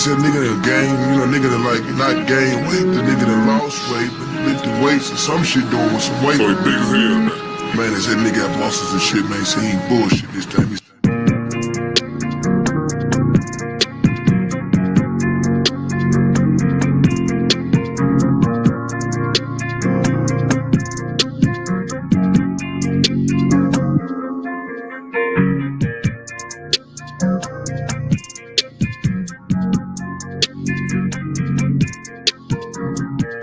It's that nigga that gain, you know, nigga that like not gain weight, the nigga that lost weight, but lifted weights or some shit doing with some weight. So he big as hell, man. Man, it's that nigga got muscles and shit, man. So he ain't bullshit this time.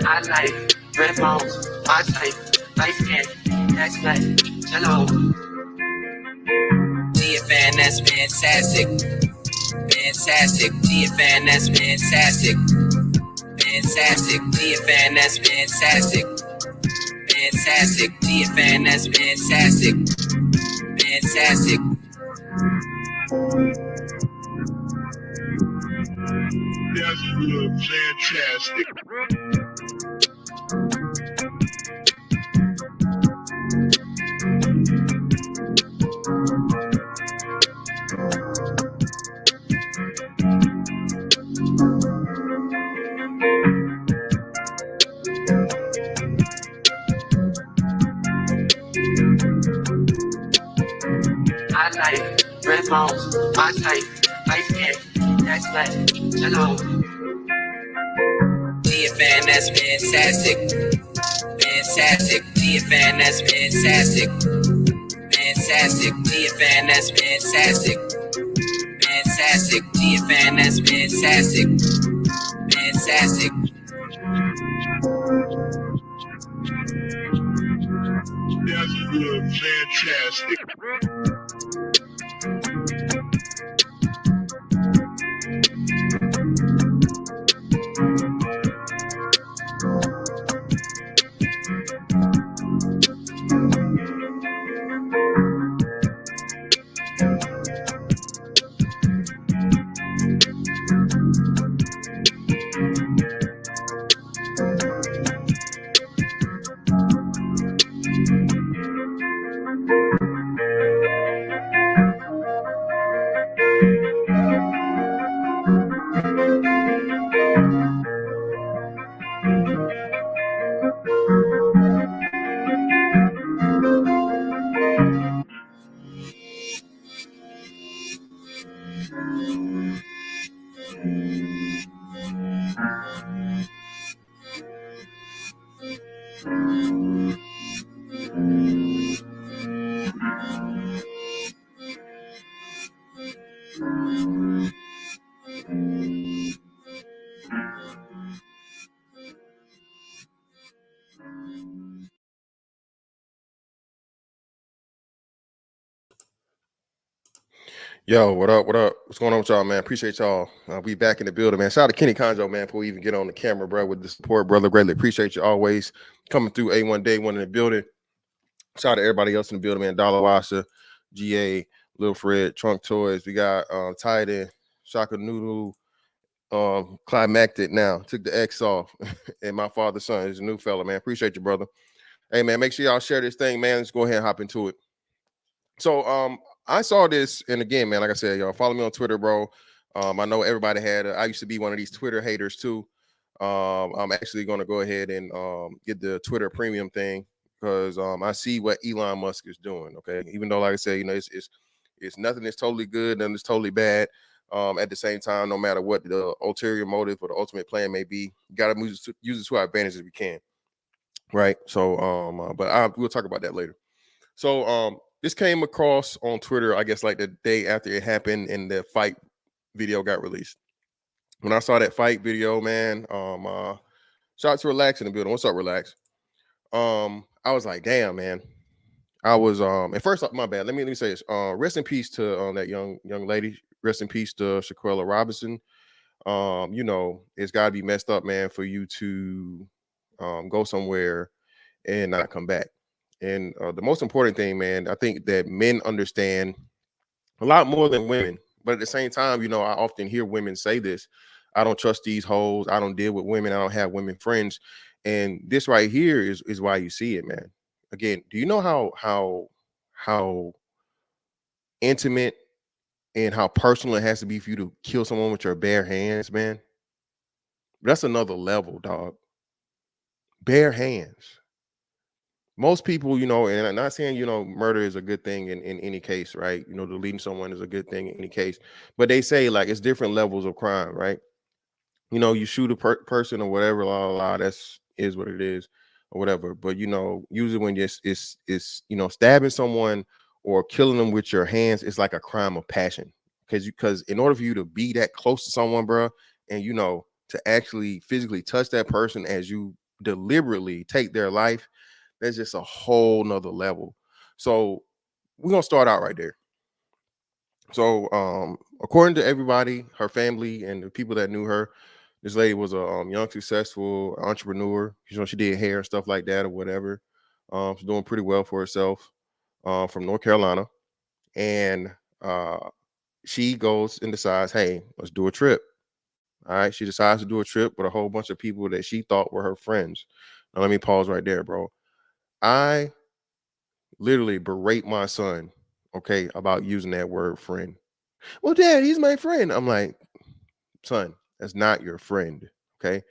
I like red balls, I like light skin, that's like hello. GFN, that's fantastic. Fantastic, GFN, that's fantastic. Fantastic, GFN, that's fantastic. Fantastic, GFN, that's fantastic. Fantastic. That's good, fantastic. I like red balls, I like light skin, that's like hello. GFN, that's fantastic. Fantastic, GFN, that's fantastic. Fantastic, GFN, that's fantastic. Fantastic, GFN, that's fantastic. Fantastic. That's good, fantastic. Yo, what up? What up? What's going on with y'all, man? Appreciate y'all. We back in the building, man. Shout out to Kenny Conjo, man, before we even get on the camera, bro, with the support, brother. Greatly appreciate you always coming through. A1 Day One in the building. Shout out to everybody else in the building, man. Dollar Washer, GA, Lil Fred, Trunk Toys. We got Titan, Shaka Noodle, Climactic now. Took the X off. And my father's son is a new fella, man. Appreciate you, brother. Hey, man, make sure y'all share this thing, man. Let's go ahead and hop into it. So, I saw this, and again, man, like I said, y'all follow me on Twitter, bro. I know everybody had. I used to be one of these Twitter haters too. I'm actually going to go ahead and get the Twitter premium thing because I see what Elon Musk is doing. Okay, even though, like I said, you know, it's nothing that's totally good, nothing that's totally bad. At the same time, no matter what the ulterior motive or the ultimate plan may be, you got to use it to our advantage as we can, right? So, but we'll talk about that later. So, this came across on Twitter, I guess, like the day after it happened and the fight video got released. When I saw that fight video, man, shout out to Relax in the building. What's up, Relax? I was like, damn, man. I was and first off, my bad. Let me say this. Rest in peace to that young lady. Rest in peace to Shanquella Robinson. You know, it's gotta be messed up, man, for you to go somewhere and not come back. And the most important thing, man, I think that men understand a lot more than women. But at the same time, you know, I often hear women say this. I don't trust these hoes. I don't deal with women. I don't have women friends. And this right here is why you see it, man. Again, do you know how intimate and how personal it has to be for you to kill someone with your bare hands, man. That's another level, dog. Bare hands. Most people, and I'm not saying, murder is a good thing in any case, right? Deleting someone is a good thing in any case. But they say like it's different levels of crime, right? You shoot a person or whatever, la la la, that's is what it is, or whatever. But usually when it's stabbing someone or killing them with your hands, it's like a crime of passion. Because in order for you to be that close to someone, bro, and to actually physically touch that person as you deliberately take their life, that's just a whole nother level. So we're gonna start out right there. So according to everybody, her family and the people that knew her, this lady was a young, successful entrepreneur. She did hair and stuff like that or whatever. She's doing pretty well for herself. From North Carolina, and she goes and decides, hey, let's do a trip. All right, she decides to do a trip with a whole bunch of people that she thought were her friends. Now let me pause right there, bro. I literally berate my son, okay, about using that word friend. Well, Dad, he's my friend. I'm like, son, that's not your friend. Okay.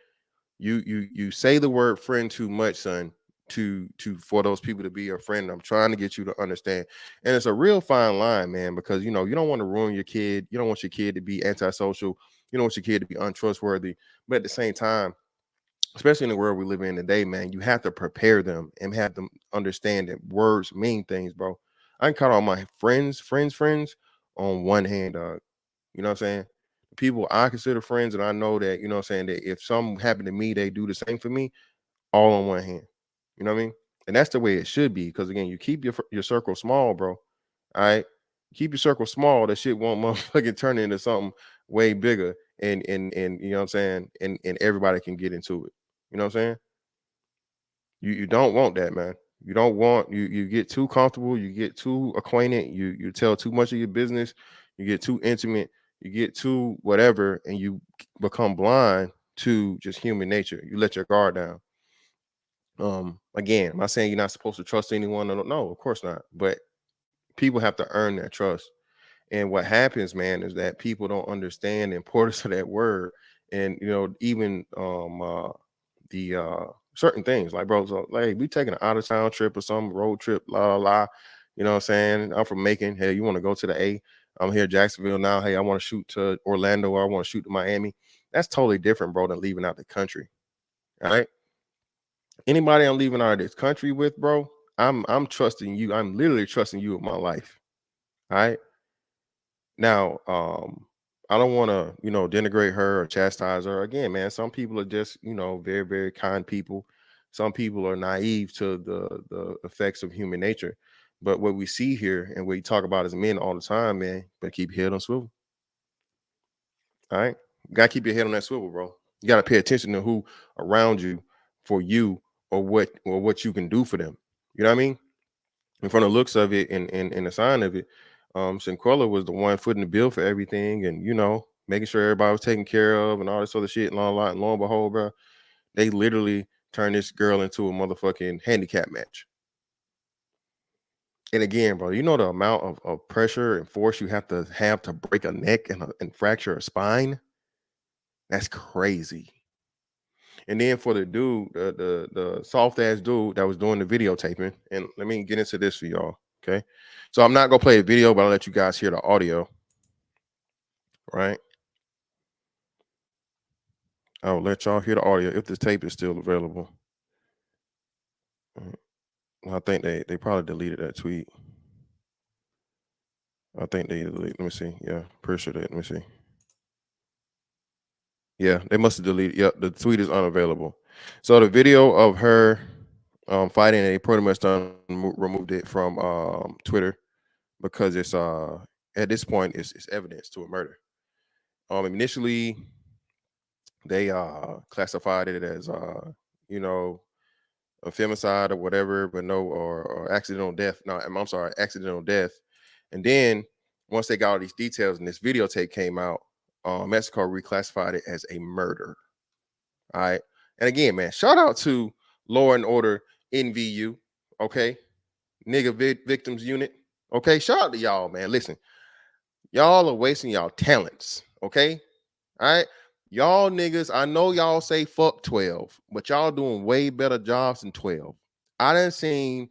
You say the word friend too much, son, to for those people to be your friend. I'm trying to get you to understand. And it's a real fine line, man, because you don't want to ruin your kid. You don't want your kid to be antisocial. You don't want your kid to be untrustworthy. But at the same time, especially in the world we live in today, man, you have to prepare them and have them understand that words mean things, bro. I can count all my friends on one hand, dog. You know what I'm saying? People I consider friends, and I know that, what I'm saying, that if something happened to me, they do the same for me, all on one hand. You know what I mean? And that's the way it should be. Because again, you keep your circle small, bro. All right. Keep your circle small. That shit won't motherfucking turn into something way bigger. And you know what I'm saying? And everybody can get into it. You know what I'm saying? You don't want that, man. You don't want you get too comfortable, you get too acquainted, you tell too much of your business, you get too intimate, you get too whatever, and you become blind to just human nature. You let your guard down. Again, I'm not saying you're not supposed to trust anyone. No, of course not. But people have to earn that trust. And what happens, man, is that people don't understand the importance of that word. And even the certain things like, bro, so like we taking an out of town trip or some road trip, la la la. You know what I'm saying? I'm from Macon. Hey, you want to go to the A? I'm here Jacksonville now. Hey, I want to shoot to Orlando or I want to shoot to Miami. That's totally different, bro, than leaving out the country. All right. Anybody I'm leaving out of this country with, bro, I'm trusting you. I'm literally trusting you with my life. All right. Now, I don't want to, denigrate her or chastise her. Again, man, some people are just, very, very kind people. Some people are naive to the effects of human nature. But what we see here and what you talk about as men all the time, man, but keep your head on swivel. All right. You gotta keep your head on that swivel, bro. You gotta pay attention to who around you for you or what you can do for them. You know what I mean? And from the looks of it and the sign of it, Shanquella was the one footing the bill for everything and, making sure everybody was taken care of and all this other shit and all that. And lo and behold, bro, they literally turned this girl into a motherfucking handicap match. And again, bro, you know the amount of pressure and force you have to break a neck and fracture a spine? That's crazy. And then for the dude, the soft ass dude that was doing the videotaping, and let me get into this for y'all. Okay. So I'm not gonna play a video, but I'll let you guys hear the audio. Right. I'll let y'all hear the audio if this tape is still available. I think they probably deleted that tweet. I think they deleted. Let me see. Yeah, pretty sure that. Let me see. Yeah, they must have deleted. Yep, the tweet is unavailable. So the video of her fighting, they pretty much removed it from Twitter because it's at this point it's evidence to a murder. Initially they classified it as you know a femicide or whatever, but no, or accidental death. No, I'm sorry, accidental death. And then once they got all these details and this videotape came out, Mexico reclassified it as a murder. All right. And again, man, shout out to Law and Order NVU. Okay. Nigga Victims Unit. Okay. Shout out to y'all, man. Listen, Y'all are wasting y'all talents. Okay. All right. Y'all niggas, I know y'all say fuck 12, but y'all doing way better jobs than 12. I done seen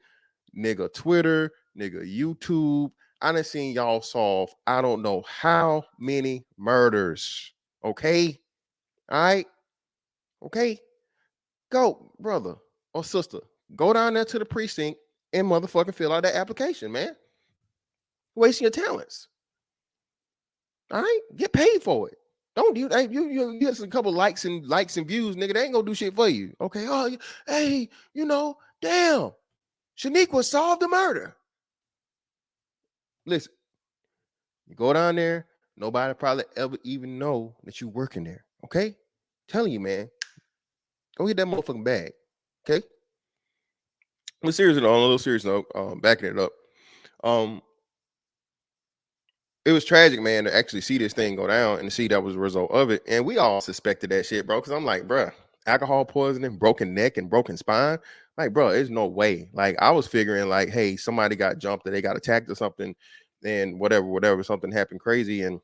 nigga Twitter, nigga YouTube. I done seen y'all solve I don't know how many murders. Okay. All right. Okay. Go, brother or sister. Go down there to the precinct and motherfucking fill out that application, man. Wasting your talents. All right. Get paid for it. Don't you you get a couple likes and views, nigga. They ain't gonna do shit for you. Okay. Oh, hey, damn. Shaniqua solved the murder. Listen, you go down there, nobody probably ever even know that you working there. Okay? Telling you, man. Go get that motherfucking bag. Okay? But seriously, on a little serious note, backing it up. It was tragic, man, to actually see this thing go down and to see that was a result of it. And we all suspected that shit, bro. Cause I'm like, bro, alcohol poisoning, broken neck, and broken spine. Like, bro, there's no way. Like, I was figuring, like, hey, somebody got jumped or they got attacked or something, and whatever, something happened crazy, and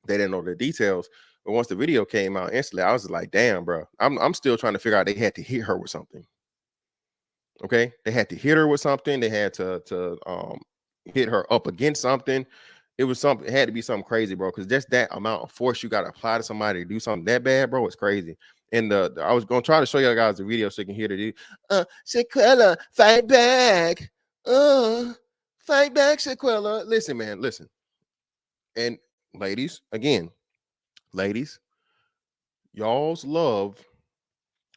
they didn't know the details. But once the video came out instantly, I was just like, damn, bro. I'm still trying to figure out they had to hit her with something. Okay, they had to hit her with something. They had to hit her up against something. It was something. It had to be something crazy, bro. Because just that amount of force you got to apply to somebody to do something that bad, bro, it's crazy. And I was gonna try to show you guys the video so you can hear the Shanquella, fight back. Fight back, Shanquella. Listen, man, listen. And ladies, again, ladies, y'all's love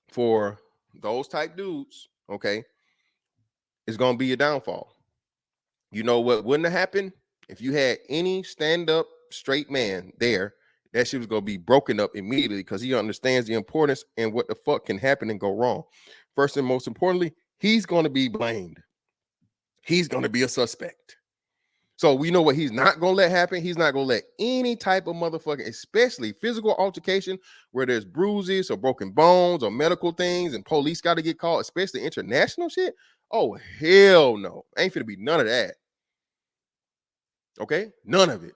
for those type dudes, okay, is gonna be your downfall. You know what wouldn't have happened if you had any stand-up straight man there? That shit was gonna be broken up immediately because he understands the importance and what the fuck can happen and go wrong. First and most importantly, he's gonna be blamed. He's gonna be a suspect. So we know what he's not gonna let happen. He's not gonna let any type of motherfucking, especially physical altercation where there's bruises or broken bones or medical things and police got to get called, especially international shit. Oh hell no, ain't finna be none of that. Okay, none of it.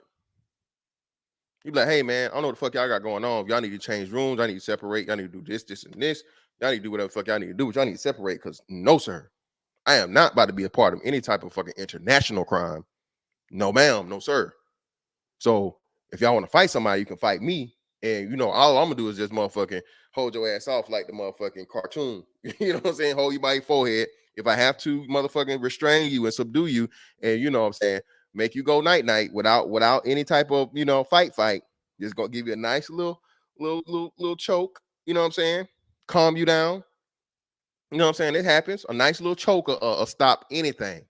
You be like, hey man, I don't know what the fuck y'all got going on. If y'all need to change rooms, I need to separate. Y'all need to do this, and this. Y'all need to do whatever the fuck y'all need to do, but y'all need to separate because no, sir, I am not about to be a part of any type of fucking international crime. No, ma'am, no, sir. So if y'all want to fight somebody, you can fight me. And all I'm gonna do is just motherfucking hold your ass off like the motherfucking cartoon. You know what I'm saying? Hold you by your forehead. If I have to motherfucking restrain you and subdue you, and you know what I'm saying, make you go night without any type of fight. Just gonna give you a nice little choke. You know what I'm saying? Calm you down. You know what I'm saying? It happens. A nice little choke or stop anything.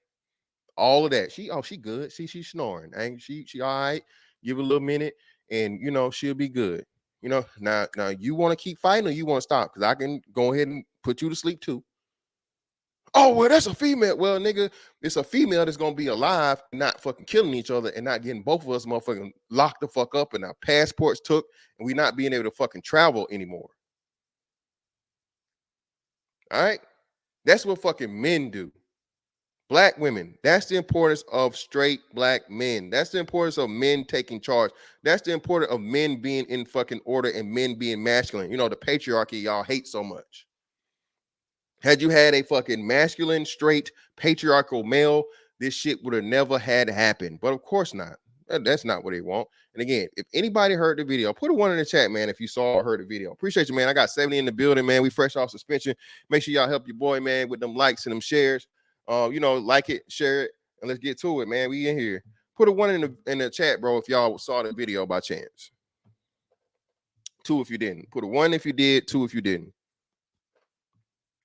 All of that. She good. She's snoring. Ain't she all right? Give her a little minute and she'll be good. Now you want to keep fighting or you want to stop? Because I can go ahead and put you to sleep too. Oh, well, that's a female. Well, nigga, it's a female that's gonna be alive, not fucking killing each other and not getting both of us motherfucking locked the fuck up and our passports took and we not being able to fucking travel anymore. All right. That's what fucking men do. Black women, that's the importance of straight black men. That's the importance of men taking charge. That's the importance of men being in fucking order and men being masculine. The patriarchy y'all hate so much. Had you had a fucking masculine, straight, patriarchal male, this shit would have never had happened. But of course not. That's not what they want. And again, if anybody heard the video, put a 1 in the chat, man, if you saw or heard the video. Appreciate you, man. I got 70 in the building, man. We fresh off suspension. Make sure y'all help your boy, man, with them likes and them shares. Like it, share it, and let's get to it, man. We in here. Put a 1 in the chat, bro, if y'all saw the video by chance. 2 if you didn't. Put a 1 if you did, 2 if you didn't.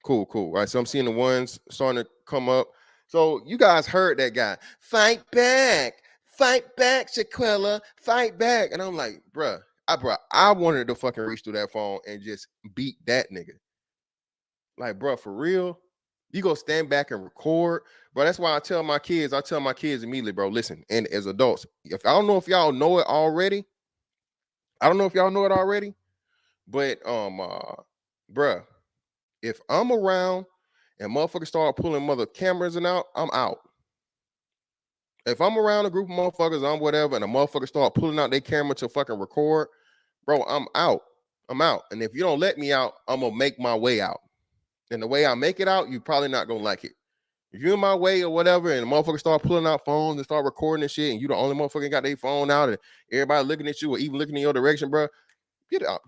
Cool. All right, so I'm seeing the ones starting to come up. So you guys heard that guy. Fight back, Shanquella, fight back. And I'm like, bruh, I wanted to fucking reach through that phone and just beat that nigga. Like, bruh, for real? You go stand back and record, bro. That's why I tell my kids immediately, bro. Listen, and as adults, if I don't know if y'all know it already, but bruh, if I'm around and motherfuckers start pulling mother cameras and out, I'm out. If I'm around a group of motherfuckers, I'm whatever, and a motherfucker start pulling out their camera to fucking record, bro, I'm out. I'm out. And if you don't let me out, I'm gonna make my way out. And the way I make it out, you probably not gonna like it. If you're in my way or whatever, and the motherfuckers start pulling out phones and start recording and shit, and you the only motherfucker got their phone out, and everybody looking at you or even looking in your direction, bro, get out,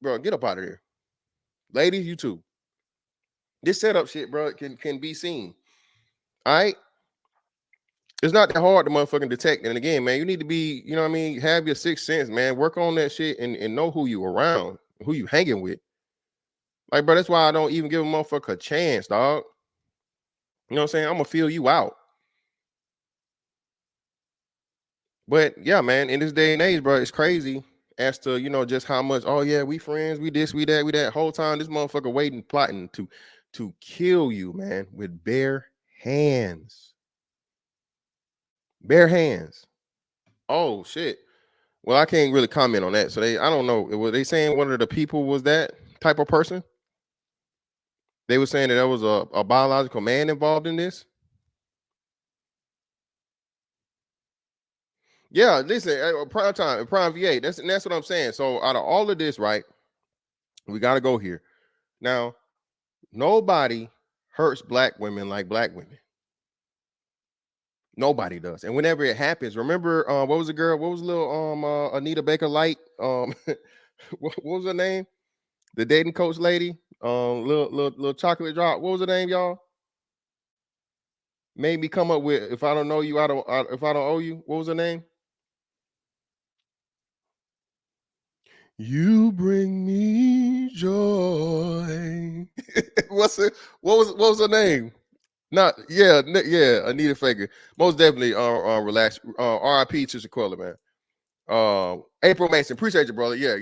bro, get up out of there. Ladies, you too. This setup shit, bro, can be seen. All right. It's not that hard to motherfucking detect. And again, man, you need to be, you know what I mean, have your sixth sense, man. Work on that shit and know who you around, who you hanging with. Like, bro, that's why I don't even give a motherfucker a chance, dog. You know what I'm saying? I'm gonna feel you out. But yeah, man, in this day and age, bro, it's crazy as to, you know, just how much, oh yeah, we friends, we this, we that, we that. Whole time this motherfucker waiting, plotting to kill you, man, with bare hands. Bare hands. Oh shit. Well, I can't really comment on that. So I don't know. Were they saying one of the people was that type of person? They were saying that there was a biological man involved in this. Yeah, listen, prime time, prime VA. That's what I'm saying. So out of all of this, right, we got to go here. Now, nobody hurts black women like black women. Nobody does. And whenever it happens, remember what was the girl? What was little Anita Baker Light? What was her name? The dating coach lady, little chocolate drop. What was her name, y'all? Made me come up with if I don't know you, if I don't owe you. What was her name? You bring me joy. What was her name? Not yeah, Anita Faker. Most definitely relax. RIP to Shanquella, man. April Mason, appreciate you, brother. Yeah.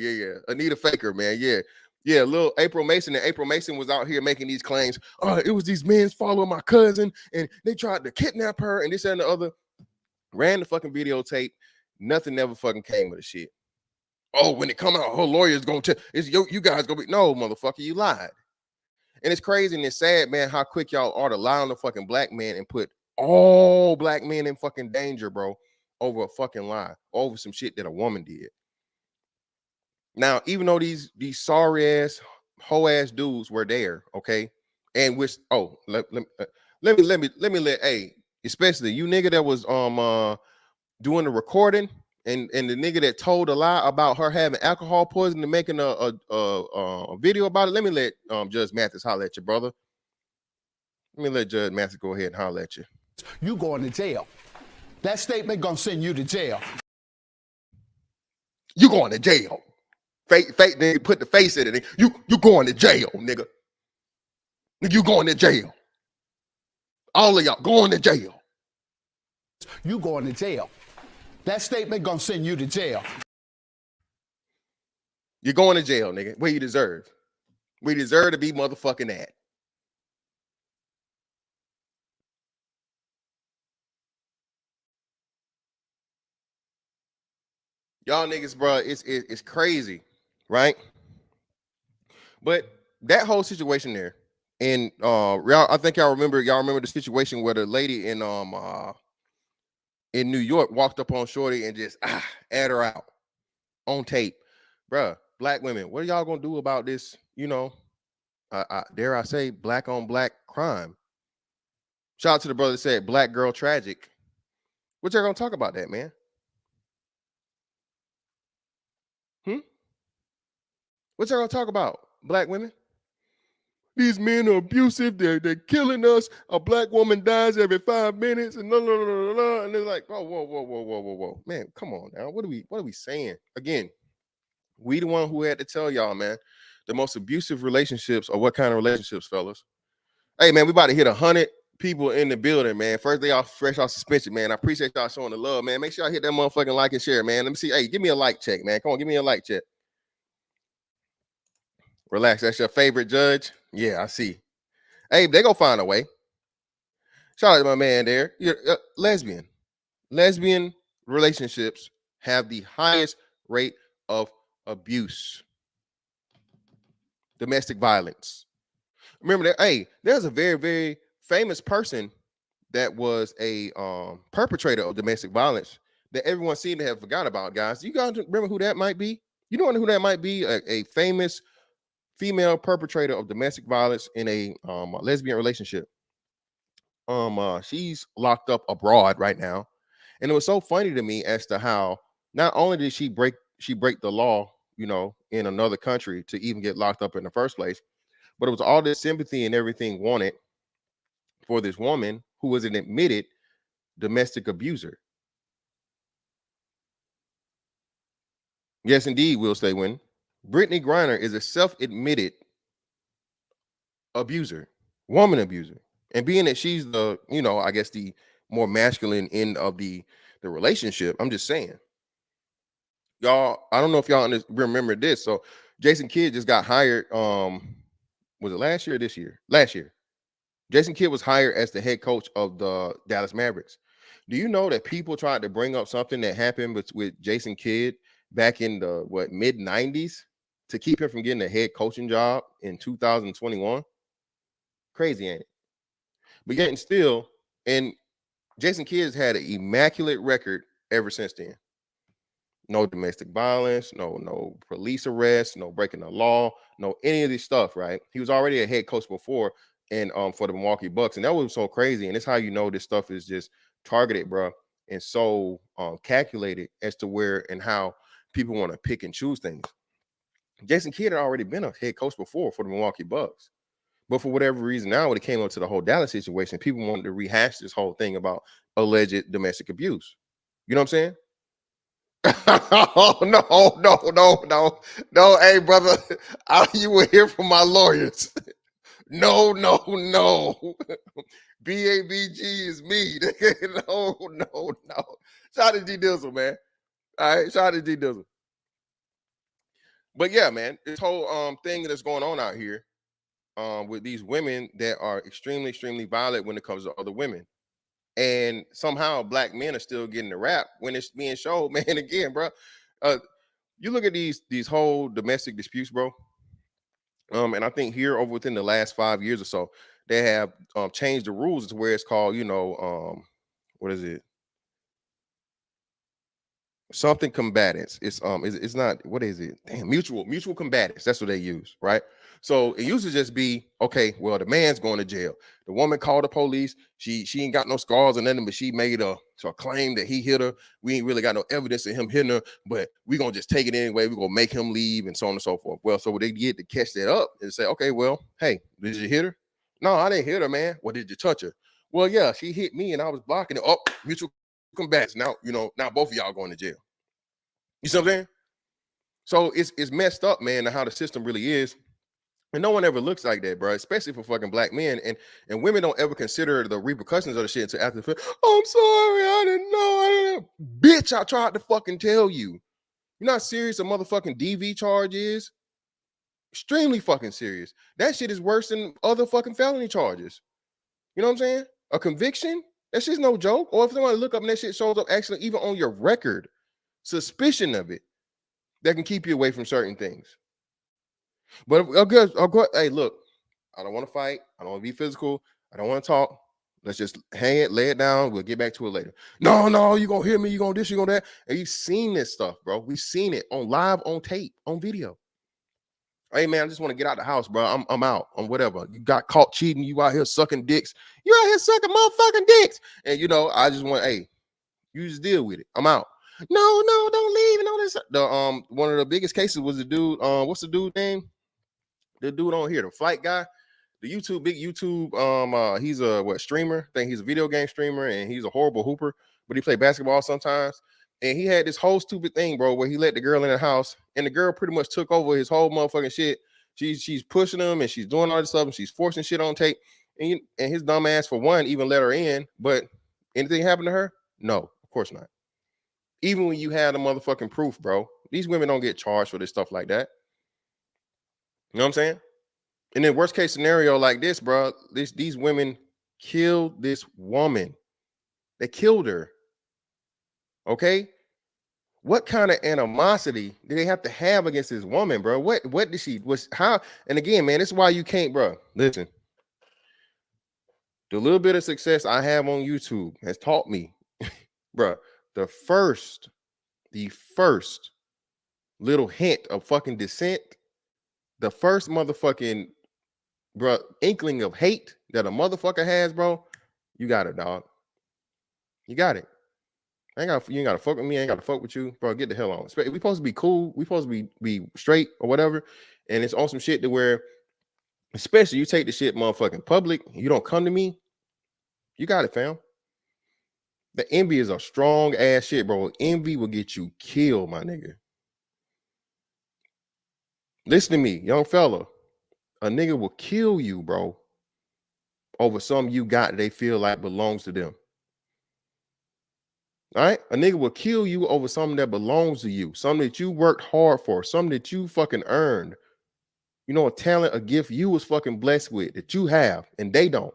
Anita Faker, man. Yeah, little April Mason, and April Mason was out here making these claims. It was these men following my cousin, and they tried to kidnap her, and this and the other. Ran the fucking videotape. Nothing never fucking came of the shit. Oh, when it come out, her lawyer's gonna tell it's you guys gonna be no motherfucker, you lied. And it's crazy and it's sad, man, how quick y'all are to lie on the fucking black man and put all black men in fucking danger, bro, over a fucking lie, over some shit that a woman did. Now, even though these sorry ass, hoe ass dudes were there, okay, and which let me hey, especially you nigga that was doing the recording and the nigga that told a lie about her having alcohol poisoning and making a video about it. Let me let Judge Mathis holler at you, brother. Let me let Judge Mathis go ahead and holler at you. You going to jail. That statement gonna send you to jail. You going to jail. Fake, they put the face in it. You going to jail, nigga. You going to jail. All of y'all going to jail. You going to jail. That statement gonna send you to jail. You're going to jail, nigga. Where you deserve. We deserve to be motherfucking at. Y'all niggas, bro, it's crazy, right? But that whole situation there, and I think y'all remember the situation where the lady in New York walked up on Shorty and just add her out on tape. Bruh, black women, what are y'all gonna do about this, you know, dare I say, black on black crime? Shout out to the brother that said black girl tragic. What y'all gonna talk about that, man? What y'all gonna talk about? Black women? These men are abusive. They're killing us. A black woman dies every 5 minutes, and and they're like, oh, whoa, man, come on now. What are we saying? Again, we the one who had to tell y'all, man, the most abusive relationships are what kind of relationships, fellas? Hey, man, we about to hit 100 people in the building, man. First day off, fresh off suspension, man. I appreciate y'all showing the love, man. Make sure y'all hit that motherfucking like and share, man. Let me see. Hey, give me a like check, man. Come on, give me a like check. Relax. That's your favorite judge? Yeah, I see. Hey, they gonna find a way. Shout out to my man there. You're lesbian. Lesbian relationships have the highest rate of abuse. Domestic violence. Remember that, hey, there's a very, very famous person that was a perpetrator of domestic violence that everyone seemed to have forgot about, guys. You guys remember who that might be? You know who that might be? A famous female perpetrator of domestic violence in a lesbian relationship. She's locked up abroad right now, and it was so funny to me as to how not only did she break the law, you know, in another country to even get locked up in the first place, but it was all this sympathy and everything wanted for this woman who was an admitted domestic abuser. Yes, indeed, Will Stay Win. Brittany Griner is a self-admitted abuser, woman abuser. And being that she's the, you know, I guess the more masculine end of the relationship, I'm just saying. Y'all, I don't know if y'all remember this. So Jason Kidd just got hired. Was it last year or this year? Last year. Jason Kidd was hired as the head coach of the Dallas Mavericks. Do you know that people tried to bring up something that happened with Jason Kidd back in the mid 90s to keep him from getting a head coaching job in 2021? Crazy, ain't it? But yet and still, and Jason Kidd's had an immaculate record ever since then. No domestic violence, no police arrests, no breaking the law, no any of this stuff, right? He was already a head coach before and for the Milwaukee Bucks. And that was so crazy. And it's how you know this stuff is just targeted, bro, and so calculated as to where and how people want to pick and choose things. Jason Kidd had already been a head coach before for the Milwaukee Bucks. But for whatever reason, now when it came up to the whole Dallas situation, people wanted to rehash this whole thing about alleged domestic abuse. You know what I'm saying? Oh, no. Hey, brother, you will hear from my lawyers. No. BABG is me. No. Shout out to G Dizzle, man. All right, shout out to G Dizzle. But yeah, man, this whole thing that's going on out here with these women that are extremely, extremely violent when it comes to other women. And somehow black men are still getting the rap when it's being showed, man. Again, bro, you look at these whole domestic disputes, bro. And I think here over within the last 5 years or so, they have changed the rules to where it's called, you know, what is it? Something combatants. It's not, what is it? Damn, mutual combatants. That's what they use, right? So it used to just be, okay, well, the man's going to jail. The woman called the police. She ain't got no scars or nothing, but she made a claim that he hit her. We ain't really got no evidence of him hitting her, but we gonna just take it anyway. We're gonna make him leave and so on and so forth. Well, so what they get to catch that up and say, okay, well, hey, did you hit her? No, I didn't hit her, man. Well, did you touch her? Well, yeah, she hit me and I was blocking it. Oh, mutual combatants. Now, you know, now both of y'all going to jail. You see what I'm saying? So it's messed up, man, how the system really is. And no one ever looks like that, bro, especially for fucking black men. And women don't ever consider the repercussions of the shit until after the fact. Oh, I'm sorry, I didn't know. Bitch, I tried to fucking tell you. You know how serious a motherfucking DV charge is? Extremely fucking serious. That shit is worse than other fucking felony charges. You know what I'm saying? A conviction? That shit's no joke. Or if someone look up and that shit shows up actually even on your record, suspicion of it, that can keep you away from certain things. But hey, look, I don't want to fight. I don't want to be physical. I don't want to talk. Let's just hang it, lay it down. We'll get back to it later. No, you're going to hear me. You're going to this, you're going to that. And you've seen this stuff, bro. We've seen it on live, on tape, on video. Hey, man, I just want to get out the house, bro. I'm out. I'm whatever. You got caught cheating. You out here sucking dicks. You out here sucking motherfucking dicks. And, you know, I just want, hey, you just deal with it. I'm out. No, don't leave and all this. The one of the biggest cases was the dude. What's the dude name? The dude on here, the flight guy, the big YouTube. He's a streamer. I think he's a video game streamer, and he's a horrible hooper, but he played basketball sometimes. And he had this whole stupid thing, bro, where he let the girl in the house, and the girl pretty much took over his whole motherfucking shit. She's pushing him, and she's doing all this stuff, and she's forcing shit on tape. And his dumb ass, for one, even let her in. But anything happened to her? No, of course not. Even when you have the motherfucking proof, bro, these women don't get charged for this stuff like that. You know what I'm saying? And then worst case scenario like this, bro, these women killed this woman. They killed her. Okay? What kind of animosity do they have to have against this woman, bro? What did she was how? And again, man, this is why you can't, bro. Listen. The little bit of success I have on YouTube has taught me, bro, the first little hint of fucking dissent, the first motherfucking, bro, inkling of hate that a motherfucker has, bro, you got it, dog. You got it. You ain't gotta fuck with me. I ain't gotta fuck with you, bro. Get the hell on. We supposed to be cool. We supposed to be straight or whatever. And it's on some shit to where, especially you take the shit motherfucking public, you don't come to me. You got it, fam. The envy is a strong ass shit, bro. Envy will get you killed, my nigga. Listen to me, young fella. A nigga will kill you, bro, over something you got they feel like belongs to them. All right, a nigga will kill you over something that belongs to you, something that you worked hard for, something that you fucking earned. You know, a talent, a gift you was fucking blessed with that you have, and they don't,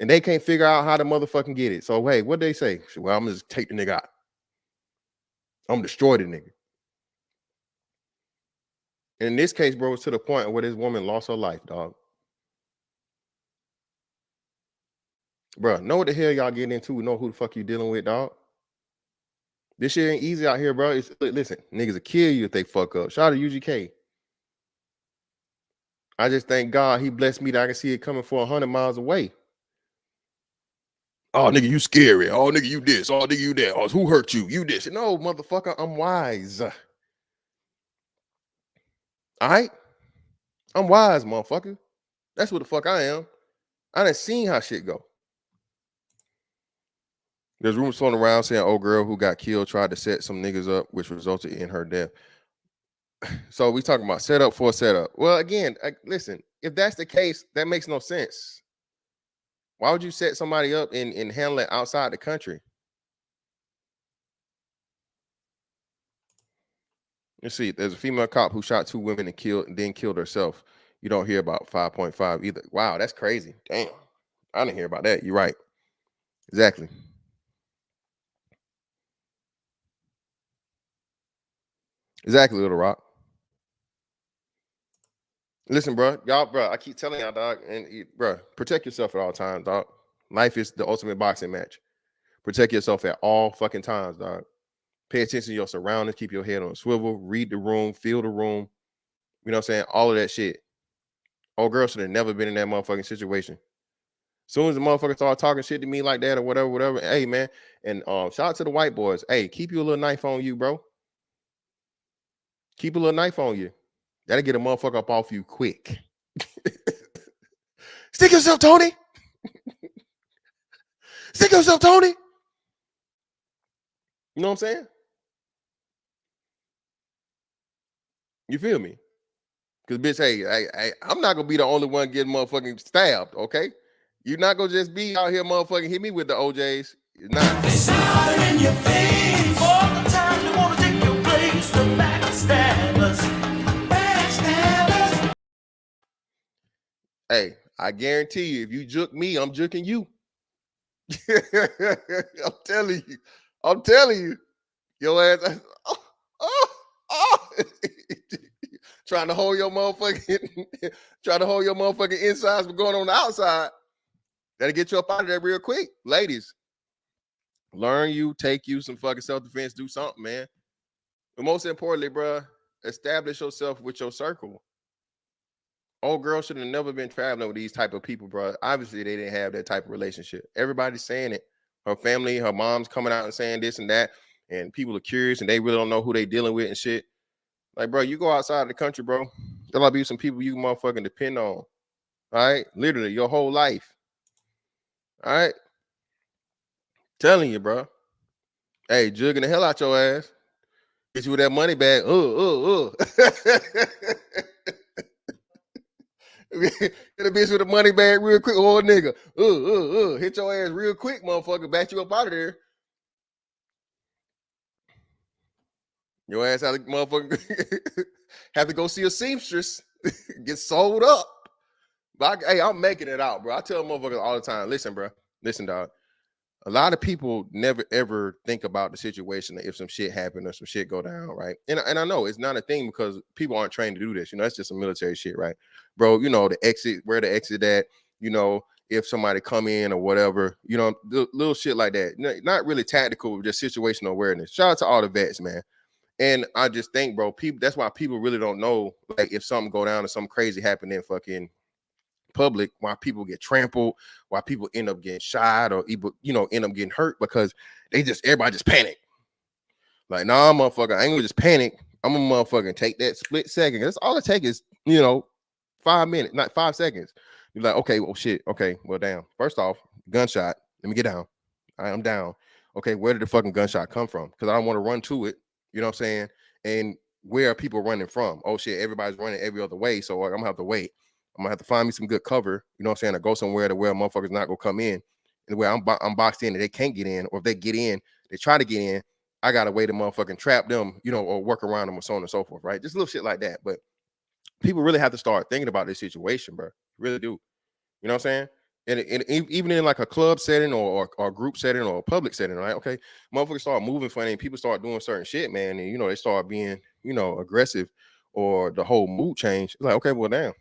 and they can't figure out how to motherfucking get it. So hey, what they say? Well, I'm gonna just take the nigga out. I'm gonna destroy the nigga. And in this case, bro, it's to the point where this woman lost her life, dog. Bro, know what the hell y'all getting into? Know who the fuck you dealing with, dog. This shit ain't easy out here, bro. Listen, niggas will kill you if they fuck up. Shout out to UGK. I just thank God he blessed me that I can see it coming for 100 miles away. Oh, nigga, you scary. Oh, nigga, you this. Oh, nigga, you that. Oh, who hurt you? You this. No, motherfucker, I'm wise. All right? I'm wise, motherfucker. That's what the fuck I am. I done seen how shit go. There's rumors floating around saying old girl who got killed tried to set some niggas up, which resulted in her death. So we talking about setup for a setup. Well, again, listen, if that's the case, that makes no sense. Why would you set somebody up and handle it outside the country? Let's see. There's a female cop who shot 2 women and then killed herself. You don't hear about 5.5 either. Wow, that's crazy. Damn. I didn't hear about that. You're right. Exactly. Exactly, Little Rock. Listen, bro. Y'all, bro, I keep telling y'all, dog, and bro, protect yourself at all times, dog. Life is the ultimate boxing match. Protect yourself at all fucking times, dog. Pay attention to your surroundings. Keep your head on a swivel. Read the room. Feel the room. You know what I'm saying? All of that shit. Old girl should have never been in that motherfucking situation. As soon as the motherfucker started talking shit to me like that or whatever, hey, man. And shout out to the white boys. Hey, keep your little knife on you, bro. Keep a little knife on you. That'll get a motherfucker up off you quick. Stick yourself, Tony. Stick yourself, Tony. You know what I'm saying? You feel me? Because, bitch, hey, I'm not going to be the only one getting motherfucking stabbed, okay? You're not going to just be out here motherfucking hit me with the OJs. You're not. They smile in your face all the time. They want to take your place. The backstabbers. Hey, I guarantee you, if you juke me, I'm juking you. I'm telling you. Your ass, trying to hold your motherfucking insides from going on the outside. That'll get you up out of there real quick. Ladies, take you some fucking self-defense, do something, man. But most importantly, bro, establish yourself with your circle. Old girl should have never been traveling with these type of people, bro. Obviously, they didn't have that type of relationship. Everybody's saying it. Her family, her mom's coming out and saying this and that, and people are curious and they really don't know who they dealing with and shit. Like, bro, you go outside of the country, bro. There'll be some people you can motherfucking depend on. All right? Literally, your whole life. All right? Telling you, bro. Hey, jugging the hell out your ass. Get you with that money bag. Hit a bitch with a money bag real quick, old nigga. Hit your ass real quick, motherfucker. Back you up out of there. Your ass have to motherfucker have to go see a seamstress, get sold up. But hey, I'm making it out, bro. I tell motherfuckers all the time, listen, bro. Listen, dog. A lot of people never ever think about the situation that if some shit happened or some shit go down, right? And I know it's not a thing because people aren't trained to do this. You know, that's just some military shit, right? Bro, you know, the exit, where the exit at, you know, if somebody come in or whatever, you know, little shit like that. Not really tactical, just situational awareness. Shout out to all the vets, man. And I just think, bro, people, that's why people really don't know, like, if something go down or something crazy happen in fucking public, why people get trampled, why people end up getting shot or even, you know, end up getting hurt, because everybody just panic. Like, nah, motherfucker, I ain't gonna just panic. I'm gonna motherfucking take that split second. That's all it takes is, you know, 5 minutes, not 5 seconds. You're like, okay, well, shit, okay, well, damn. First off, gunshot. Let me get down. All right, I'm down. Okay, where did the fucking gunshot come from? Because I don't want to run to it. You know what I'm saying? And where are people running from? Oh shit, everybody's running every other way. So I'm gonna have to wait. I'm gonna have to find me some good cover. You know what I'm saying? To go somewhere to where motherfuckers not gonna come in, and where I'm boxed in and they can't get in, or if they get in, they try to get in. I gotta wait to motherfucking trap them, you know, or work around them, or so on and so forth, right? Just little shit like that. But people really have to start thinking about this situation, bro. Really do. You know what I'm saying? And even in like a club setting or group setting or a public setting, right? Okay, motherfuckers start moving funny and people start doing certain shit, man. And, you know, they start being, you know, aggressive, or the whole mood change. It's like, okay, well, damn.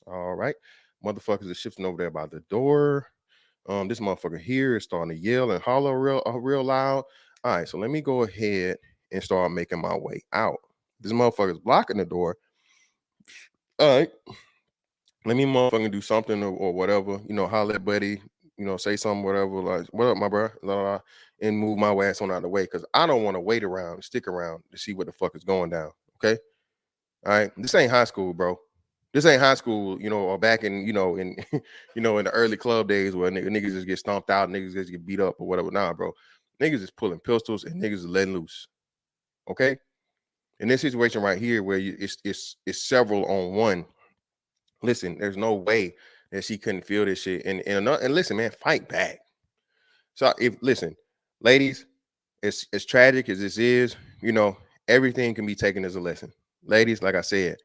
All right. Motherfuckers are shifting over there by the door. This motherfucker here is starting to yell and holler real loud. All right, so let me go ahead and start making my way out. This motherfucker's blocking the door. All right, let me motherfucking do something or whatever, you know, holler at buddy, you know, say something, whatever, like, what up, my bro, la, la, la, and move my ass on out of the way, because I don't want to wait around, stick around to see what the fuck is going down. Okay, all right, this ain't high school, bro. This ain't high school, you know, or back in, you know, in you know, in the early club days where niggas just get stomped out, niggas just get beat up or whatever. Nah, bro, niggas is pulling pistols and niggas is letting loose. Okay, in this situation right here where it's several on one. Listen, there's no way that she couldn't feel this shit. And listen, man, fight back. So if listen, ladies, as tragic as this is, you know, everything can be taken as a lesson. Ladies, like I said,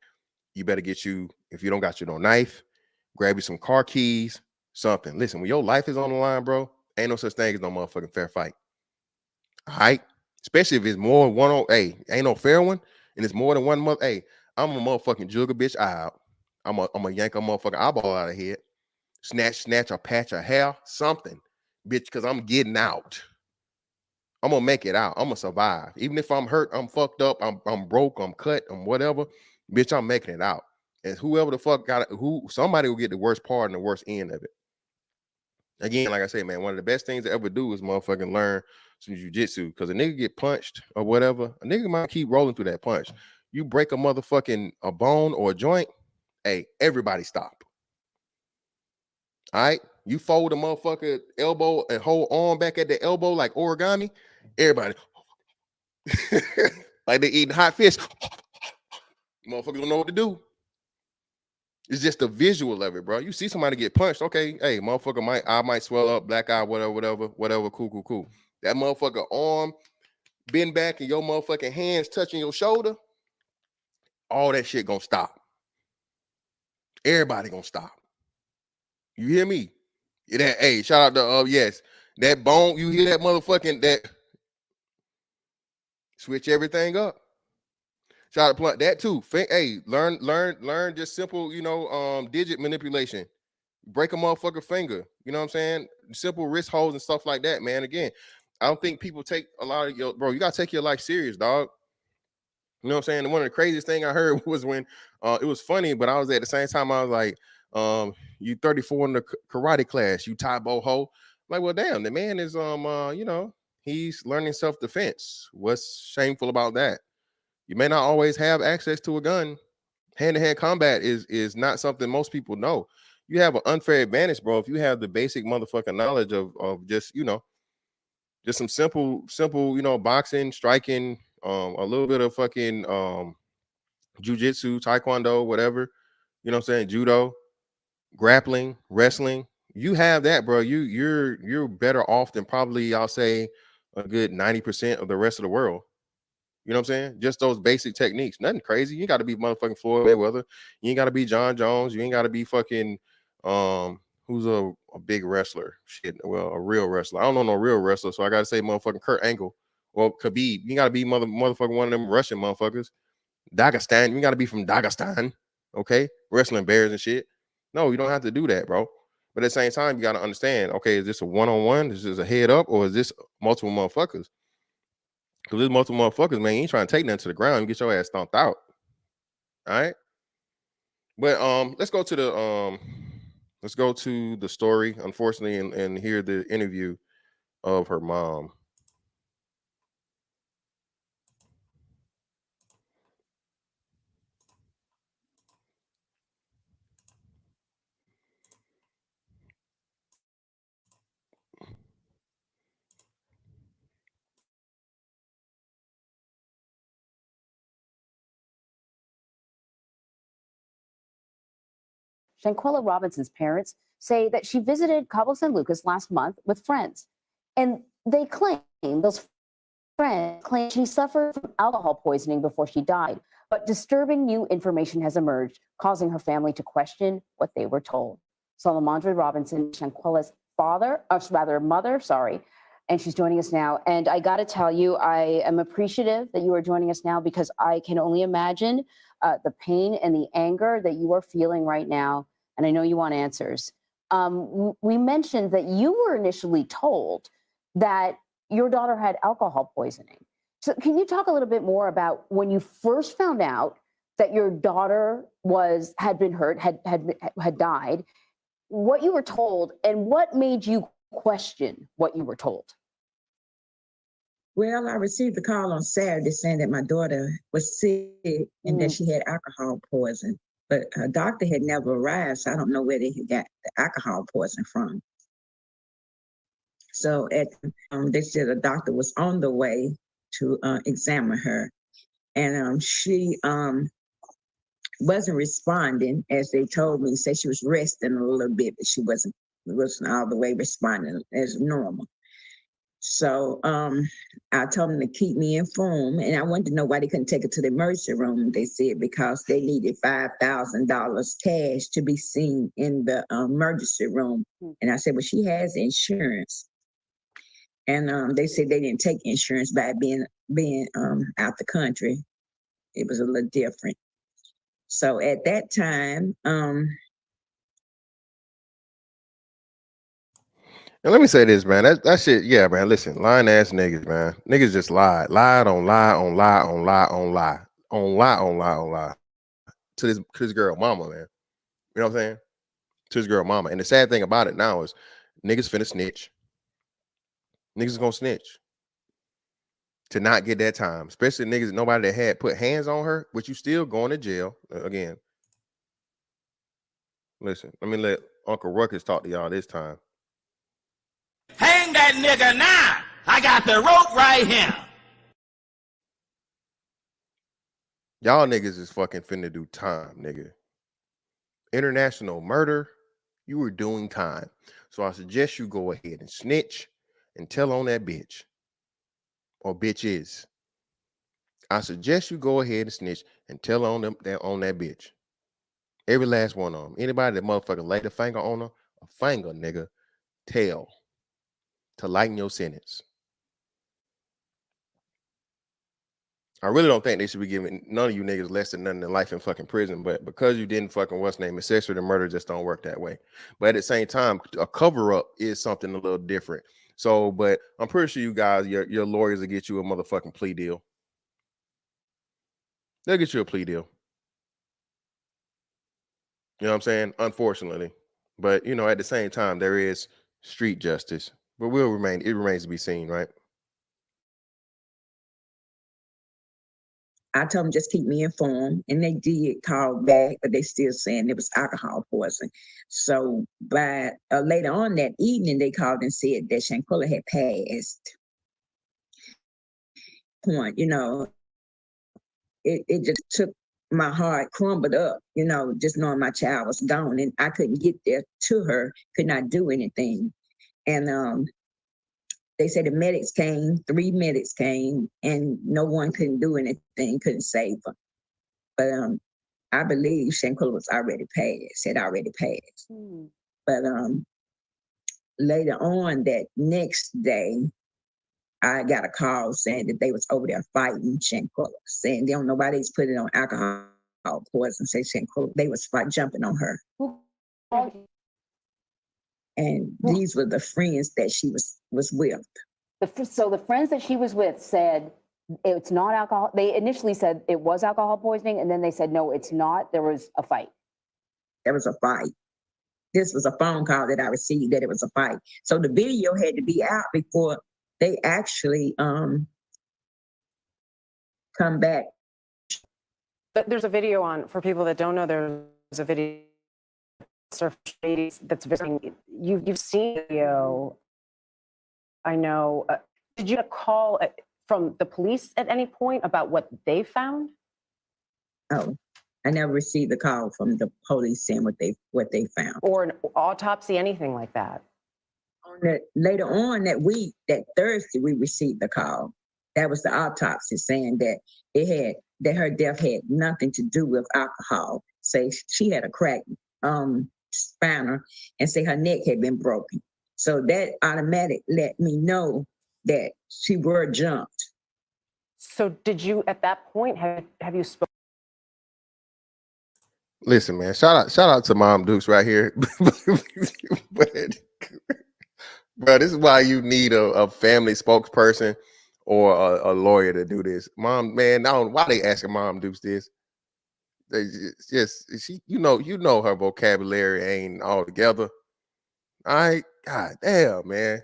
you better get you, if you don't got your no knife, grab you some car keys, something. Listen, when your life is on the line, bro, ain't no such thing as no motherfucking fair fight. All right. Especially if it's more than one on, hey, ain't no fair one, and it's more than one month. Hey, I'm a motherfucking jug a bitch eye out. I'm a yank a motherfucking eyeball out of head. Snatch a patch of hair, something, bitch, because I'm getting out. I'm gonna make it out. I'm gonna survive. Even if I'm hurt, I'm fucked up, I'm broke, I'm cut, I'm whatever, bitch, I'm making it out. And whoever the fuck got it, somebody will get the worst part and the worst end of it. Again, like I say, man, one of the best things to ever do is motherfucking learn some jujitsu. Because a nigga get punched or whatever, a nigga might keep rolling through that punch. You break a motherfucking a bone or a joint, hey, everybody stop. All right, you fold a motherfucker elbow and whole arm back at the elbow like origami. Everybody, like they eating hot fish. Motherfuckers don't know what to do. It's just the visual of it, bro. You see somebody get punched, okay, hey, motherfucker, I might swell up, black eye, whatever, cool. That motherfucker arm bend back and your motherfucking hands touching your shoulder, all that shit gonna stop. Everybody gonna stop. You hear me? That, hey, shout out to yes, that bone. You hear that motherfucking that? Switch everything up. Shout out to Blunt, that too. Hey, learn just simple, you know, digit manipulation. Break a motherfucker finger. You know what I'm saying? Simple wrist holds and stuff like that, man. Again, I don't think people take a lot of your, bro. You gotta take your life serious, dog. You know what I'm saying? And one of the craziest thing I heard was when it was funny, but I was at the same time, I was like, you 34 in the karate class, you Taibo ho. I'm like, well, damn, the man is you know, he's learning self-defense. What's shameful about that? You may not always have access to a gun. Hand-to-hand combat is not something most people know. You have an unfair advantage, bro, if you have the basic motherfucking knowledge of just, you know, just some simple, you know, boxing, striking, a little bit of fucking jujitsu, taekwondo, whatever, you know what I'm saying, judo, grappling, wrestling. You have that, bro. You're better off than probably, I'll say, a good 90% of the rest of the world. You know what I'm saying? Just those basic techniques. Nothing crazy. You ain't got to be motherfucking Floyd Mayweather. You ain't got to be John Jones. You ain't got to be fucking who's a big wrestler. Shit, well, a real wrestler. I don't know no real wrestler, so I gotta say motherfucking Kurt Angle or Khabib. You gotta be motherfucking one of them Russian motherfuckers. Dagestan. You gotta be from Dagestan. Okay, wrestling bears and shit. No, you don't have to do that, bro. But at the same time, you got to understand, okay, is this a one-on-one? Is this a head up, or is this multiple motherfuckers? Because there's multiple motherfuckers, man. You ain't trying to take nothing to the ground. You get your ass stomped out. All right. But let's go to the story, unfortunately, and hear the interview of her mom. Shanquella Robinson's parents say that she visited Cabo San Lucas last month with friends. And they claim, those friends claim she suffered from alcohol poisoning before she died. But disturbing new information has emerged, causing her family to question what they were told. Salamandra Robinson, Shanquella's mother, and she's joining us now. And I got to tell you, I am appreciative that you are joining us now, because I can only imagine the pain and the anger that you are feeling right now. And I know you want answers. We mentioned that you were initially told that your daughter had alcohol poisoning. So can you talk a little bit more about when you first found out that your daughter had been hurt, had died, what you were told, and what made you question what you were told? Well, I received a call on Saturday saying that my daughter was sick and that she had alcohol poison. But her doctor had never arrived, so I don't know where they had got the alcohol poison from. So they said a doctor was on the way to examine her, and she wasn't responding as they told me. Said she was resting a little bit, but she wasn't all the way responding as normal. So I told them to keep me informed, and I wanted to know why they couldn't take her to the emergency room. They said because they needed $5,000 cash to be seen in the emergency room. And I said, well, she has insurance. And they said they didn't take insurance by being out the country. It was a little different. So at that time, And let me say this, man. That shit, yeah, man. Listen, lying ass niggas, man. Niggas just lied on lie to this girl mama, man. You know what I'm saying? To his girl mama. And the sad thing about it now is niggas finna snitch. Niggas gonna snitch to not get that time. Especially niggas, nobody that had put hands on her, but you still going to jail. Again, listen, let me let Uncle Ruckus talk to y'all this time. Hang that nigga now. I got the rope right here. Y'all niggas is fucking finna do time, nigga. International murder, you were doing time. So I suggest you go ahead and snitch and tell on that bitch or bitches. I suggest you go ahead and snitch and tell on them on that bitch. Every last one of them. Anybody that motherfucker laid a finger on her, a finger, nigga, tell to lighten your sentence. I really don't think they should be giving none of you niggas less than nothing than life in fucking prison. But because you didn't fucking accessory to murder just don't work that way. But at the same time, a cover up is something a little different. So, but I'm pretty sure you guys, your lawyers will get you a motherfucking plea deal. They'll get you a plea deal. You know what I'm saying? Unfortunately. But you know, at the same time, there is street justice. But it remains to be seen, right? I told them just keep me informed, and they did call back, but they still saying it was alcohol poison. So by later on that evening, they called and said that Shanquella had passed. Point, you know, it just took my heart, crumbled up, you know, just knowing my child was gone, and I couldn't get there to her, could not do anything. And they said the medics came, 3 medics came, and no one couldn't do anything, couldn't save her. But I believe Shanquella was already passed, had already passed. But later on that next day, I got a call saying that they was over there fighting Shanquella, saying they don't know why they put it on alcohol poison, say Shanquella, they was jumping on her. And these were the friends that she was with. So the friends that she was with said it's not alcohol. They initially said it was alcohol poisoning, and then they said, no, it's not. There was a fight. There was a fight. This was a phone call that I received that it was a fight. So the video had to be out before they actually come back. But there's a video on, for people that don't know, there's a video that's visiting. You've seen the video. I know. Did you get a call from the police at any point about what they found? Oh, I never received a call from the police saying what they found. Or an autopsy, anything like that? Later on that week, that Thursday, we received the call. That was the autopsy saying that her death had nothing to do with alcohol. Say she had a cracked spinal and say her neck had been broken. So that automatic let me know that she were jumped. So did you, at that point, have you spoken? Listen, man, shout out to Mom Dukes right here. But, bro, this is why you need a family spokesperson or a lawyer to do this. Mom, man, I don't know why they asking Mom Dukes this. They just she, you know her vocabulary ain't all together. All right, god damn, man.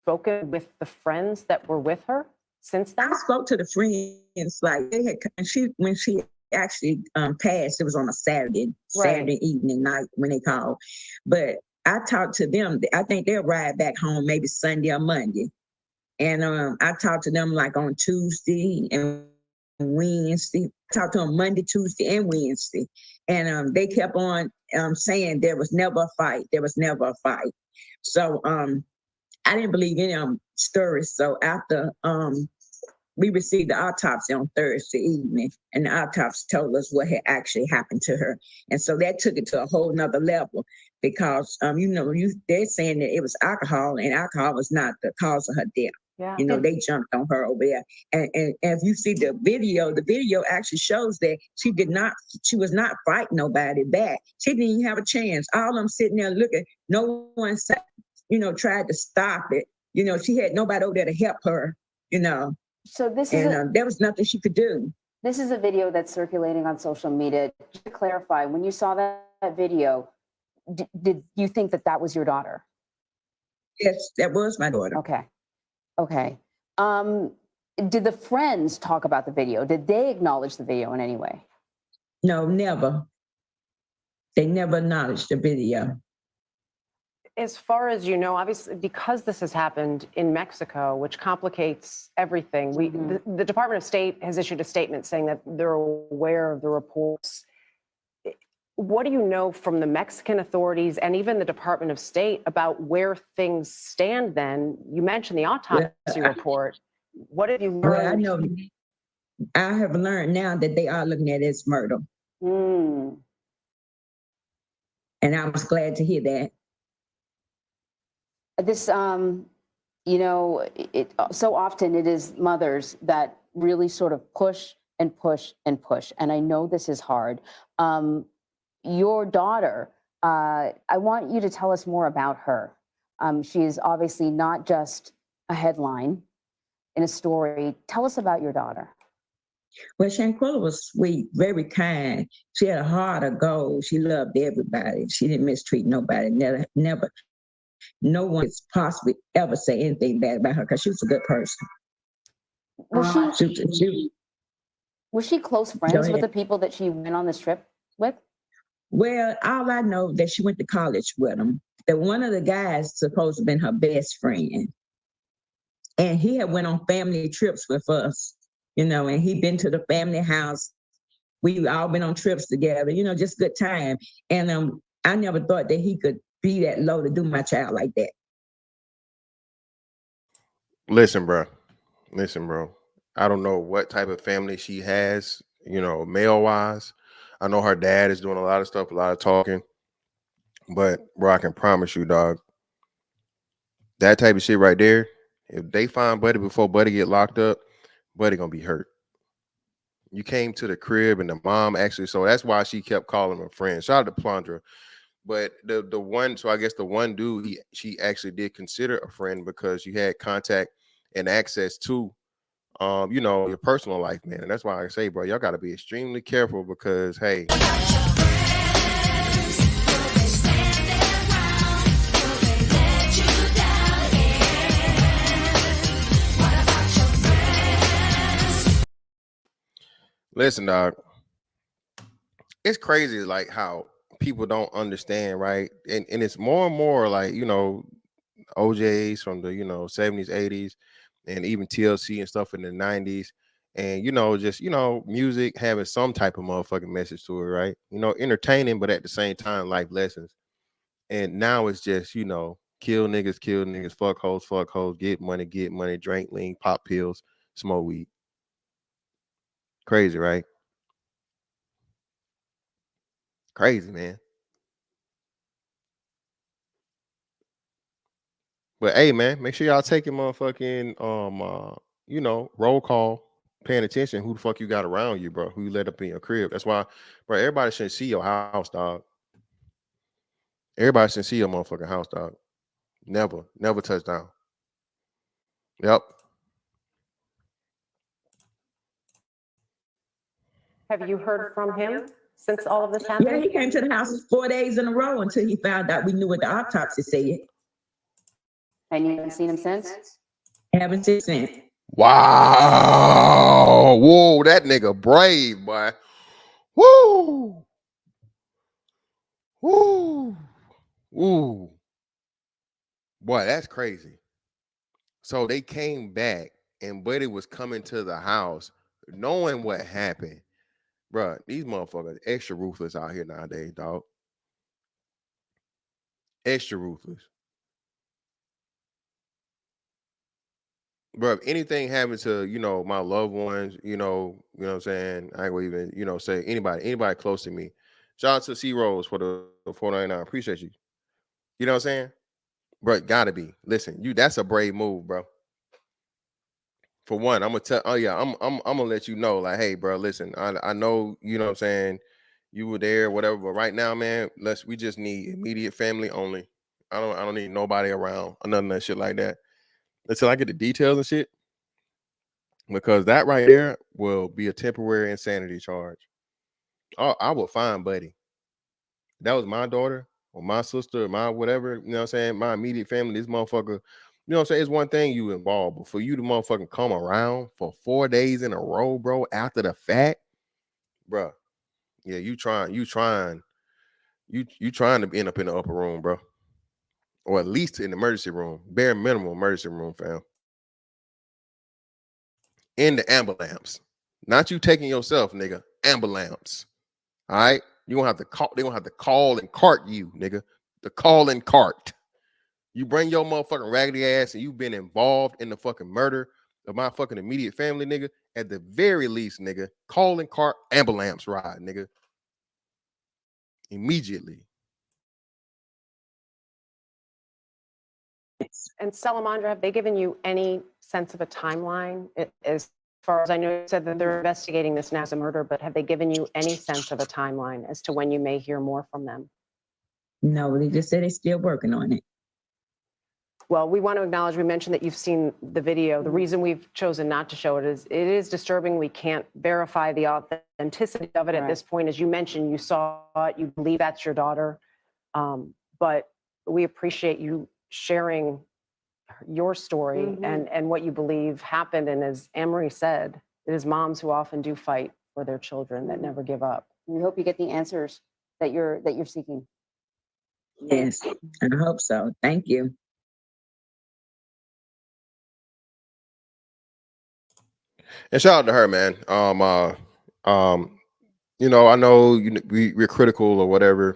Spoken with the friends that were with her since then? I spoke to the friends, like they had, when she actually passed, it was on a Saturday evening night when they called. But I talked to them. I think they'll ride back home maybe Sunday or Monday. And I talked to them like on Tuesday and Wednesday. I talked to them Monday, Tuesday, and Wednesday. And they kept on saying there was never a fight. There was never a fight. So I didn't believe any of them stories. So after we received the autopsy on Thursday evening, and the autopsy told us what had actually happened to her. And so that took it to a whole nother level because, they're saying that it was alcohol, and alcohol was not the cause of her death. Yeah. They jumped on her over there. And if you see the video actually shows that she was not fighting nobody back. She didn't even have a chance. All of them sitting there looking, no one said, tried to stop it. She had nobody over there to help her, So this is there was nothing she could do. This is a video that's circulating on social media. Just to clarify, when you saw that video, did you think that was your daughter? Yes, that was my daughter. Okay. Did the friends talk about the video? Did they acknowledge the video in any way? No, never. They never acknowledged the video. As far as you know, obviously, because this has happened in Mexico, which complicates everything, the Department of State has issued a statement saying that they're aware of the reports. What do you know from the Mexican authorities and even the Department of State about where things stand then? You mentioned the autopsy report. What have you learned? Well, I have learned now that they are looking at it as murder. And I was glad to hear that. This, so often it is mothers that really sort of push and push and push. And I know this is hard. Your daughter, I want you to tell us more about her. She is obviously not just a headline in a story. Tell us about your daughter. Well, Shanquella was sweet, very kind. She had a heart of gold. She loved everybody. She didn't mistreat nobody. Never. No one could possibly ever say anything bad about her because she was a good person. Was she close friends with the people that she went on this trip with? Well, all I know that she went to college with them. That one of the guys supposed to have been her best friend. And he had went on family trips with us, and he'd been to the family house. We all been on trips together, just good time. And I never thought that he could be that low to do my child like that. Listen, bro. I don't know what type of family she has, male wise. I know her dad is doing a lot of stuff, a lot of talking. But bro, I can promise you, dog, that type of shit right there, if they find Buddy before Buddy get locked up, Buddy gonna be hurt. You came to the crib and the mom actually, so that's why she kept calling him a friend. Shout out to Plundra. But the one, so I guess the one dude she actually did consider a friend because you had contact and access to you know, your personal life, man. And that's why I say, bro, y'all gotta be extremely careful because hey, listen, dog, it's crazy like how people don't understand, right? And it's more and more like, you know, OJs from the, you know, 70s, 80s, and even TLC and stuff in the 90s. And, you know, just, you know, music having some type of motherfucking message to it, right? You know, entertaining, but at the same time, life lessons. And now it's just, you know, kill niggas, fuck hoes, get money, drink lean, pop pills, smoke weed. Crazy, right? Crazy, man. But hey, man, make sure y'all take your motherfucking you know, roll call, paying attention who the fuck you got around you, bro. Who you let up in your crib. That's why, bro, everybody shouldn't see your house, dog. Everybody shouldn't see your motherfucking house, dog. Never touch down. Yep. Have you heard from him since all of this Yeah, happened? he came to the house 4 days in a row until he found out we knew what the autopsy said. And you haven't seen him since? Haven't since. Wow. Whoa, that nigga brave, boy. Woo. Woo. Woo. Boy, that's crazy. So they came back and Buddy was coming to the house knowing what happened. Bruh, these motherfuckers extra ruthless out here nowadays, dog. Extra ruthless. Bro, if anything happened to, you know, my loved ones, you know what I'm saying? I ain't gonna even, you know, say anybody close to me. Shout out to C Rose for the 499. Appreciate you. You know what I'm saying? Bro, gotta be. Listen, that's a brave move, bro. For one, I'm gonna tell. Oh yeah, I'm gonna let you know. Like, hey, bro, listen. I know you know what I'm saying. You were there, whatever. But right now, man, we just need immediate family only. I don't need nobody around or nothing that shit like that until I get the details and shit. Because that right there will be a temporary insanity charge. I will find Buddy. That was my daughter or my sister or my whatever. You know what I'm saying? My immediate family. This motherfucker. You know what I'm saying? It's one thing you involved, but for you to motherfucking come around for 4 days in a row, bro, after the fact, bro. Yeah, you trying to end up in the upper room, bro. Or at least in the emergency room. Bare minimum emergency room, fam. In the ambulance. Not you taking yourself, nigga. Ambulance. All right. They're gonna have to call and cart you, nigga. The call and cart. You bring your motherfucking raggedy ass and you've been involved in the fucking murder of my fucking immediate family, nigga. At the very least, nigga, call and cart ambulance ride, nigga. Immediately. And Salamandra, have they given you any sense of a timeline? As far as I know, you said that they're investigating this now as a murder, but have they given you any sense of a timeline as to when you may hear more from them? No, they just said they're still working on it. Well, we want to acknowledge, we mentioned that you've seen the video. The reason we've chosen not to show it is disturbing. We can't verify the authenticity of it at this point. As you mentioned, you saw it, you believe that's your daughter. But we appreciate you sharing your story and what you believe happened. And as Anne-Marie said, it is moms who often do fight for their children that never give up. We hope you get the answers that you're seeking. Yes, I hope so. Thank you. And shout out to her, man. You know, I know we're critical or whatever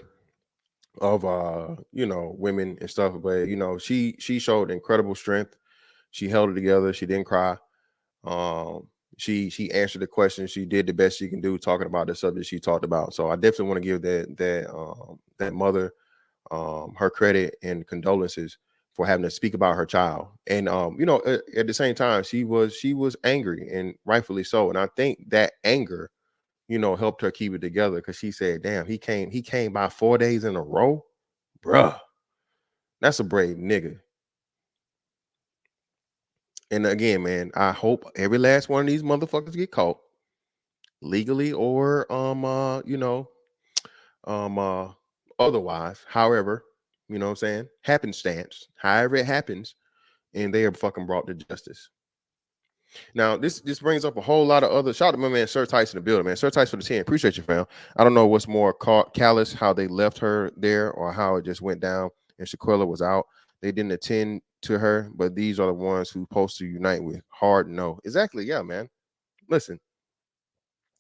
of you know, women and stuff, but you know, she showed incredible strength. She held it together. She didn't cry. She answered the question. She did the best she can do talking about the subject she talked about. So I definitely want to give that mother her credit and condolences for having to speak about her child. And you know, at the same time, she was angry, and rightfully so. And I think that anger, you know, helped her keep it together, because she said, damn, he came by 4 days in a row. Bruh, that's a brave nigga. And again, man, I hope every last one of these motherfuckers get caught legally or you know, otherwise. However, you know what I'm saying? Happenstance, however it happens, and they are fucking brought to justice. Now, this brings up a whole lot of other. Shout out to my man Sir Tyson in the building, man. Sir Tyson for the 10. Appreciate you, fam. I don't know what's more callous, how they left her there or how it just went down and Shanquella was out. They didn't attend to her, but these are the ones who supposed to unite with. Hard no. Exactly. Yeah, man. Listen.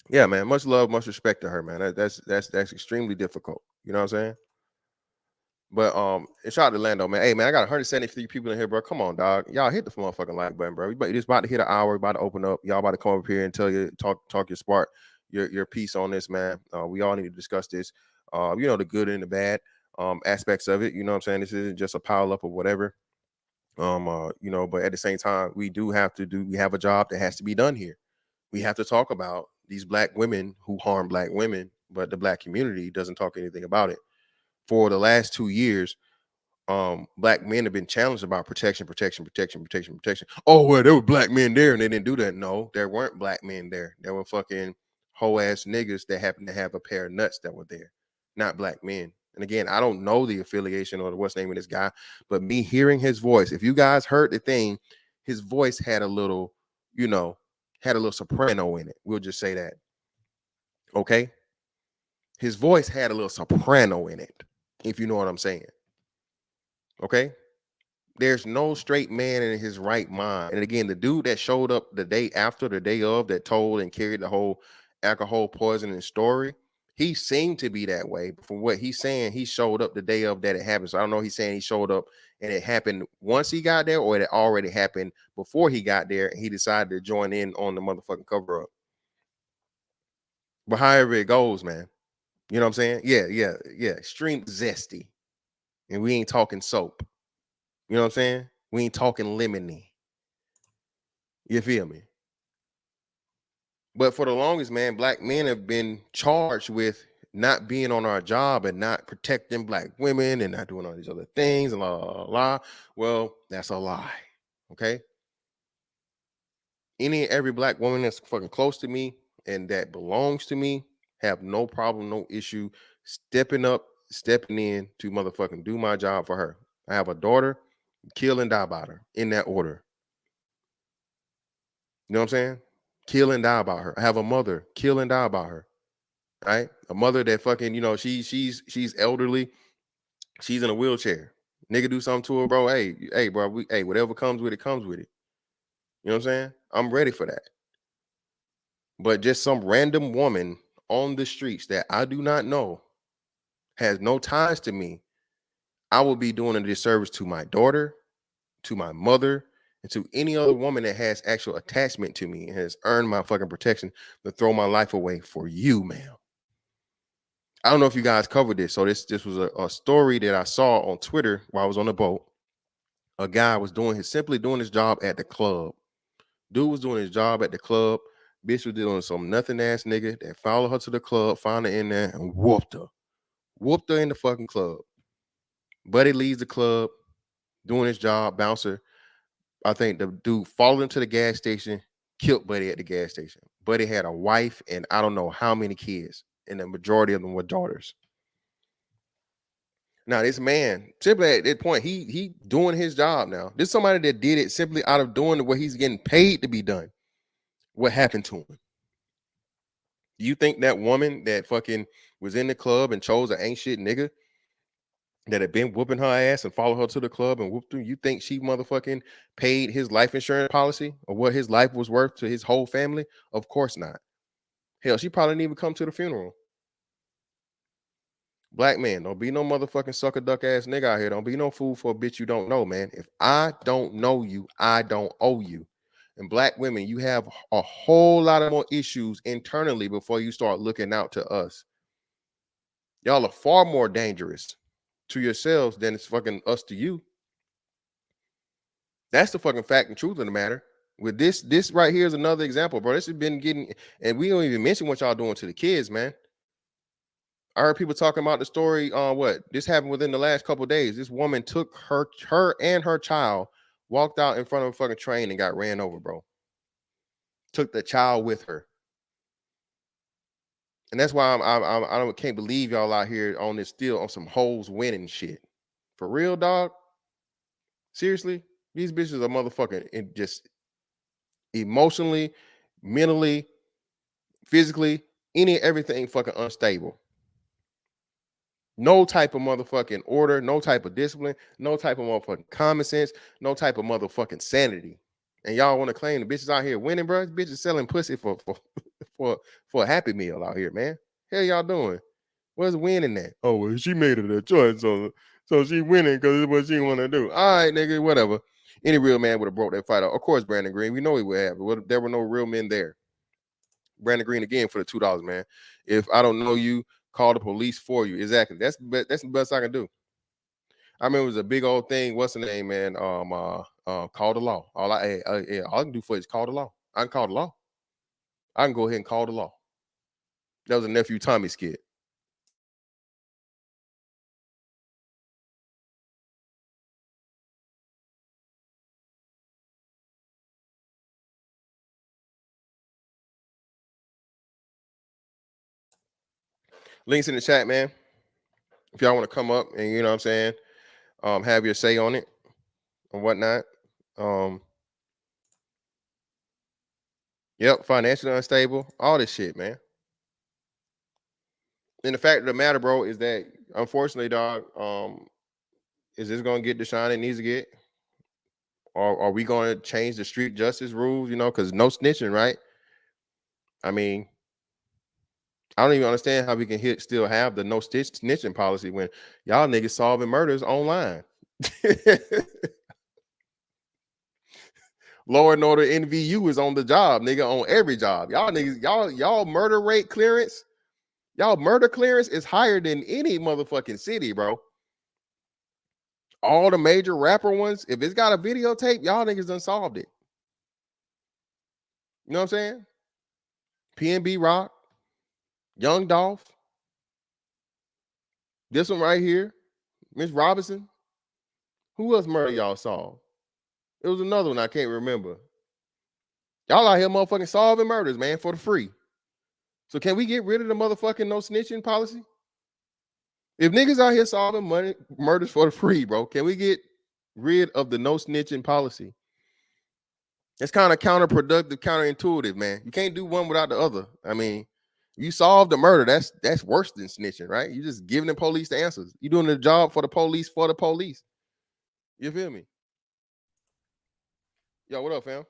Yeah, man. Much love, much respect to her, man. That's extremely difficult. You know what I'm saying? But and shout out to Lando, man. Hey, man, I got 173 people in here, bro. Come on, dog. Y'all hit the motherfucking like button, bro. We just about to hit an hour. We about to open up. Y'all about to come up here and tell you talk your spark, your piece on this, man. We all need to discuss this. You know, the good and the bad aspects of it. You know what I'm saying? This isn't just a pile up of whatever. You know, but at the same time, we have a job that has to be done here. We have to talk about these black women who harm black women, but the black community doesn't talk anything about it. For the last 2 years, black men have been challenged about protection. Oh, well, there were black men there and they didn't do that. No, there weren't black men there. There were fucking hoe ass niggas that happened to have a pair of nuts that were there, not black men. And again, I don't know the affiliation or what's the name of this guy, but me hearing his voice, if you guys heard the thing, his voice had a little, you know, had a little soprano in it. We'll just say that. Okay. His voice had a little soprano in it, if you know what I'm saying. Okay. There's no straight man in his right mind. And again, the dude that showed up the day after, the day of, that told and carried the whole alcohol poisoning story, he seemed to be that way. But from what he's saying, he showed up the day of that it happened. So I don't know, he's saying he showed up and it happened once he got there, or it already happened before he got there and he decided to join in on the motherfucking cover up. But however it goes, man, you know what I'm saying? Yeah. Extreme zesty. And we ain't talking soap. You know what I'm saying? We ain't talking lemony. You feel me? But for the longest, man, black men have been charged with not being on our job and not protecting black women and not doing all these other things and la. Well, that's a lie. Okay. Any and every black woman that's fucking close to me and that belongs to me have no problem, no issue stepping up, stepping in to motherfucking do my job for her. I have a daughter, kill and die about her in that order. You know what I'm saying? Kill and die about her. I have a mother, kill and die about her. Right? A mother that fucking, you know, she's elderly. She's in a wheelchair. Nigga do something to her, bro. Hey, bro, whatever comes with it, comes with it. You know what I'm saying? I'm ready for that. But just some random woman on the streets that I do not know, has no ties to me, I will be doing a disservice to my daughter, to my mother, and to any other woman that has actual attachment to me and has earned my fucking protection to throw my life away for you, ma'am. I don't know if you guys covered this. So this was a story that I saw on Twitter while I was on the boat. A guy was simply doing his job at the club. Dude was doing his job at the club. Bitch was doing some nothing ass nigga that followed her to the club, found her in there, and whooped her. Whooped her in the fucking club. Buddy leaves the club, doing his job, bouncer. I think the dude followed him to the gas station, killed Buddy at the gas station. Buddy had a wife and I don't know how many kids, and the majority of them were daughters. Now, this man, simply at that point, he doing his job now. This is somebody that did it simply out of doing what he's getting paid to be done. What happened to him? Do you think that woman that fucking was in the club and chose an ain't shit nigga that had been whooping her ass and followed her to the club and whooped her, you think she motherfucking paid his life insurance policy or what his life was worth to his whole family? Of course not. Hell, she probably didn't even come to the funeral. Black man, don't be no motherfucking sucker duck ass nigga out here. Don't be no fool for a bitch you don't know, man. If I don't know you, I don't owe you. And black women, you have a whole lot of more issues internally before you start looking out to us. Y'all are far more dangerous to yourselves than it's fucking us to you. That's the fucking fact and truth of the matter. With this right here is another example, bro. This has been getting, and we don't even mention what y'all doing to the kids, man. I heard people talking about the story on what this happened within the last couple of days. This woman took her and her child, walked out in front of a fucking train and got ran over, bro. Took the child with her. And that's why I don't can't believe y'all out here on this still on some hoes winning shit. For real, dog. Seriously, these bitches are motherfucking and just emotionally, mentally, physically, everything fucking unstable. No type of motherfucking order, no type of discipline, no type of motherfucking common sense, no type of motherfucking sanity. And y'all want to claim the bitches out here winning, bro? Bitches selling pussy for a Happy Meal out here, man. Hell y'all doing? What's winning that? Oh, well, she made it a choice, so she winning because it's what she want to do. All right, nigga, whatever. Any real man would have broke that fight out. Of course, Brandon Green, we know he would have. There were no real men there. Brandon Green again for the $2, man. If I don't know you, call the police for you. Exactly. That's the best I can do. I remember it was a big old thing. What's the name, man? Call the law. All I can do for you is call the law. I can call the law. I can go ahead and call the law. That was a Nephew Tommy skit. Links in the chat, man. If y'all want to come up and you know what I'm saying, have your say on it and whatnot. Yep, financially unstable, all this shit, man. And the fact of the matter, bro, is that unfortunately, dog, is this gonna get the shine it needs to get? Or are we gonna change the street justice rules, you know, because no snitching, right? I mean, I don't even understand how we can still have the no snitching policy when y'all niggas solving murders online. Law and Order NVU is on the job, nigga, on every job. Y'all niggas, y'all murder rate clearance, y'all murder clearance is higher than any motherfucking city, bro. All the major rapper ones, if it's got a videotape, y'all niggas done solved it. You know what I'm saying? PNB Rock, Young Dolph, this one right here, Miss Robinson. Who else murder y'all solved? It was another one I can't remember. Y'all out here motherfucking solving murders, man, for the free. So can we get rid of the motherfucking no snitching policy? If niggas out here solving murders for the free, bro, can we get rid of the no snitching policy? It's kind of counterproductive, counterintuitive, man. You can't do one without the other. I mean, you solve the murder, that's worse than snitching, right? You just giving the police the answers. You doing the job for the police for the police. You feel me? Yo, what up, fam?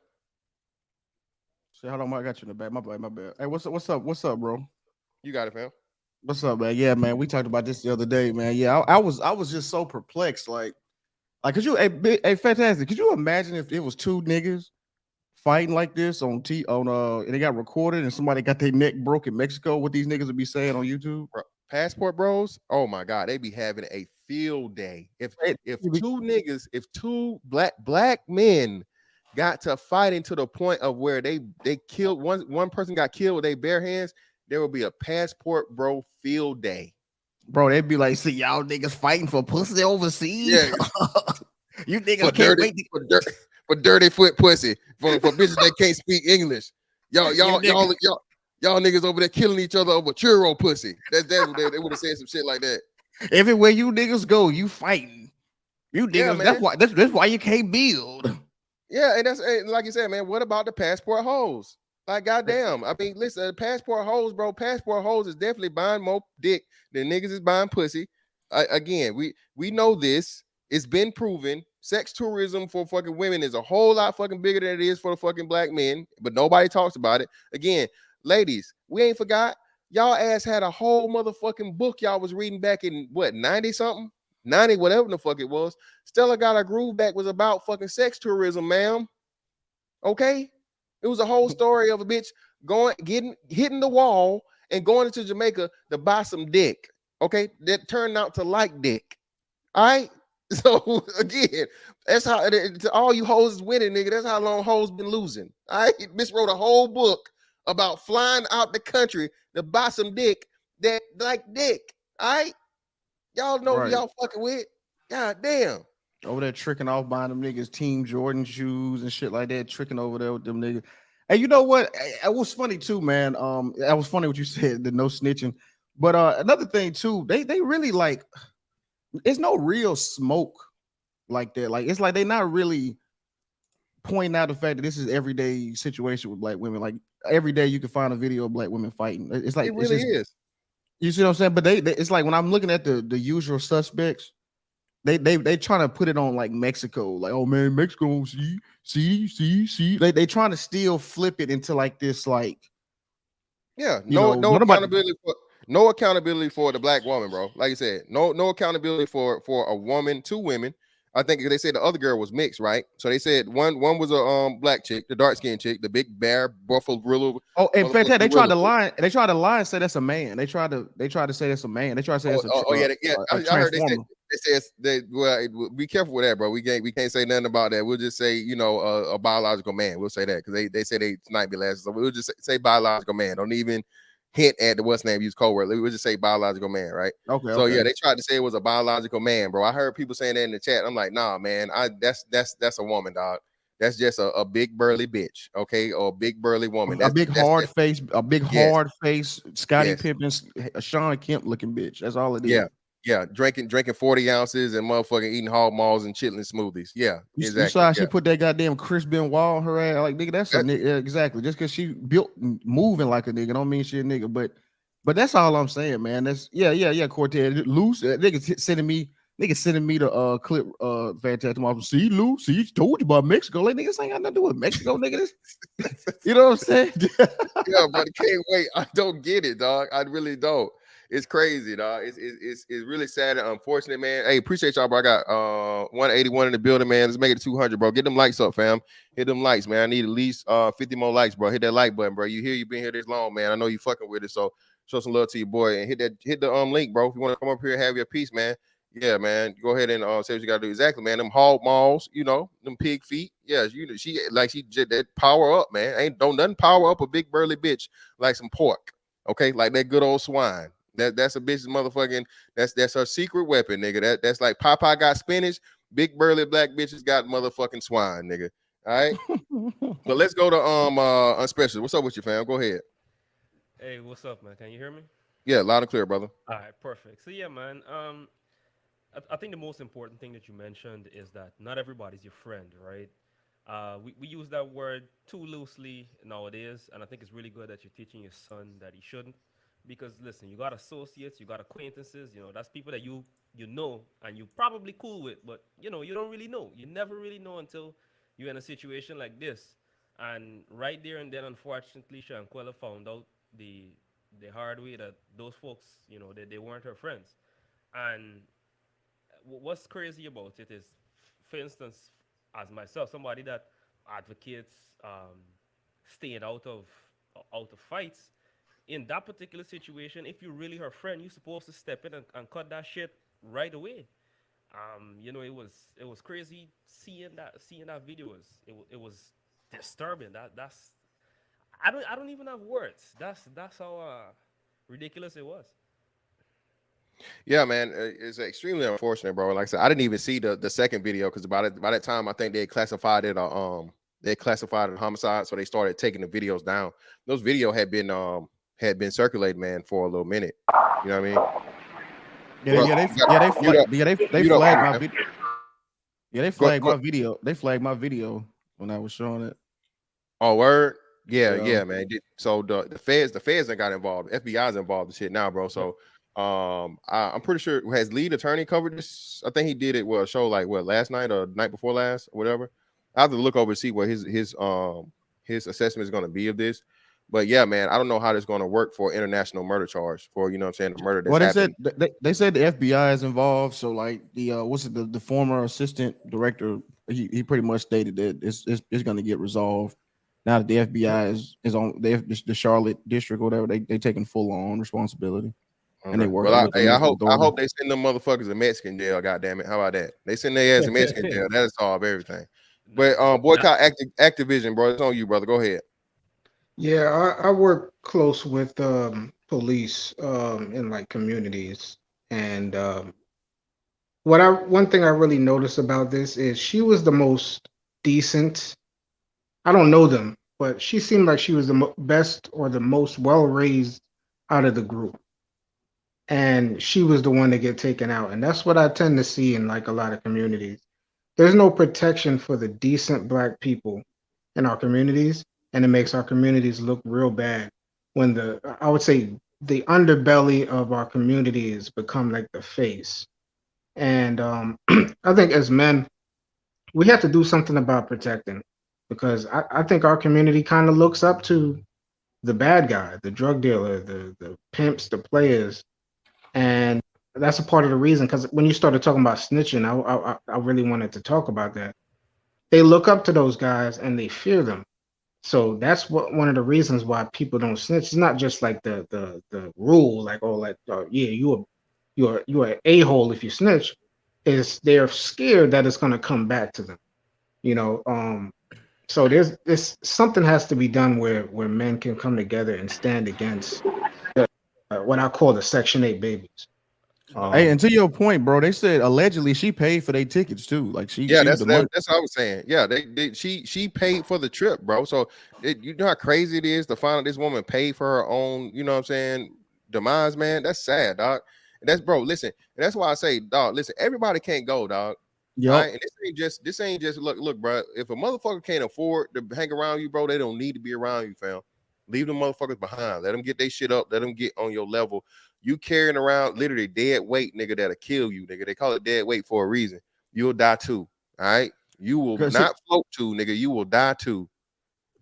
Say, hold on, I got you in the back. My bad. Hey, what's up, bro? You got it, fam. What's up, man? Yeah, man. We talked about this the other day, man. Yeah, I was just so perplexed. Like, could you, hey, fantastic? Could you imagine if it was two niggas fighting like this and they got recorded and somebody got their neck broke in Mexico? What these niggas would be saying on YouTube? Bro, Passport Bros. Oh my God, they be having a field day. If two black men got to fighting to the point of where they killed one person got killed with their bare hands, there will be a Passport Bro field day. Bro, they'd be like, see, y'all niggas fighting for pussy overseas. Yeah. You niggas can't wait for dirty foot pussy for bitches that can't speak English. Y'all niggas over there killing each other over churro pussy. That's what they would have said some shit like that. Everywhere you niggas go, you fighting. You niggas, yeah, that's why you can't build. Yeah, and that's like you said, man. What about the passport hoes? Like, goddamn. I mean, listen, passport hoes, bro. Passport hoes is definitely buying more dick than niggas is buying pussy. Again, we know this. It's been proven. Sex tourism for fucking women is a whole lot fucking bigger than it is for the fucking black men, but nobody talks about it. Again, ladies, we ain't forgot. Y'all ass had a whole motherfucking book y'all was reading back in what, 90 something? 90, whatever the fuck it was. Stella Got Her Groove Back was about fucking sex tourism, ma'am. Okay? It was a whole story of a bitch hitting the wall and going into Jamaica to buy some dick. Okay? That turned out to like dick. All right? So again, that's how to all you hoes is winning, nigga. That's how long hoes been losing. All right, Miss wrote a whole book about flying out the country to buy some dick that like dick. All right, y'all know who Right. y'all fucking with. God damn. Over there tricking off buying them niggas Team Jordan shoes and shit like that, tricking over there with them niggas. Hey, you know what? It was funny too, man. That was funny what you said, the no snitching. But another thing too, they really like, it's no real smoke like that. Like it's like they not really pointing out the fact that this is everyday situation with black women. Like every day you can find a video of black women fighting. It's like It really is. you see what I'm saying? But they it's like when I'm looking at the usual suspects, they trying to put it on like Mexico, like, oh man, Mexico, see. They trying to still flip it into like this, like, Yeah, you know, no what about accountability for the black woman, bro. Like you said, no accountability for a woman, two women. I think they said the other girl was mixed, right? So they said one was a black chick, the dark skinned chick, the big bear buffalo gorilla. oh, in fact, they tried gorilla. to lie. They tried to lie and say that's a man. They tried to say that's a man. They tried to say that's I heard they said transformer. well, be careful with that, bro. We can't say nothing about that. We'll just say, you know, a biological man. We'll say that because they say they might be last. So we'll just say biological man. Don't even hint at the what's name use code word. We'll just say biological man, right? Okay. So yeah, they tried to say it was a biological man, bro. I heard people saying that in the chat. I'm like, nah, man. That's a woman, dog. That's just a big burly bitch, okay, or a big burly woman. A big hard face, Scottie Yes. Pippen, Sean Kemp looking bitch. That's all it is. Yeah, drinking 40 ounces and motherfucking eating hog maws and chitlin smoothies. Yeah, exactly. You saw how she put that goddamn Chris Benoit on her ass. Like, nigga, that's a nigga. Yeah, exactly. Just because she built moving like a nigga don't mean she a nigga. But that's all I'm saying, man. That's Cortez. Loose. Niggas sending me the clip fantastic awesome. See, Lou, see, told you about Mexico. Like, niggas ain't got nothing to do with Mexico, nigga. This, you know what I'm saying? Yeah, but I can't wait. I don't get it, dog. I really don't. It's crazy, dog. It's really sad and unfortunate, man. Hey, appreciate y'all, bro. I got 181 in the building, man. Let's make it to 200, bro. Get them likes up, fam. Hit them likes, man. I need at least 50 more likes, bro. Hit that like button, bro. You been here this long, man. I know you fucking with it, so show some love to your boy and hit the link, bro. If you want to come up here and have your piece, man. Yeah, man. Go ahead and say what you gotta do. Exactly, man. Them hog maws, you know, them pig feet. Yeah, she that power up, man. Don't nothing power up a big burly bitch like some pork. Okay, like that good old swine. That's a bitch's motherfucking. That's her secret weapon, nigga. That's like Popeye got spinach. Big burly black bitches got motherfucking swine, nigga. All right. But let's go to unspecial. What's up with you, fam? Go ahead. Hey, what's up, man? Can you hear me? Yeah, loud and clear, brother. All right, perfect. So yeah, man. I think the most important thing that you mentioned is that not everybody's your friend, right? We use that word too loosely nowadays, and I think it's really good that you're teaching your son that he shouldn't. Because listen, you got associates, you got acquaintances, you know, that's people that you know and you probably cool with, but you know, you don't really know. You never really know until you're in a situation like this. And right there and then, unfortunately, Shanquella found out the hard way that those folks, you know, they weren't her friends. And what's crazy about it is, for instance, as myself, somebody that advocates staying out of fights, in that particular situation, if you're really her friend, you're supposed to step in and cut that shit right away. You know, it was crazy seeing that video. It was disturbing. That's I don't even have words. That's how ridiculous it was. Yeah, man, it's extremely unfortunate, bro. Like I said, I didn't even see the second video because by that time, I think they classified it a homicide, so they started taking the videos down. Those videos had been circulated, man, for a little minute. You know what I mean? They flagged my video. Yeah, they flagged my video. They flagged my video when I was showing it. Oh, word? Yeah, man. So the feds that got involved, FBI's involved in shit now, bro. So I'm pretty sure has lead attorney covered this. I think he did it a show like last night or night before last or whatever. I have to look over and see what his assessment is going to be of this. But yeah, man, I don't know how this is going to work for international murder charge for, you know what I'm saying, the murder that's happened. They said the FBI is involved. So like the former assistant director, he pretty much stated that it's going to get resolved now that the FBI is on the Charlotte district or whatever. They taking full on responsibility. and they Okay. work Well, with the hey, I local hope authority. they send them motherfuckers to Mexican jail. God damn it! How about that? They send their ass to Mexican jail. That'll solve everything. But boycott Activision, bro. It's on you, brother. Go ahead. Yeah, I work close with police in like communities, and one thing I really noticed about this is she was the most decent. I don't know them, but she seemed like she was the best or the most well raised out of the group, and she was the one to get taken out, and that's what I tend to see in like a lot of communities. There's no protection for the decent black people in our communities, and it makes our communities look real bad when I would say the underbelly of our communities become like the face. And I think as men, we have to do something about protecting because I think our community kind of looks up to the bad guy, the drug dealer, the pimps, the players, and that's a part of the reason. Because when you started talking about snitching, I really wanted to talk about that. They look up to those guys and they fear them. So that's what one of the reasons why people don't snitch. It's not just like the rule, like oh, like yeah, you're an a-hole if you snitch. Is they're scared that it's gonna come back to them. You know, so there's this something has to be done where men can come together and stand against what I call the Section 8 babies. Hey, and to your point, bro, they said allegedly she paid for their tickets too. Like Yeah, she was the money. that's what I was saying. Yeah, she paid for the trip, bro. So you know how crazy it is to find out this woman paid for her own, you know what I'm saying, demise, man. That's sad, dog. And that's bro, listen, and that's why I say, dog, listen, everybody can't go, dog. All Yep. right. And this ain't just look, bro. If a motherfucker can't afford to hang around you, bro, they don't need to be around you, fam. Leave them motherfuckers behind. Let them get their shit up. Let them get on your level. You carrying around literally dead weight, nigga, that'll kill you, nigga. They call it dead weight for a reason. You'll die too. All right. You will not float too, nigga. You will die too.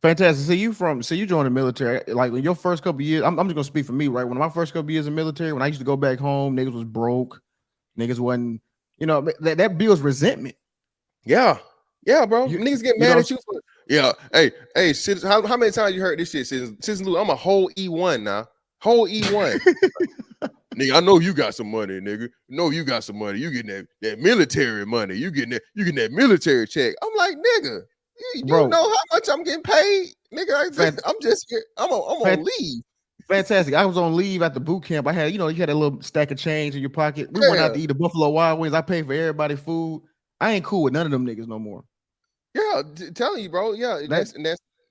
Fantastic. So you joined the military. Like in your first couple of years, I'm just gonna speak for me, right? When my first couple of years in military, when I used to go back home, niggas was broke, niggas wasn't, that builds resentment. Yeah, bro. Niggas get mad at you for hey, citizen, how many times you heard this shit, citizen Lou? I'm a whole E1 now. Whole E1. Nigga, I know you got some money, nigga. No, you got some money. You getting that military money. You getting that military check. I'm like, nigga, you know how much I'm getting paid, nigga. I'm just here. I'm on leave. Fantastic. I was on leave at the boot camp. I had, you had a little stack of change in your pocket. We went out to eat a Buffalo Wild Wings. I paid for everybody food. I ain't cool with none of them niggas no more. Yeah, telling you, bro. Yeah, that's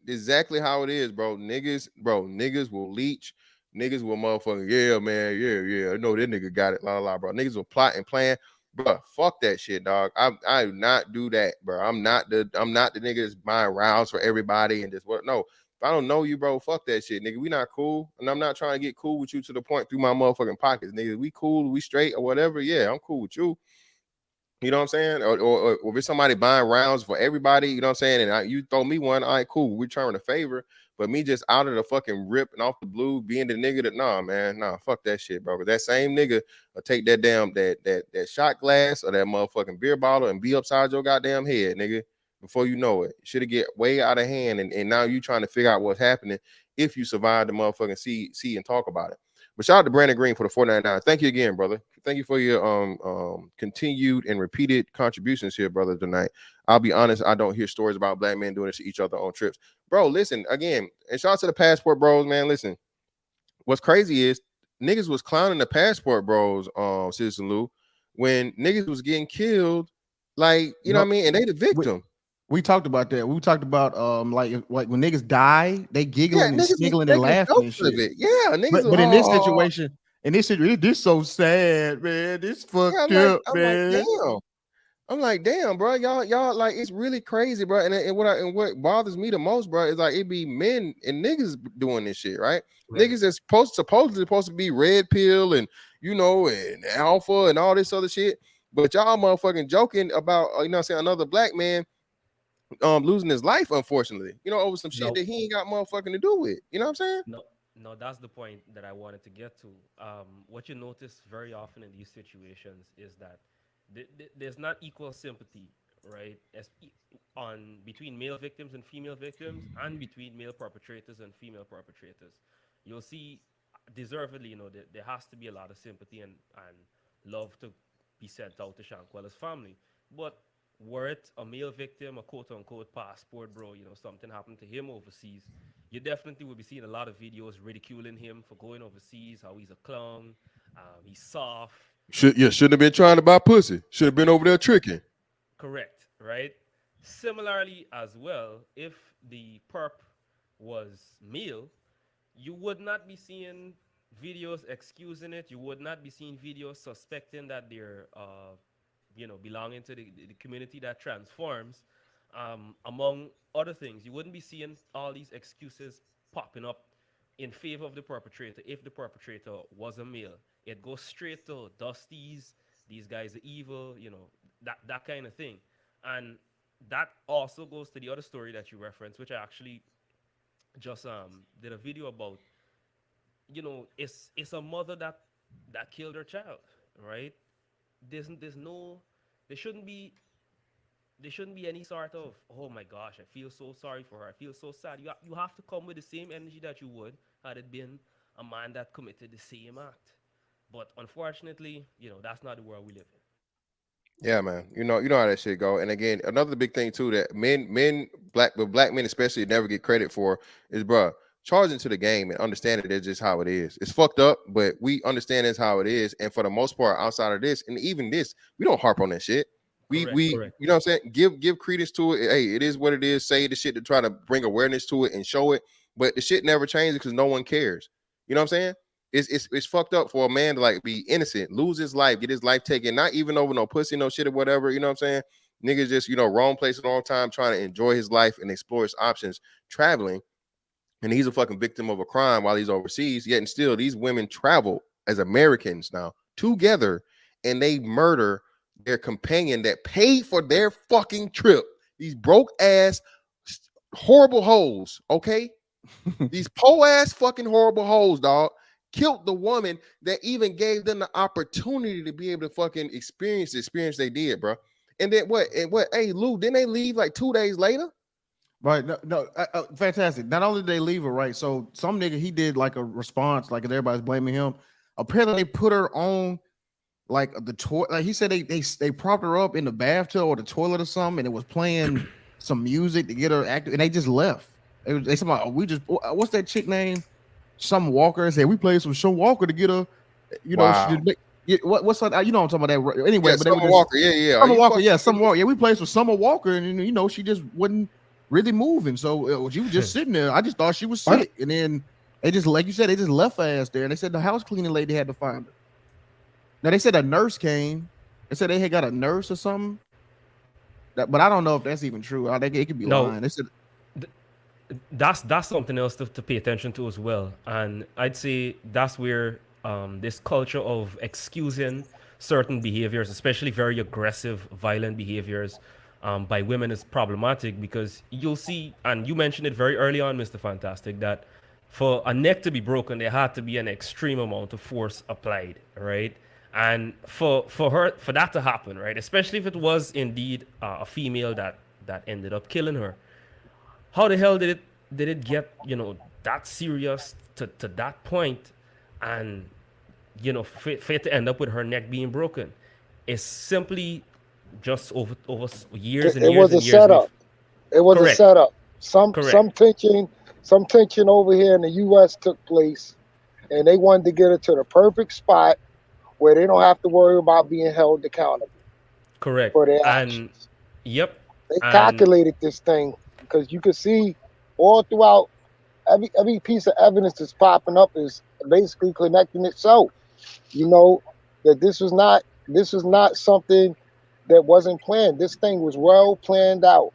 exactly how it is, bro. Niggas will leech. Niggas will motherfucking, yeah, man, yeah. I know that nigga got it, bro. Niggas will plot and plan, bro. Fuck that shit, dog. I do not do that, bro. I'm not the nigga that's buying rounds for everybody and just what. No, if I don't know you, bro, fuck that shit, nigga. We not cool, and I'm not trying to get cool with you to the point through my motherfucking pockets, nigga. We cool, we straight or whatever. Yeah, I'm cool with you. You know what I'm saying? Or if it's somebody buying rounds for everybody, you know what I'm saying? And you throw me one, all right, cool. We return a favor. But me just out of the fucking rip and off the blue, being the nigga that fuck that shit, bro. But that same nigga will take that damn that shot glass or that motherfucking beer bottle and be upside your goddamn head, nigga. Before you know it, should have get way out of hand, and now you trying to figure out what's happening if you survive the motherfucking see and talk about it. But shout out to Brandon Green for the $4.99. Thank you again, brother. Thank you for your continued and repeated contributions here, brother, tonight. I'll be honest, I don't hear stories about black men doing this to each other on trips. Bro, listen, again, and shout out to the passport bros, man. Listen, what's crazy is niggas was clowning the passport bros, Citizen Lou, when niggas was getting killed, like, you know what I mean? And they the victim. We talked about that. We talked about like when niggas die, they giggling and sniggling and laughing and shit. Yeah, niggas. But in this situation, this so sad, man. This fucked up, man. I'm like, damn, bro. Y'all like, it's really crazy, bro. And what bothers me the most, bro, is like it be men and niggas doing this shit, right? Niggas that's supposedly supposed to be red pill and and alpha and all this other shit, but y'all motherfucking joking about another black man losing his life, unfortunately, over some shit that he ain't got motherfucking to do with. You know what I'm saying? No, that's the point that I wanted to get to. What you notice very often in these situations is that there's not equal sympathy, right? On between male victims and female victims, and between male perpetrators and female perpetrators. You'll see deservedly, there has to be a lot of sympathy and love to be sent out to Shanquella's family. But were it a male victim, a quote unquote passport bro, something happened to him overseas, you definitely will be seeing a lot of videos ridiculing him for going overseas, how he's a clown, he's soft. Shouldn't have been trying to buy pussy. Should have been over there tricking. Correct, right? Similarly, as well, if the perp was male, you would not be seeing videos excusing it. You would not be seeing videos suspecting that they're, belonging to the community that transforms. Among other things, you wouldn't be seeing all these excuses popping up in favor of the perpetrator if the perpetrator was a male. It goes straight to Dusties, these guys are evil, that kind of thing. And that also goes to the other story that you referenced, which I actually just did a video about. It's a mother that killed her child, right? There's no there shouldn't be any sort of, oh my gosh, I feel so sorry for her, I feel so sad. You have to come with the same energy that you would had it been a man that committed the same act. But unfortunately, that's not the world we live in. Yeah, man. You know how that shit go. And again, another big thing too that black men especially never get credit for is, bruh, charging to the game and understanding it's just how it is. It's fucked up, but we understand it's how it is. And for the most part, outside of this, and even this, we don't harp on that shit. Correct. You know what I'm saying? Give credence to it. Hey, it is what it is. Say the shit to try to bring awareness to it and show it. But the shit never changes because no one cares. You know what I'm saying? It's fucked up for a man to like be innocent, lose his life, get his life taken, not even over no pussy, no shit or whatever. You know what I'm saying? Niggas just, wrong place at the wrong time, trying to enjoy his life and explore his options traveling. And he's a fucking victim of a crime while he's overseas. Yet and still, these women travel as Americans now together and they murder their companion that paid for their fucking trip. These broke ass, horrible hoes, okay? These po ass fucking horrible hoes, dog. Killed the woman that even gave them the opportunity to be able to fucking experience the experience they did, bro. And then what? Hey, Lou, didn't they leave like 2 days later? Right. No, fantastic. Not only did they leave her, right? So some nigga, he did like a response, like everybody's blaming him. Apparently they put her on like the toilet. Like he said they propped her up in the bathtub or the toilet or something, and it was playing some music to get her active, and they just left. They said, what's that chick name? Some Walker, and said we played some show Walker to get her, Wow. what's that? You know what I'm talking about that anyway. Yeah, but Summer Walker, Summer Walker, yeah, Summer Walker. Yeah, we played with Summer Walker, and she just wasn't really moving. So she was just sitting there. I just thought she was sick, and then they just, like you said, they just left her ass there. And they said the house cleaning lady had to find her. Now they said a nurse came. They said they had got a nurse or something. But I don't know if that's even true. I think it could be lying. They said. That's something else to pay attention to as well. And I'd say that's where this culture of excusing certain behaviors, especially very aggressive, violent behaviors by women, is problematic, because you'll see, and you mentioned it very early on, Mr. Fantastic, that for a neck to be broken, there had to be an extreme amount of force applied, right? And for that to happen, right, especially if it was indeed a female that ended up killing her, how the hell did it get that serious to that point, and for it to end up with her neck being broken? It's simply just over years and years. It was a setup. It was a setup. Some tension over here in the U.S. took place, and they wanted to get her to the perfect spot where they don't have to worry about being held accountable. Correct. For their actions. Yep. They calculated this thing, because you can see all throughout every piece of evidence that's popping up is basically connecting itself. That this was not something that wasn't planned. This thing was well planned out.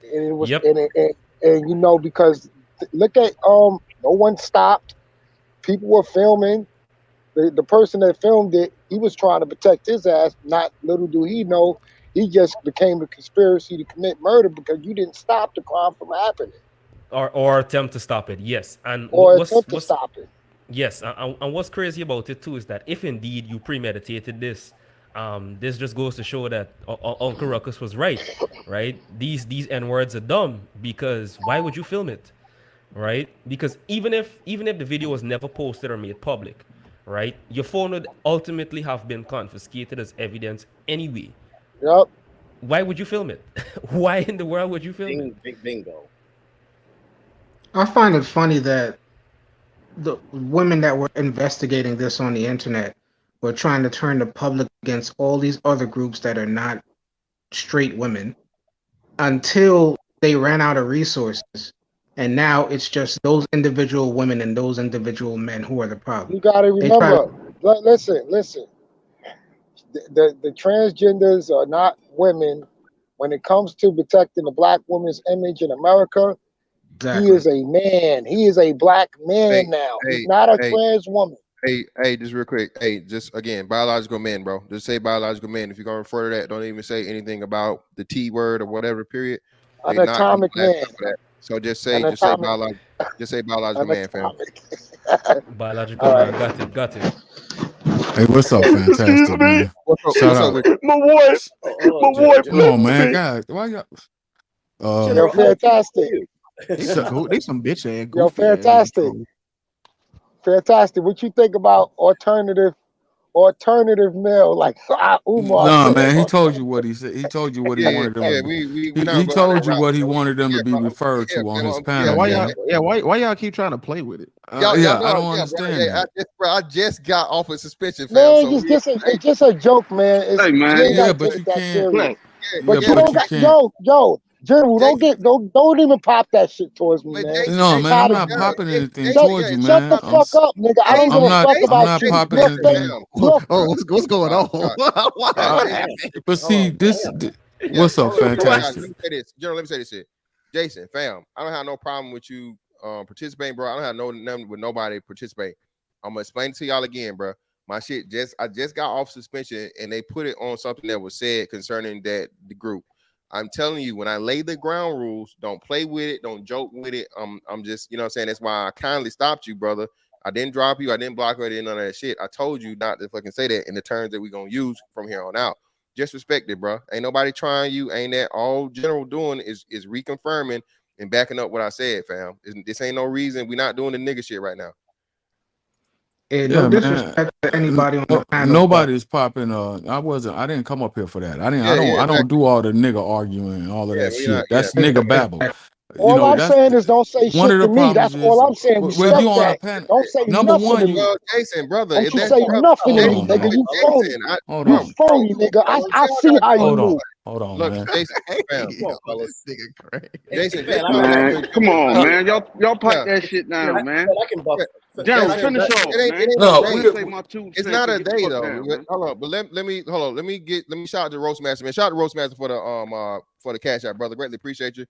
And it was because look at no one stopped. People were filming. The person that filmed it, he was trying to protect his ass. Not little do he know, he just became a conspiracy to commit murder because you didn't stop the crime from happening. Or attempt to stop it, yes. And to stop it. Yes, and what's crazy about it too is that if indeed you premeditated this, this just goes to show that Uncle Ruckus was right? These N-words are dumb, because why would you film it? right? Because even if the video was never posted or made public, right, your phone would ultimately have been confiscated as evidence anyway. Yep. Why would you film it? Why in the world would you film it? Bingo. I find it funny that the women that were investigating this on the internet were trying to turn the public against all these other groups that are not straight women until they ran out of resources. And now it's just those individual women and those individual men who are the problem. You got to They try remember. Listen. The transgenders are not women. When it comes to protecting the black woman's image in America, he is a man. He is a black man now. He's not a trans woman. Hey, just real quick. Hey, just again, biological men, bro. Just say biological men. If you're gonna refer to that, don't even say anything about the T word or whatever. Period. An atomic man. So just say biological man, fam. Biological man. Got it. Hey, what's up, fantastic man? Shout out. My wife. Come on, man. God, why y'all? Yo, fantastic. They some bitch ass. Yo, fantastic. Fantastic. What you think about alternative male like Umar? No, man. He told you what he said. He told you what he wanted them. He told you what he wanted them to be referred to on his panel. Why y'all keep trying to play with it? I don't understand that. I just got off of suspension, fam. Man, it's just a joke, man. Hey, man. But you can't. But you don't got yo. General, don't even pop that shit towards me, man. No, man, I'm not popping anything towards you, man. Shut the fuck up, nigga. I don't give a fuck about I'm you. not popping anything. What's going on? But see, what's up, fantastic? General, let me say this shit. Jason, fam, I don't have no problem with you participating, bro. I don't have nothing with nobody participating. I'm gonna explain it to y'all again, bro. My shit I just got off suspension and they put it on something that was said concerning the group. I'm telling you, when I lay the ground rules, don't play with it, don't joke with it. I'm just, you know what I'm saying? That's why I kindly stopped you, brother. I didn't drop you, I didn't block you, I didn't none of that shit. I told you not to fucking say that in the terms that we're gonna use from here on out. Just respect it, bro. Ain't nobody trying you, ain't that all General doing is reconfirming and backing up what I said, fam. This ain't no reason we're not doing the nigga shit right now. No disrespect to anybody on the panel. Nobody's popping. I didn't come up here for that. I don't do all the nigga arguing, all of that shit. That's nigga babble. All I'm saying is don't say shit to me. That's all I'm saying. Respect that. Don't say nothing to me. Jason, brother. Don't you say nothing to me, nigga. You phony. You phony, nigga. I see how you move. Hold on, look, man. Jason, fam, Jason, man, come on, man. Y'all pipe that shit down, man. General, finish off, man. It's not a day though. Hold on, but let me shout out to Roastmaster, man. Shout out to Roastmaster for the cash out, brother. Greatly appreciate you.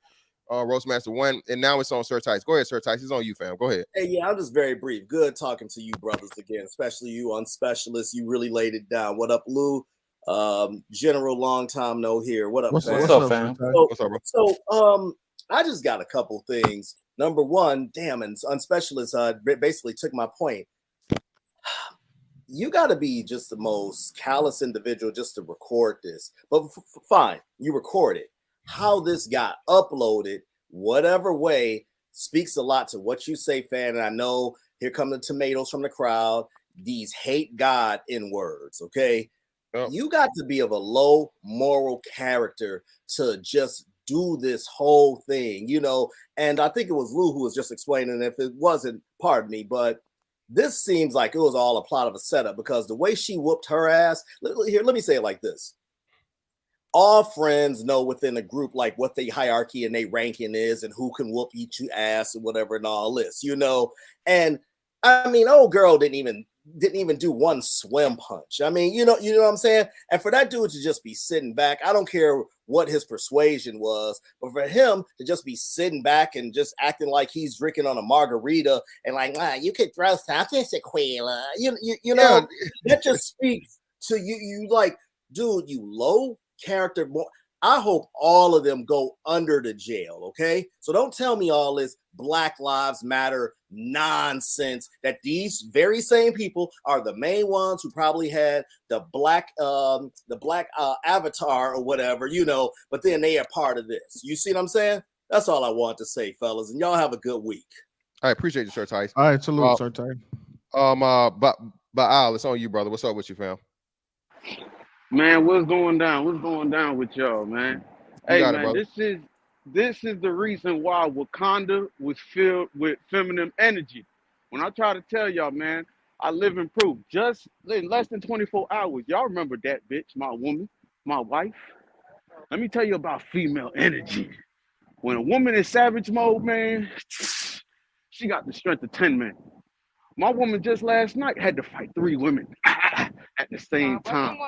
Roastmaster 1, and now it's on Sir Tice. Go ahead, Sir Tice. It's on you, fam. Go ahead. Hey, yeah, I'm just very brief. Good talking to you, brothers, again, especially you on Specialist. You really laid it down. What up, Lou? General, long time no here. What up, fam? What's up, fam? What's up, bro? So, I just got a couple things. Number one, damn, and on Specialist, basically took my point. You got to be just the most callous individual just to record this. But fine, you record it. How this got uploaded, whatever way, speaks a lot to what you say, fan. And I know here come the tomatoes from the crowd, these hate God in words, okay? Oh. You got to be of a low moral character to just do this whole thing, you know? And I think it was Lou who was just explaining, if it wasn't, pardon me, but this seems like it was all a plot of a setup, because the way she whooped her ass, here, let me say it like this. All friends know within a group like what the hierarchy and their ranking is and who can whoop each ass and whatever and all this, you know. And I mean, old girl didn't even do one swim punch. I mean, you know what I'm saying? And for that dude to just be sitting back, I don't care what his persuasion was, but for him to just be sitting back and just acting like he's drinking on a margarita and like, you could throw something, Shanquella. You know, that just speaks to you like, dude, you low character. I hope all of them go under the jail, okay? So don't tell me all this Black Lives Matter nonsense that these very same people are the main ones who probably had the black avatar or whatever, you know, but then they are part of this. You see what I'm saying? That's all I want to say, fellas, and y'all have a good week. I appreciate you, Sir Tice. All right, salute, Sir Tice. But Al, it's on you, brother. What's up with you, fam? Man, what's going down? What's going down with y'all, man? You Hey, got it, man, brother. this is the reason why Wakanda was filled with feminine energy. When I try to tell y'all, man, I live in proof. Just in less than 24 hours, y'all remember that bitch, my woman, my wife. Let me tell you about female energy. When a woman in savage mode, man, she got the strength of 10 men. My woman just last night had to fight 3 women at the same time.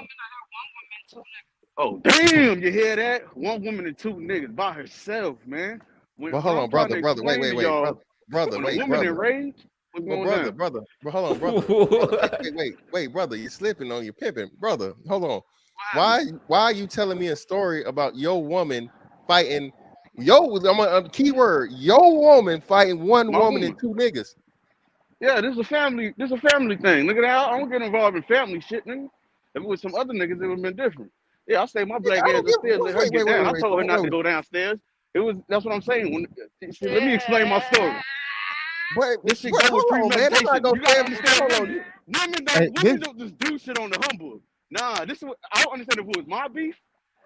Oh, damn, you hear that? 1 woman and 2 niggas by herself, man. Well, When hold I'm on, trying to brother. Wait, explain wait, to wait, y'all, brother. when a Wait, woman brother. enraged, what's Well, going down? hold on, brother. Wait, brother. You're slipping on your pimping, brother. Hold on. Why are you telling me a story about your woman fighting keyword, your woman fighting 1 My woman and woman. 2 niggas? Yeah, this is a family thing. Look at that. I don't get involved in family shit, nigga. If it was some other niggas, it would have been different. Yeah, I stayed my Yeah, black I ass don't give. upstairs, let her get down. I told her not to Wait. go downstairs. That's what I'm saying. See, let me explain my story. This shit go with Hold on, man. That's not premeditation. gonna You gotta stand. understand, Hold on. women don't just do shit on the humble. Nah, this is what I don't understand. If it was my beef,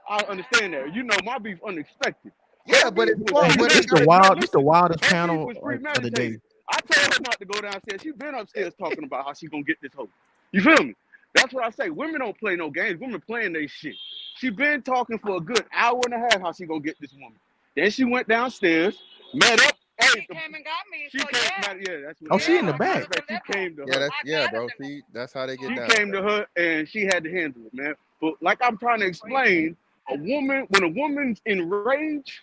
I understand that. You know, my beef unexpected. Yeah, Her but beef it's was wrong. But This it's the premeditated. not. wild. This the Listen, wildest her beef panel was of the day. premeditated. I told her not to go downstairs. She been upstairs talking about how she gonna get this hoe. You feel me? That's what I say. Women don't play no games. Women playing they shit. She been talking for a good hour and a half how she gonna get this woman. Then she went downstairs, met up. Hey, she came and got me. She came. Yeah, that's what. Oh, she in the Matter back. of fact, she came to her. Bro. See, that's how they get She down. came to her and she had to handle it, man. But like I'm trying to explain, when a woman's enraged,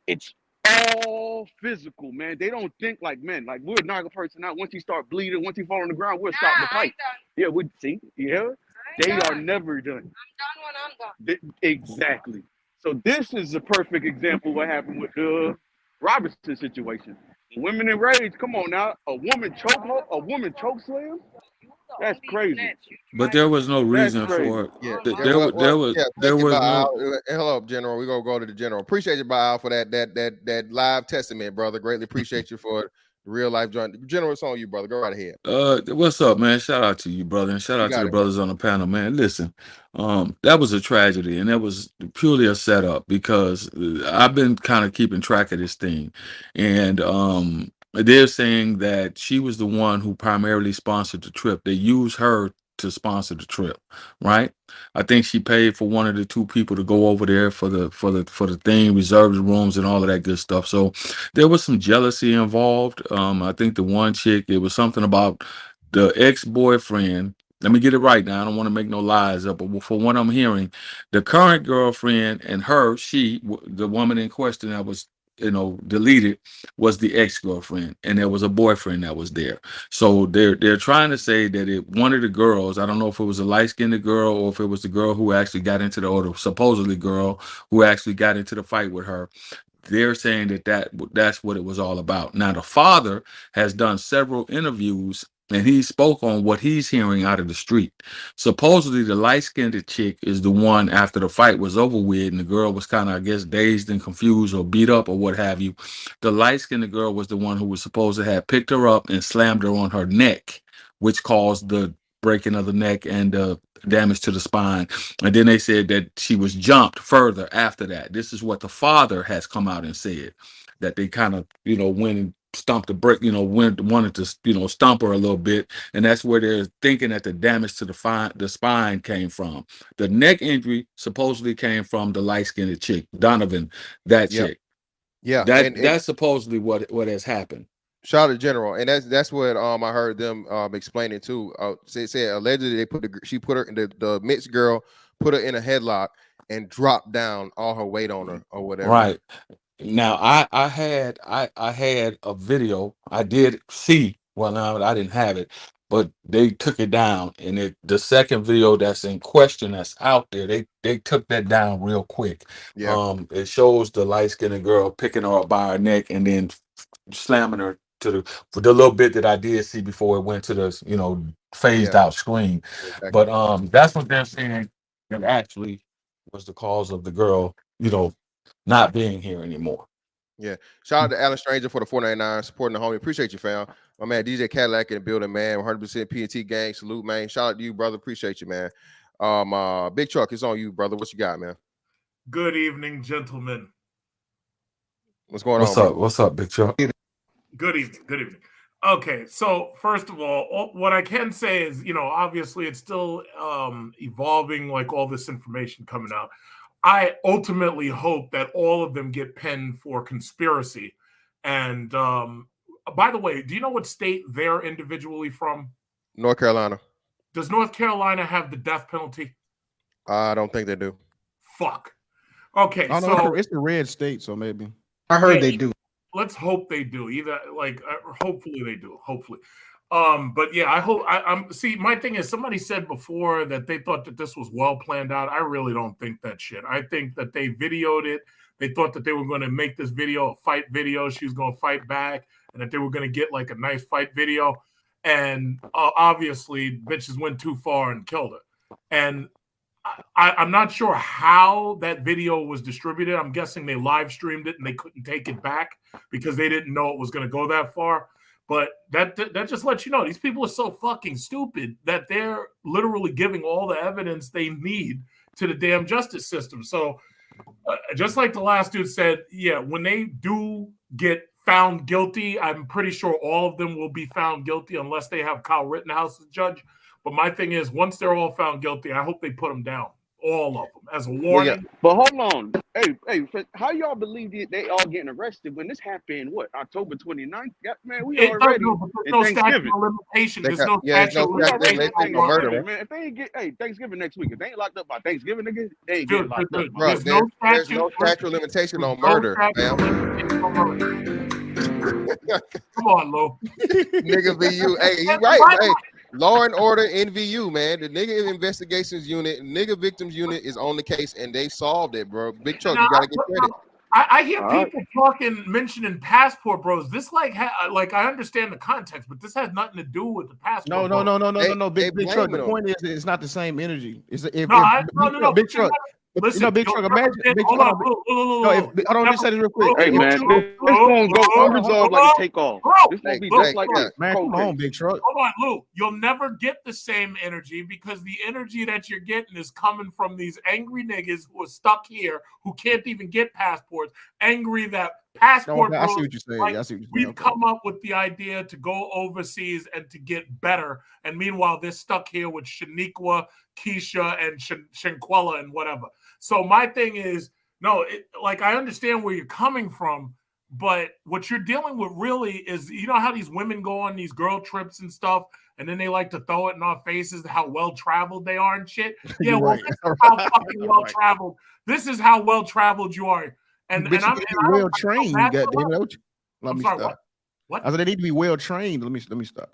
it's all physical, man. They don't think like men. Like we'll knock a person out. Once he start bleeding, once he fall on the ground, we'll stop the fight. Yeah, we see. Yeah, they are never done. I'm done when I'm done. Exactly. So this is a perfect example of what happened with the Robinson situation. Women in rage. Come on now, a woman choke slam. That's crazy. But there was no That's reason crazy. for Yeah, there thank you, was no. Baal. Hello, General. We're gonna go to the General. Appreciate you, Baal, for that live testament, brother. Greatly appreciate you for the real life joint. General, it's on you, brother. Go right ahead. What's up, man? Shout out to you, brother, and shout You out to got the it, bro. brothers on the panel, man. Listen, that was a tragedy, and that was purely a setup because I've been kind of keeping track of this thing, and they're saying that she was the one who primarily sponsored the trip. They used her to sponsor the trip, right? I think she paid for one of the 2 people to go over there for the thing, reserve the rooms and all of that good stuff. So there was some jealousy involved. I think the one chick, it was something about the ex-boyfriend. Let me get it right now. I don't want to make no lies up, but from what I'm hearing, the current girlfriend and her, the woman in question that was, deleted, was the ex-girlfriend, and there was a boyfriend that was there. So they're trying to say that one of the girls, I don't know if it was a light-skinned girl or if it was the girl who actually got into or the supposedly girl who actually got into the fight with her. They're saying that's what it was all about. Now, the father has done several interviews and he spoke on what he's hearing out of the street. Supposedly, the light-skinned chick is the one after the fight was over with, and the girl was kind of, I guess, dazed and confused or beat up or what have you. The light-skinned girl was the one who was supposed to have picked her up and slammed her on her neck, which caused the breaking of the neck and damage to the spine. And then they said that she was jumped further after that. This is what the father has come out and said, that they kind of, went and stumped the break, wanted to, stump her a little bit. And that's where they're thinking that the damage to the spine came from. The neck injury supposedly came from the light-skinned chick, Donovan, that Yep. chick. Yeah, That's supposedly what has happened. Shout out to General, and that's what I heard them explaining too. Say allegedly she put her in the mixed girl, put her in a headlock and dropped down all her weight on her or whatever. Right. Now I had a video. I did see, well, no, I didn't have it, but they took it down. And the second video that's in question that's out there, they took that down real quick. Yeah. It shows the light-skinned girl picking her up by her neck and then slamming her for the little bit that I did see before it went to the, phased out screen. Exactly. But that's what they're saying that actually was the cause of the girl, not being here anymore. Yeah. Shout out to Alan Stranger for the 499 supporting the homie. Appreciate you, fam. My man DJ Cadillac in the building, man. 100% P&T gang. Salute, man. Shout out to you, brother. Appreciate you, man. Big Truck, it's on you, brother. What you got, man? Good evening, gentlemen. What's going What's on, up? bro? What's up, Big Chuck? Good evening. Good evening. Okay, so first of all, what I can say is, obviously it's still evolving, like all this information coming out. I ultimately hope that all of them get penned for conspiracy. And by the way, do you know what state they're individually from? North Carolina. Does North Carolina have the death penalty? I don't think they do. Fuck. Okay, I don't know, so it's the red state, so maybe. I heard they do. let's hope they do. Either hopefully they do. Hopefully. But yeah, I hope I'm see, my thing is somebody said before that they thought that this was well planned out. I really don't think that shit. I think that they videoed it. They thought that they were going to make this video a fight video. She was going to fight back and that they were going to get like a nice fight video. And obviously bitches went too far and killed her. And I'm not sure how that video was distributed. I'm guessing they live streamed it and they couldn't take it back because they didn't know it was going to go that far. But that just lets you know these people are so fucking stupid that they're literally giving all the evidence they need to the damn justice system. So just like the last dude said, yeah, when they do get found guilty, I'm pretty sure all of them will be found guilty unless they have Kyle Rittenhouse as judge. But my thing is, once they're all found guilty, I hope they put them down, all of them, as a warning. But hold on. Hey, how y'all believe they all getting arrested when this happened, October 29th? Yeah, man, we already no statute of limitation. There's no statute of limitation. Man, if they ain't get, Thanksgiving next week, if they ain't locked up by Thanksgiving, nigga, they ain't getting locked up. Bro, there's no statute of limitation on murder, man. Come on, Lou. Nigga VU. Hey, he right. Hey, Law and Order NVU, man. The nigga investigations unit, nigga victims unit is on the case and they solved it, bro. Big Chuck, you gotta get credit. I hear people mentioning passport bros. This like I understand the context, but this has nothing to do with the passport. No. Big Truck. The point is, it's not the same energy. It's no. Big Truck. Listen, Big Truck. Imagine. Hold on. I don't just say this real quick. Hey man, this gonna go unresolved like a takeoff. This gonna be just like this. Man, come on, Big Truck. Hold on, Lou. You'll never get the same energy because the energy that you're getting is coming from these angry niggas who are stuck here, who can't even get passports. Angry that passport. I see what you're saying. Like, I see what you're saying. we've come up with the idea to go overseas and to get better, and meanwhile they're stuck here with Shaniqua, Keisha, and Shanquella and whatever. So my thing is, I understand where you're coming from, but what you're dealing with really is, you know how these women go on these girl trips and stuff, and then they like to throw it in our faces how well-traveled they are and shit? Yeah, well, right. This is how fucking well-traveled. This is how well-traveled you are. And I'm well trained. Let me stop. What? I said they need to be well trained. Let me stop.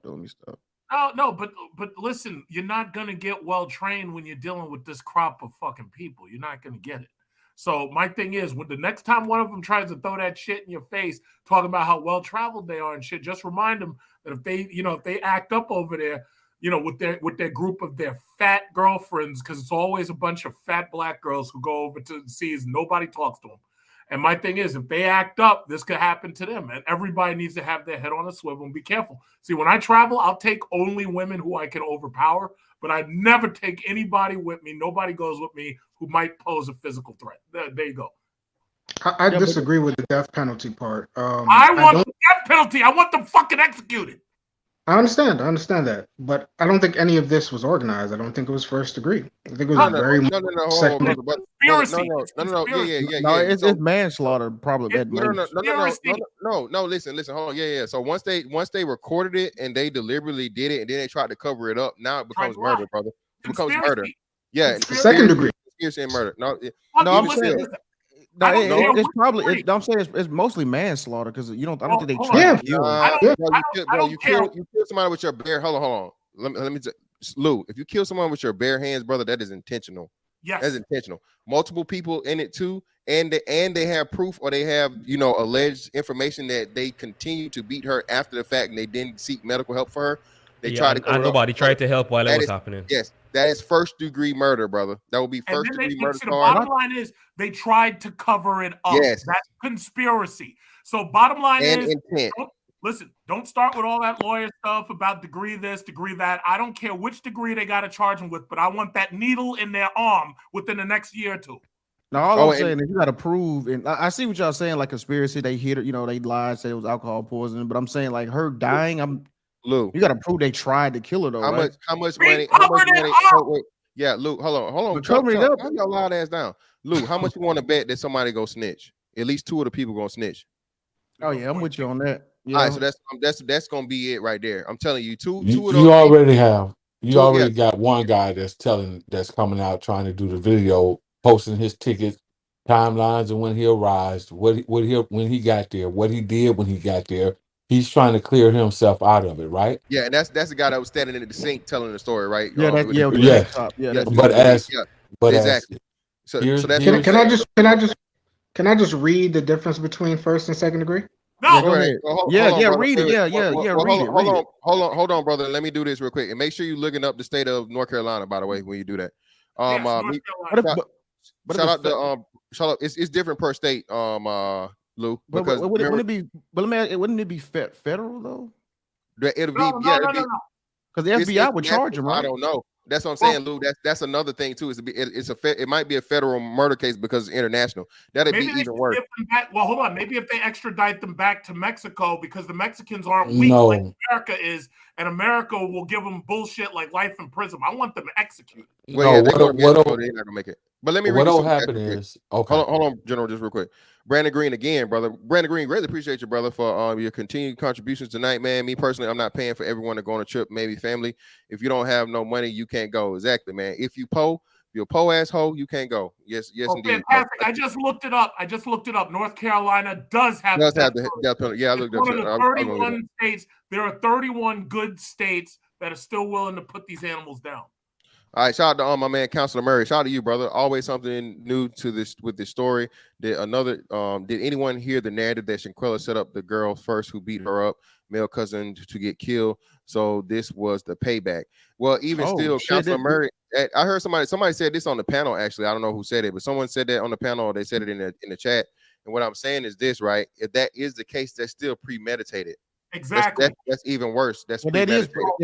No, but listen, you're not gonna get well trained when you're dealing with this crop of fucking people. You're not gonna get it. So my thing is, when the next time one of them tries to throw that shit in your face, talking about how well traveled they are and shit, just remind them that if they act up over there, with their group of their fat girlfriends, because it's always a bunch of fat black girls who go over to the seas, nobody talks to them. And my thing is, if they act up, this could happen to them. And everybody needs to have their head on a swivel and be careful. See, when I travel, I'll take only women who I can overpower, but I never take anybody with me. Nobody goes with me who might pose a physical threat. There you go. I disagree with the death penalty part. I want the death penalty. I want them fucking executed. I understand that, but I don't think any of this was organized. I don't think it was first degree. I think it was very much second. It's manslaughter, probably. No. Listen. Hold on. Yeah. So once they recorded it and they deliberately did it, and then they tried to cover it up, now it becomes murder, brother. It becomes murder. Yeah, second degree. Conspiracy and murder. I'm saying. It's probably. I'm saying it's mostly manslaughter because I don't think they try to kill. You kill somebody with your bare. Hold on. Let me. Lou, if you kill someone with your bare hands, brother, that is intentional. Yes, that's intentional. Multiple people in it too, and they have proof or they have alleged information that they continue to beat her after the fact, and they didn't seek medical help for her. They tried to. And nobody tried to help while it was happening. Yes. That is first degree murder, brother. That would be first degree murder. The bottom line is they tried to cover it up. Yes. That's conspiracy. So bottom line and is, intent. don't start with all that lawyer stuff about degree this, degree that. I don't care which degree they got to charge them with, but I want that needle in their arm within the next year or two. Now, all I'm saying is you got to prove, and I see what y'all saying, like conspiracy. They hit it, they lied, said it was alcohol poisoning. But I'm saying, like her dying, Lou, you got to prove they tried to kill her, though. How right? much money? How much money? Yeah, Lou, hold on. Cover it up. Calm your loud ass down. Lou, how much you want to bet that somebody go snitch? At least 2 of the people gonna snitch. Oh yeah, I'm with you on that. Yeah. All right, so that's gonna be it right there. I'm telling you, two of You those already have. You two- already yeah. got one guy that's coming out trying to do the video, posting his tickets, timelines, and when he arrived, when he got there, what he did when he got there. He's trying to clear himself out of it, right? Yeah, and that's the guy that was standing in the sink telling the story, right? Yeah, with the with the video. laptop. Yeah, that's But exactly. So that's Can I just read the difference between first and second degree? No. Go ahead. Read it. Read it. Hold on, brother. Let me do this real quick, and make sure you're looking up the state of North Carolina, by the way, when you do that. Shout out. It's different per state, Lou. Because wouldn't it be federal though? It'll be No. Because the FBI would charge him, right? I don't know. That's what I'm saying, Lou. That's another thing too. It might be a federal murder case because it's international. That'd be even worse. Well, hold on. Maybe if they extradite them back to Mexico, because the Mexicans aren't weak like America is, and America will give them bullshit like life in prison. I want them executed. Well, they're not gonna make it. But let me read what'll happen is hold on, General, just real quick. Brandon Green again, brother. Brandon Green, really appreciate you, brother, for your continued contributions tonight, man. Me personally, I'm not paying for everyone to go on a trip, maybe family. If you don't have no money, you can't go. Exactly, man. If you're a po asshole, you can't go. Yes, indeed. Fantastic. I just looked it up. North Carolina does have the death penalty. Yeah, I looked one of the 31 states. There are 31 good states that are still willing to put these animals down. All right, shout out to my man Counselor Murray. Shout out to you, brother. Always something new to this with this story. Did anyone hear the narrative that Shanquella set up the girl first who beat her up, male cousin, to get killed? So this was the payback. Well, even still, Counselor Murray. I heard somebody said this on the panel. Actually, I don't know who said it, but someone said that on the panel. They said it in the chat. And what I'm saying is this, right? If that is the case, that's still premeditated. Exactly. That's even worse. That's if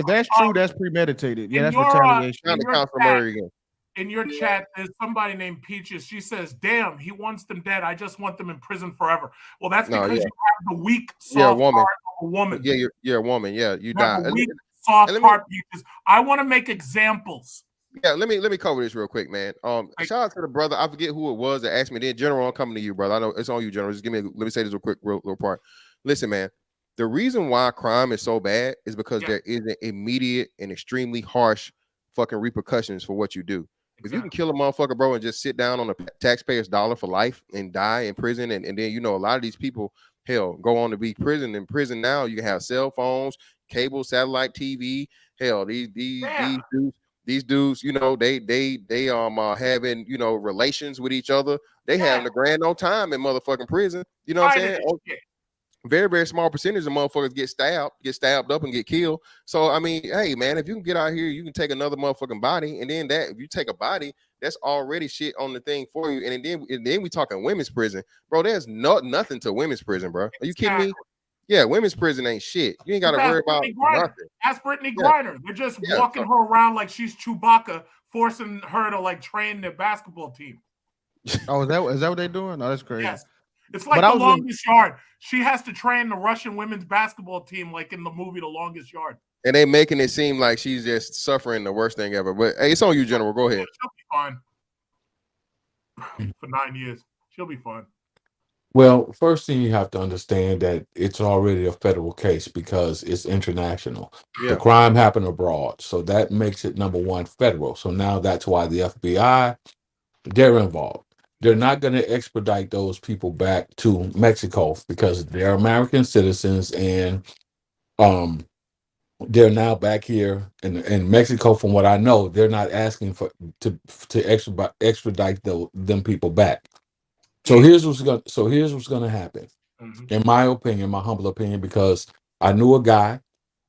that's true, that's premeditated. Yeah, that's retaliation. In your chat, there's somebody named Peaches. She says, "Damn, he wants them dead. I just want them in prison forever." Well, that's because you have the weak, soft heart of a woman. Yeah, you're a woman. Yeah, you die. Weak, soft heart. Peaches. I want to make examples. Yeah, let me cover this real quick, man. Shout out to the brother. I forget who it was that asked me. Then General, I'm coming to you, brother. I know it's on you, General. Just let me say this real quick, little part. Listen, man. The reason why crime is so bad is because there isn't immediate and extremely harsh fucking repercussions for what you do. Exactly. If you can kill a motherfucker, bro, and just sit down on a taxpayer's dollar for life and die in prison, and then a lot of these people, hell, go on to be prison. In prison now, you can have cell phones, cable, satellite TV. Hell, these dudes, they having relations with each other. They having a grand old time in motherfucking prison. You know what I'm saying? Very, very small percentage of motherfuckers get stabbed up and get killed. So I mean, hey man, if you can get out here, you can take another motherfucking body, and then if you take a body, that's already shit on the thing for you. And then we talking women's prison, bro. There's nothing to women's prison, bro. Are you kidding me? Yeah, women's prison ain't shit. You ain't got to worry about nothing. Ask Brittany Griner. They're just walking her around like she's Chewbacca, forcing her to like train their basketball team. Oh, is that what they're doing? No, that's crazy. Yes. It's like The Longest Yard. She has to train the Russian women's basketball team like in the movie The Longest Yard. And they making it seem like she's just suffering the worst thing ever. But hey, it's on you, General. Go ahead. She'll be fine. For 9 years. She'll be fine. Well, first thing you have to understand that it's already a federal case because it's international. Yeah. The crime happened abroad. So that makes it number one federal. So now that's why the FBI, they're involved. They're not going to expedite those people back to Mexico because they're American citizens, and they're now back here in Mexico. From what I know, they're not asking to extradite them people back. So here's what's going to happen, in my opinion, my humble opinion, because I knew a guy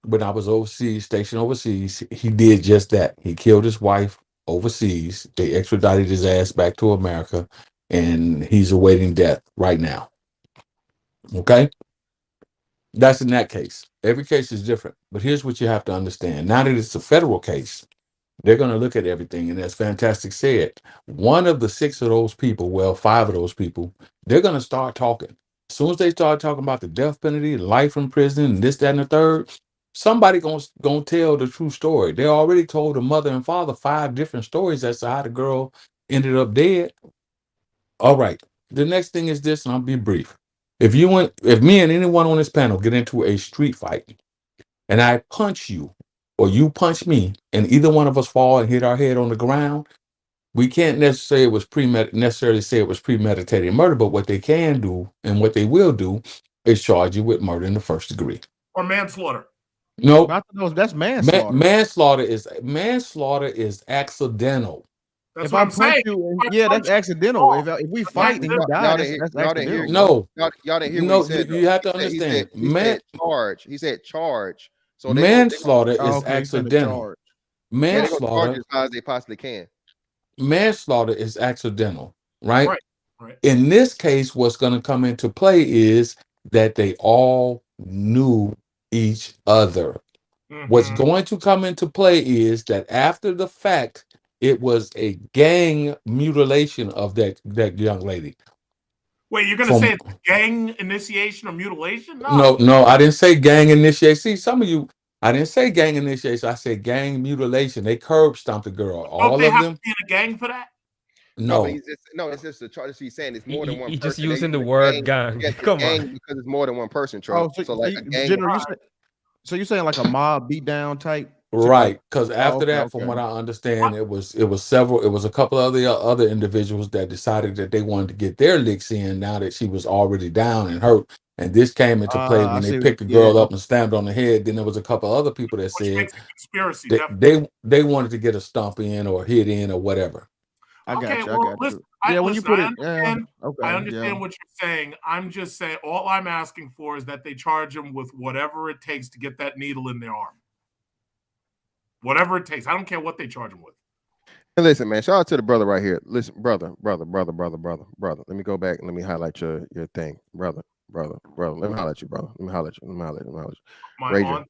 when I was stationed overseas. He did just that. He killed his wife overseas. They extradited his ass back to America, and he's awaiting death right now. Okay, that's in that case. Every case is different. But here's what you have to understand: now that it's a federal case, they're going to look at everything, and as Fantastic said, one of the six of those people, well, five of those people, they're going to start talking. As soon as they start talking about the death penalty, life in prison, and this, that, and the third, somebody gonna tell the true story. They already told the mother and father five different stories as to how the girl ended up dead. All right. The next thing is this, and I'll be brief. If me and anyone on this panel get into a street fight, and I punch you, or you punch me, and either one of us fall and hit our head on the ground, we can't necessarily say it was premeditated murder, but what they can do and what they will do is charge you with murder in the first degree. Or manslaughter. No, That's manslaughter. manslaughter is accidental. That's If what I I'm punch saying. you, If I yeah, punch that's you, accidental. oh, If we that's fight and you accidental. die, that's Y'all didn't hear. accidental. No, Y'all didn't hear what no, he said. you Though. have to He understand. said charge. He said charge. So Manslaughter Oh, is okay, he's saying the accidental. charge. they're gonna charge Manslaughter you as high as they possibly can. manslaughter is accidental, right? Right. Right. In this case, what's going to come into play is that they all knew each other. What's Mm-hmm. going to come into play is that after the fact, it was a gang mutilation of that young lady. Wait, you're gonna From say it's gang initiation or mutilation? no, No. no, I didn't say gang initiation. See, some of you, I didn't say gang initiation. I said gang mutilation. They curb stomped the girl. Don't All they of have to them, be in a gang for that? No, but no. he's just no. It's just the charge. He's saying it's more than one He just person. They're using the using word gang. gang. Yeah, it's Come gang on. because it's more than one person. Oh, Trump. So like a gang. General, so you're saying like a mob beatdown type, like? Right, because Oh, after okay, that, from okay. what I understand, it was a couple of other individuals that decided that they wanted to get their licks in now that she was already down and hurt. And this came into play I when they see. picked the Yeah, girl up and stamped on the head. Then there was a couple other people that Which said makes a conspiracy, that definitely. they wanted to get a stomp in or hit in or whatever. I Okay, got you. I well, got listen, you. Yeah, when you put I it, yeah, understand. I okay, yeah. understand what you're saying. I'm just saying, all I'm asking for is that they charge them with whatever it takes to get that needle in their arm. Whatever it takes. I don't care what they charge them with. And listen, man. Shout out to the brother right here. Listen, brother. Let me go back and let me highlight your thing, brother. Let me highlight you, brother. Let me highlight you. My Ranger. aunt.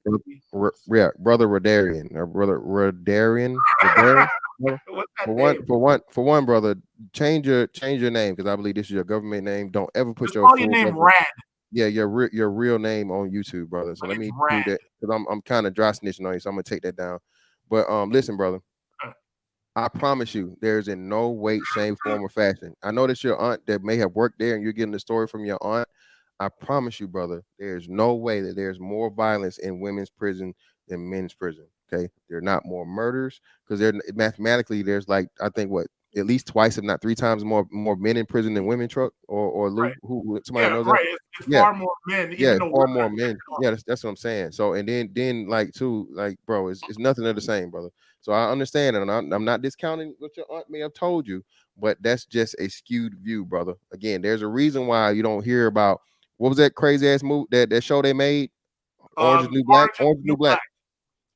Yeah, brother Rodarian or brother Rodarian. Rodarian. What's that name? For one, brother, change your name because I believe this is your government name. Don't ever put Just your call your full name government. Rad. Yeah, your real name on YouTube, brother. So My let name's me do Rad. that because I'm kind of dry snitching on you, so I'm gonna take that down. But listen, brother. I promise you, there's in no way, shape, form, or fashion. I know that's your aunt that may have worked there and you're getting the story from your aunt. I promise you, brother, there's no way that there's more violence in women's prison than men's prison. Okay. There are not more murders because they're mathematically, there's like, I think what, at least twice, if not three times more men in prison than women, Truck or Lou, Right. who somebody Yeah, knows that? right. It's Yeah. far more men, Yeah, even though far women more are men. Yeah, that's what I'm saying. So and then like too, like bro, it's nothing of the same, brother. So I understand, and I'm not discounting what your aunt may have told you, but that's just a skewed view, brother. Again, there's a reason why you don't hear about what was that crazy ass movie that show they made, Orange is New Black, Orange is New Black,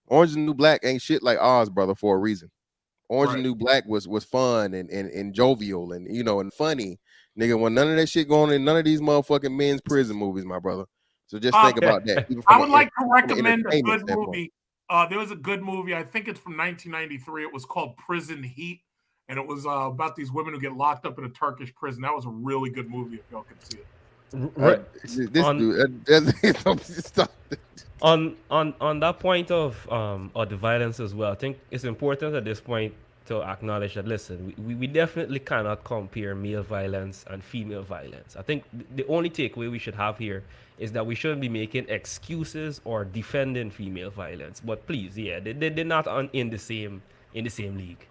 Orange is New Black ain't shit like Oz, brother, for a reason. Orange Right. and New Black was fun and jovial and and funny, nigga. When none of that shit going in none of these motherfucking men's prison movies, my brother. So just think about that, even I from would like to from an recommend a entertainment good standpoint. movie. There was a good movie. I think it's from 1993. It was called Prison Heat, and it was about these women who get locked up in a Turkish prison. That was a really good movie. If y'all can see it. This dude, stop. On that point of the violence as well, I think it's important at this point to acknowledge that listen, we definitely cannot compare male violence and female violence. I think the only takeaway we should have here is that we shouldn't be making excuses or defending female violence. But please, yeah, they're not in the same league.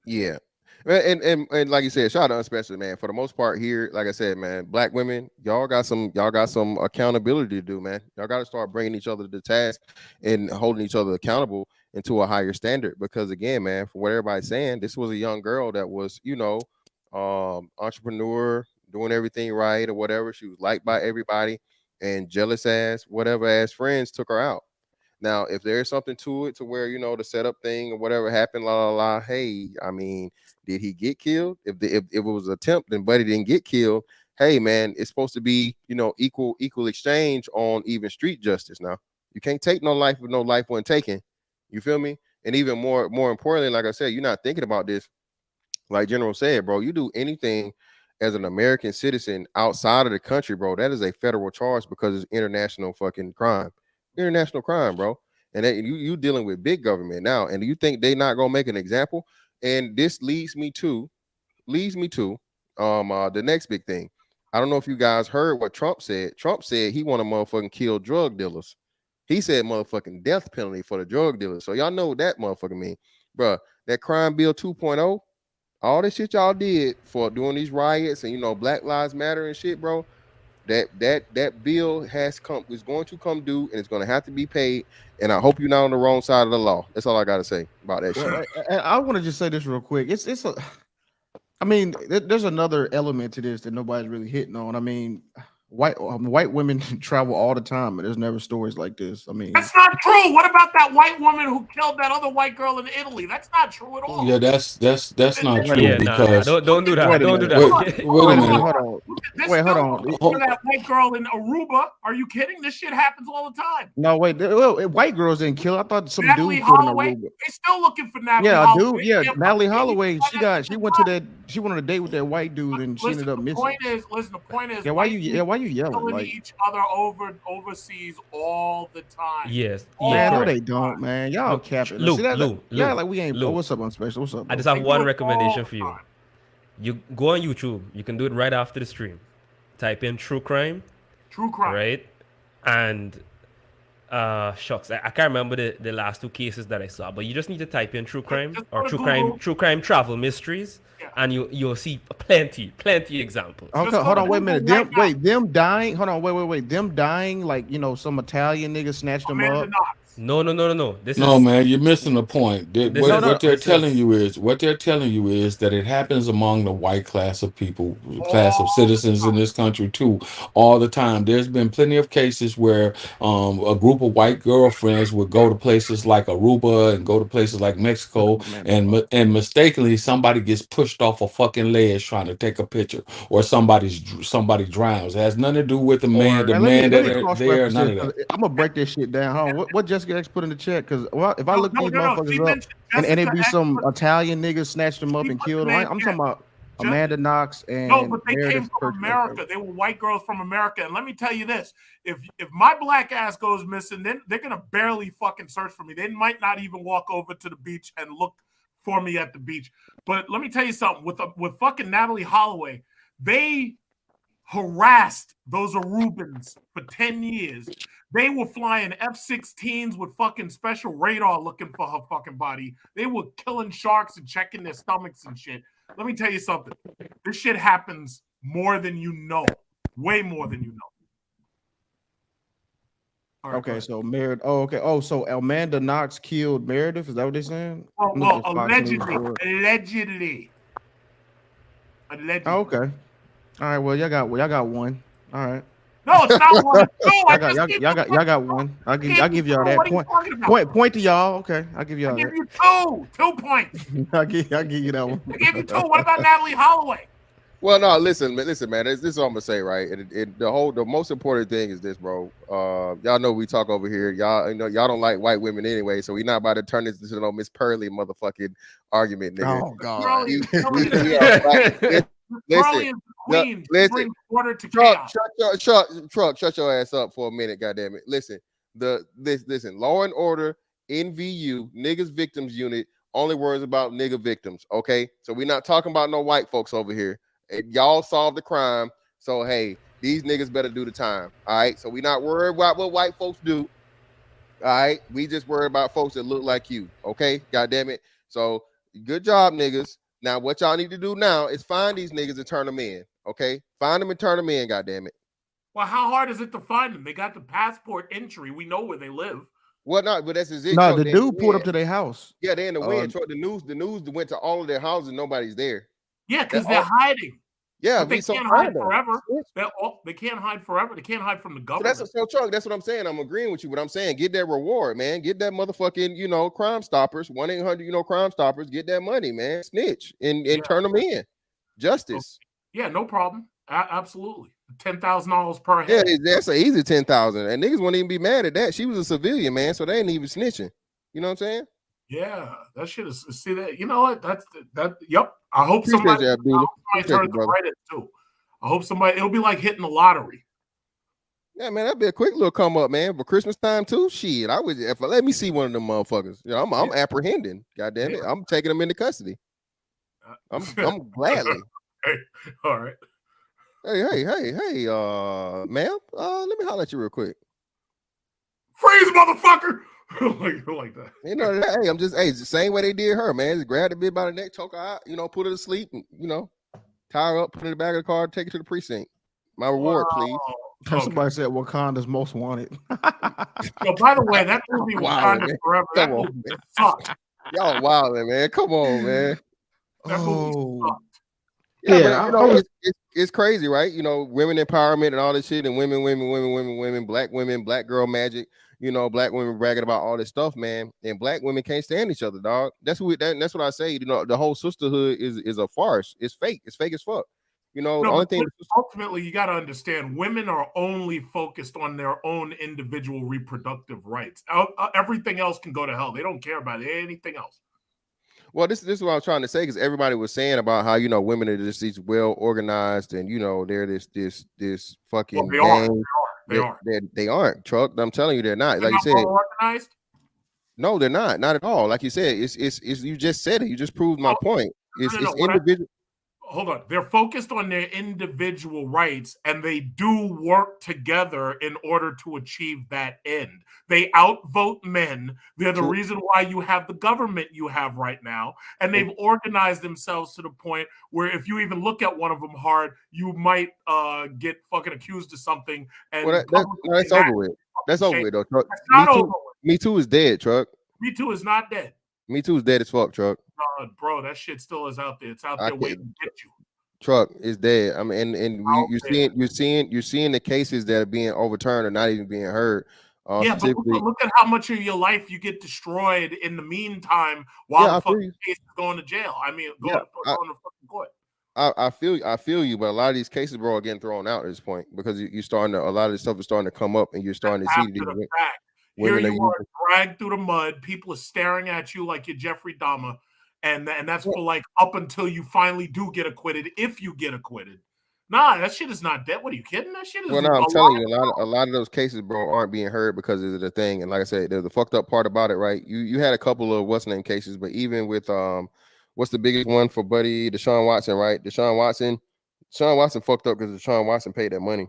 Yeah. And like you said, shout out to Unspecial, man. For the most part here, like I said, man, black women, y'all got some accountability to do, man. Y'all got to start bringing each other to the task and holding each other accountable into a higher standard. Because again, man, from what everybody's saying, this was a young girl that was, entrepreneur, doing everything right or whatever. She was liked by everybody, and jealous ass, whatever ass friends took her out. Now, if there's something to it, to where the setup thing or whatever happened, la la la. Hey, I mean, did he get killed? If it was an attempt, then Buddy didn't get killed. hey man, it's supposed to be, you know, equal exchange on even street justice. Now you can't take no life if no life wasn't taken. You feel me? And even more importantly, like I said, you're not thinking about this. Like General said, bro, you do anything as an American citizen outside of the country, bro, that is a federal charge because it's international fucking crime. International crime, bro. And that, you dealing with big government now, and you think they not gonna make an example? And this leads me to the next big thing. I don't know if you guys heard what Trump said. Trump said he want to motherfucking kill drug dealers. He said motherfucking death penalty for the drug dealers. So y'all know what that motherfucker mean, bro. That crime bill 2.0, all this shit y'all did for doing these riots and, you know, Black Lives Matter and shit, bro. That bill is going to come due, and it's going to have to be paid. And I hope you're not on the wrong side of the law. That's all I got to say about that shit. I want to just say this real quick. I mean, there's another element to this that nobody's really hitting on. I mean, white women travel all the time, and there's never stories like this. I mean, that's not true. What about that white woman who killed that other white girl in Italy? That's not true at all. Yeah, that's not true Yeah, because don't do that. Don't do that. wait a minute. Hold on. Wait, hold on. That white girl in Aruba. Are you kidding? This shit happens all the time. No, wait. White girls didn't kill. I thought some Natalie dude killed in Holloway. Aruba. They still looking for Natalie. Yeah, Holloway. dude. Yeah, Natalie Holloway. She went on a date with that white dude, and she ended up missing. The point is. Yeah, why you yelling? Killing Like, each other overseas all the time. Yes. man, no, they don't, man. Y'all capping. Luke, yeah, like we ain't. Luke. What's up, Unspecial? What's up? I just have one recommendation for you. You go on YouTube. You can do it right after the stream. Type in true crime. Right? And shucks, I can't remember the last two cases that I saw, but you just need to type in true crime or true crime travel mysteries, and you'll see plenty examples. Okay, hold on, wait a minute. Them dying. Hold on, wait. Them dying, like, you know, some Italian nigga snatched them up. No. Man, you're missing the point. What they're telling you is that it happens among the white class of people, class of citizens in this country too, all the time. There's been plenty of cases where a group of white girlfriends would go to places like Aruba and go to places like Mexico, and mistakenly somebody gets pushed off a fucking ledge trying to take a picture, or somebody drowns. It has nothing to do with the man that there. None of that. I'm gonna break this shit down. Hold on. What Jessica X put in the chat? Because if I look these motherfuckers up and it be some Italian niggas snatched them up and killed them, I'm talking about Amanda Knox and no, but they Meredith came from America. They were white girls from America. And let me tell you this: if my black ass goes missing, then they're gonna barely fucking search for me. They might not even walk over to the beach and look for me at the beach. But let me tell you something: with fucking Natalie Holloway, they harassed those Arubans for 10 years. They were flying F-16s with fucking special radar looking for her fucking body. They were killing sharks and checking their stomachs and shit. Let me tell you something. This shit happens more than you know. Way more than you know. Right, okay, so Meredith. Oh, okay. Oh, so Amanda Knox killed Meredith. Is that what they're saying? Well, allegedly. Oh, okay. All right. Well, y'all got one. All right. No, it's not one. No, y'all got one. I'll give y'all that point to y'all. Okay, I'll give y'all. I give you 2 points. I'll give you that one. I give you 2. What about Natalie Holloway? Well, no, listen, man. This is what I'm gonna say, right? The most important thing is this, bro. Y'all know we talk over here. Y'all don't like white women anyway, so we're not about to turn this into no Miss Pearly motherfucking argument, nigga. Oh God. Listen, Truck, shut your ass up for a minute, goddammit. Listen, Law and Order, NVU, Niggas Victims Unit, only words about nigga victims, okay? So we're not talking about no white folks over here. Y'all solved the crime, so hey, these niggas better do the time, all right? So we're not worried about what white folks do, all right? We just worry about folks that look like you, okay? Goddammit. So good job, niggas. Now, what y'all need to do now is find these niggas and turn them in, okay? Find them and turn them in, goddammit. Well, how hard is it to find them? They got the passport entry. We know where they live. Well, no, but that's it. No, the dude pulled up to their house. Yeah, they're in the wind. The news went to all of their houses and nobody's there. Yeah, because they're hiding. Yeah, but they can't hide forever. They can't hide forever. They can't hide from the government. So Chuck, that's what I'm saying. I'm agreeing with you. What I'm saying, get that reward, man. Get that motherfucking, Crime Stoppers, 1-800, Crime Stoppers. Get that money, man. Snitch and turn them in. Justice. Yeah, no problem. Absolutely. $10,000 per Yeah, head. that's an easy 10,000. And niggas wouldn't even be mad at that. She was a civilian, man, so they ain't even snitching. You know what I'm saying? Yeah, that shit is. See that? You know what? That. Yep. I hope Appreciate somebody. you, I Abdullah. hope somebody Appreciate turns you, to brother. Reddit too. I hope somebody. It'll be like hitting the lottery. Yeah, man, that'd be a quick little come up, man. For Christmas time too. Shit, I would if let me see one of them motherfuckers. You know, I'm apprehending. God damn it, I'm taking them into custody. I'm gladly. Hey, all right. Hey, ma'am. Let me holler at you real quick. Freeze, motherfucker! like that. You know, hey, it's the same way they did her, man. Just grab the bitch by the neck, choke her out, put her to sleep, and tie her up, put her in the back of the car, take her to the precinct. My reward, please. Somebody said Wakanda's most wanted. Yo, by the way, that movie Wildin', Wakanda man. Forever, that movie sucked. Y'all wildin', man. Come on, man. That movie sucked. Yeah, but it's crazy, right? Women empowerment and all this shit, and women, black girl magic. Black women bragging about all this stuff, man. And black women can't stand each other, dog. That's what I say. The whole sisterhood is a farce. It's fake. It's fake as fuck. The only thing. Ultimately, you got to understand, women are only focused on their own individual reproductive rights. Everything else can go to hell. They don't care about anything else. Well, this is what I'm trying to say, because everybody was saying about how women are just these well organized, and they're this fucking gang. They aren't, Truck. I'm telling you, they're not. Like you said, well organized. No, they're not at all. Like you said, it's you just said it. You just proved my point. It's individual. Hold on. They're focused on their individual rights, and they do work together in order to achieve that end. They outvote men. They're the reason why you have the government you have right now. And they've organized themselves to the point where if you even look at one of them hard, you might get fucking accused of something. And that's over with. That's over with, though, Truck. That's not over with. Me Too is dead, Truck. Me Too is not dead. Me Too is dead as fuck, Truck. Bro, that shit still is out there. It's out there waiting to get you. Truck is dead. I mean, you're seeing the cases that are being overturned or not even being heard. But look at how much of your life you get destroyed in the meantime while the fucking case is going to jail. I mean, going to fucking court. I feel you, but a lot of these cases, bro, are getting thrown out at this point because you're starting to. A lot of this stuff is starting to come up, and you're starting to see these Here you are dragged through the mud. People are staring at you like you're Jeffrey Dahmer. And that's for like up until you finally do get acquitted, if you get acquitted. Nah, that shit is not dead. What are you kidding? That shit is. Well, no, I'm telling you, a lot of those cases, bro, aren't being heard because of the thing. And like I said, there's the fucked up part about it, right? You had a couple of what's name cases, but even with what's the biggest one for Buddy Deshaun Watson, right? Deshaun Watson fucked up because Deshaun Watson paid that money.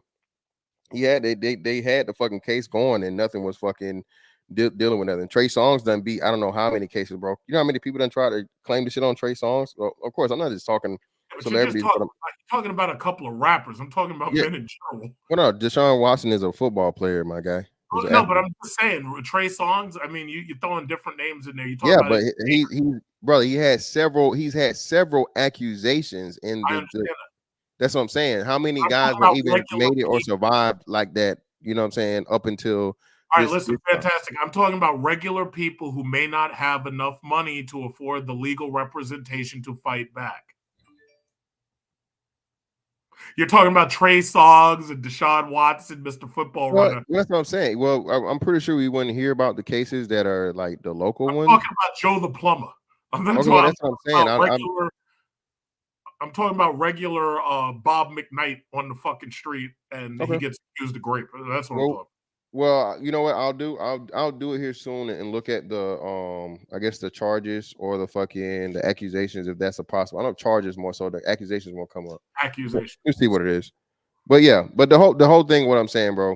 Yeah, they had the fucking case going and nothing was fucking dealing with nothing. Trey Songz done beat I don't know how many cases, bro. You know how many people done try to claim the shit on Trey Songz? Well, of course, I'm not just talking celebrities. You're talking about a couple of rappers. I'm talking about men in general. Well, no, Deshaun Watson is a football player, my guy. No, but I'm just saying, Trey Songz. I mean, you're throwing different names in there. But he's had several accusations in the. That's what I'm saying. How many guys have even made it or survived like that? You know what I'm saying? Up until. All right, listen, fantastic. I'm talking about regular people who may not have enough money to afford the legal representation to fight back. You're talking about Trey Songz and Deshaun Watson, Mr. Football Runner. That's what I'm saying. Well, I'm pretty sure we wouldn't hear about the cases that are like the local ones. I'm talking about Joe the Plumber. That's what I'm saying. I'm talking about regular Bob McKnight on the fucking street, and he gets accused of rape. That's what I'm talking about. Well, you know what I'll do? I'll do it here soon and look at the I guess the charges or the accusations, if that's a possible. I know charges more so the accusations won't come up. Accusations. We'll see what it is. But yeah, but the whole thing, what I'm saying, bro,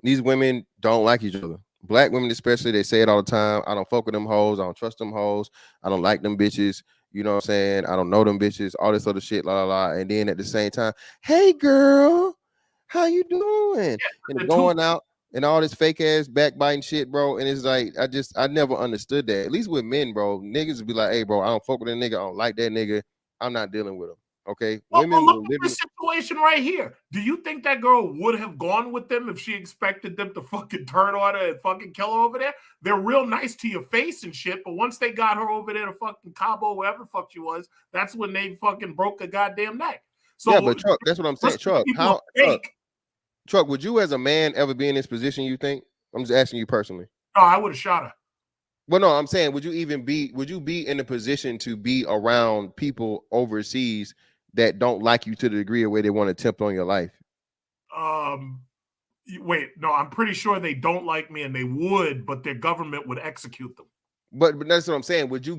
these women don't like each other. Black women especially, they say it all the time. I don't fuck with them hoes. I don't trust them hoes. I don't like them bitches. You know what I'm saying? I don't know them bitches. All this other shit, la la la. And then at the same time, hey girl, how you doing? And going out and all this fake ass backbiting shit, bro. And it's like I never understood that. At least with men, bro, niggas be like, hey, bro, I don't fuck with that nigga. I don't like that nigga. I'm not dealing with him. Okay. Women look at this situation right here. Do you think that girl would have gone with them if she expected them to fucking turn on her and fucking kill her over there? They're real nice to your face and shit, but once they got her over there to fucking Cabo, wherever the fuck she was, that's when they fucking broke her goddamn neck. So yeah, but Chuck, that's what I'm saying. most of the Chuck, people are how fake. Chuck, would you as a man ever be in this position, you think? I'm just asking you personally. Oh, I would have shot her. Well, no, I'm saying, would you be in a position to be around people overseas that don't like you to the degree of where they want to tempt on your life? Wait, no, I'm pretty sure they don't like me and they would, but their government would execute them. But that's what I'm saying. Would you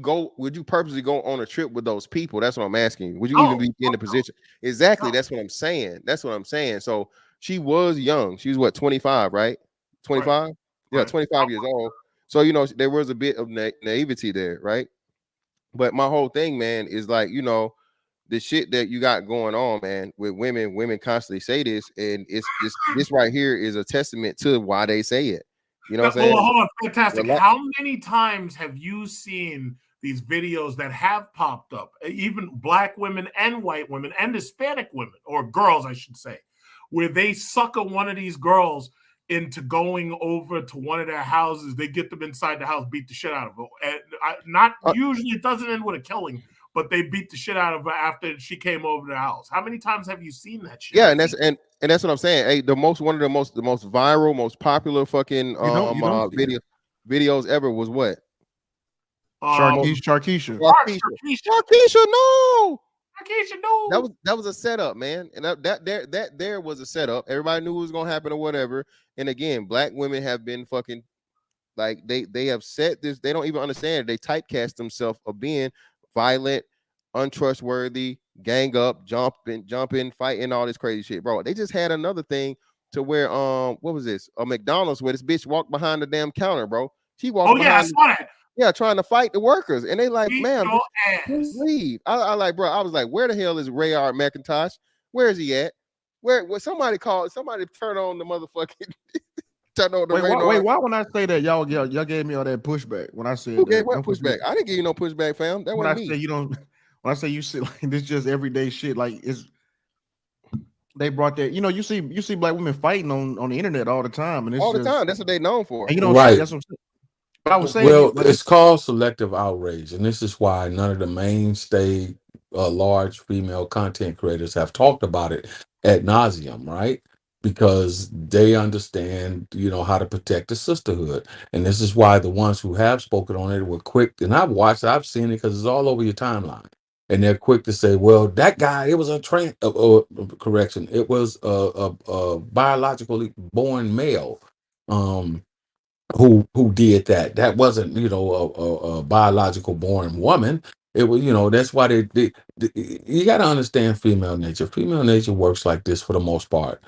purposely go on a trip with those people? That's what I'm asking you. Would you No, even be in the position? Exactly. no. That's what I'm saying. That's what I'm saying. So she was young. She was what, 25, right? 25? Yeah, Right. 25 years old. So there was a bit of naivety there, right? But my whole thing, man, is like, the shit that you got going on, man, with women constantly say this, and it's this right here is a testament to why they say it. You know what I'm Well, saying? hold on, fantastic. A lot- How many times have you seen these videos that have popped up, even black women and white women and Hispanic women, or girls, I should say, where they sucker one of these girls into going over to one of their houses? They get them inside the house, beat the shit out of her. And not usually, it doesn't end with a killing, but they beat the shit out of her after she came over to the house. How many times have you seen that shit? Yeah, and that's what I'm saying. Hey, one of the most viral, most popular fucking videos ever was what? Sharkeisha. Sharkeisha, no. Sharkeisha, no. That was a setup, man. And that there was a setup. Everybody knew it was gonna happen or whatever. And again, black women have been fucking like they have said this. They don't even understand it. They typecast themselves of being violent, untrustworthy, gang up, jumping, fighting, all this crazy shit, bro. They just had another thing to where what was this? A McDonald's where this bitch walked behind the damn counter, bro. She walked Oh, yeah, I behind. saw that. Yeah, trying to fight the workers, and they like, Beat ma'am, your just ass. leave. I like, bro. I was like, where the hell is Rayard McIntosh? Where is he at? Where somebody turn on the motherfucking turn on the radar. Wait, why when I say that y'all gave me all that pushback when I said Who that? gave what pushback? I didn't give you no pushback, fam. That When I wasn't say me. you don't, when I say you see like this just everyday shit, like they brought that. You see black women fighting on the internet all the time, and it's All the just time. That's what they known for. and you don't see Right. that's what I'm saying. But I was saying Well, like, it's called selective outrage, and this is why none of the mainstay large female content creators have talked about it ad nauseum, right? Because they understand, how to protect the sisterhood, and this is why the ones who have spoken on it were quick. And I've seen it because it's all over your timeline, and they're quick to say, "Well, that guy, it was a correction, it was a biologically born male." Who did that. That wasn't, a biological born woman. It was, that's why you got to understand female nature. Female nature works like this for the most part.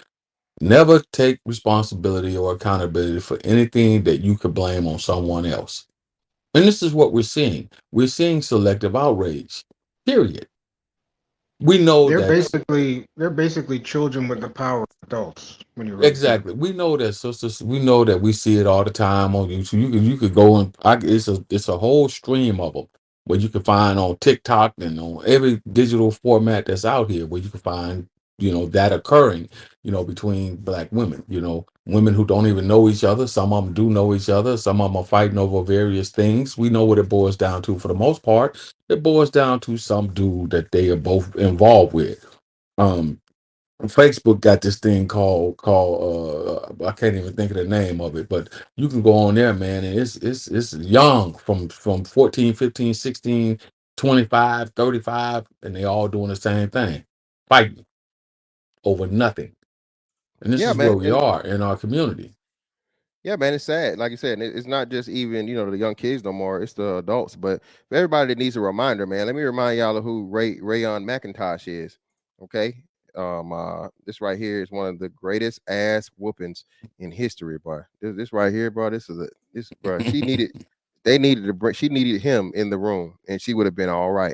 Never take responsibility or accountability for anything that you could blame on someone else. And this is what we're seeing. We're seeing selective outrage. Period. We know They're that. basically children with the power of adults when you really think. Exactly. We know that, sisters. We know that we see it all the time on YouTube. You could go and it's a whole stream of them where you can find on TikTok and on every digital format that's out here where you can find that occurring between black women. Women who don't even know each other. Some of them do know each other. Some of them are fighting over various things. We know what it boils down to for the most part. It boils down to some dude that they are both involved with. Um, Facebook got this thing called I can't even think of the name of it, but you can go on there, man, and it's young from 14, 15, 16, 25, 35, and they all doing the same thing, fighting over nothing. And this Yeah, is where man. we are in our community. Yeah, man, it's sad. Like you said, and it's not just even the young kids no more. It's the adults. But for everybody that needs a reminder, man, let me remind y'all of who Rayon McIntosh is. Okay, this right here is one of the greatest ass whoopings in history, bro. This right here, bro. Bro. They needed to bring. She needed him in the room, and she would have been all right.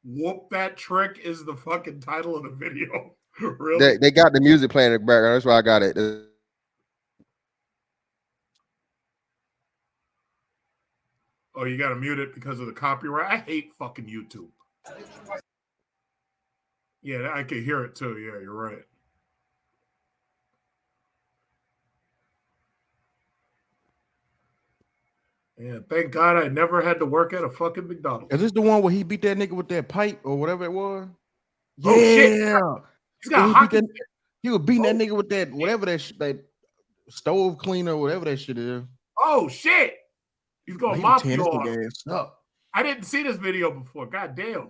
Whoop That Trick is the fucking title of the video. Really? They got the music playing in the background. That's why I got it. Oh, you got to mute it because of the copyright? I hate fucking YouTube. Yeah, I can hear it too. Yeah, you're right. Yeah, thank God I never had to work at a fucking McDonald's. Is this the one where he beat that nigga with that pipe or whatever it was? Oh shit! Yeah. He's got a He beat hockey that. stick. He was beating that nigga with that whatever that stove cleaner, whatever that shit is. Oh shit! He's Oh, going he was tearing mafia this on him. nigga ass up. I didn't see this video before. God damn.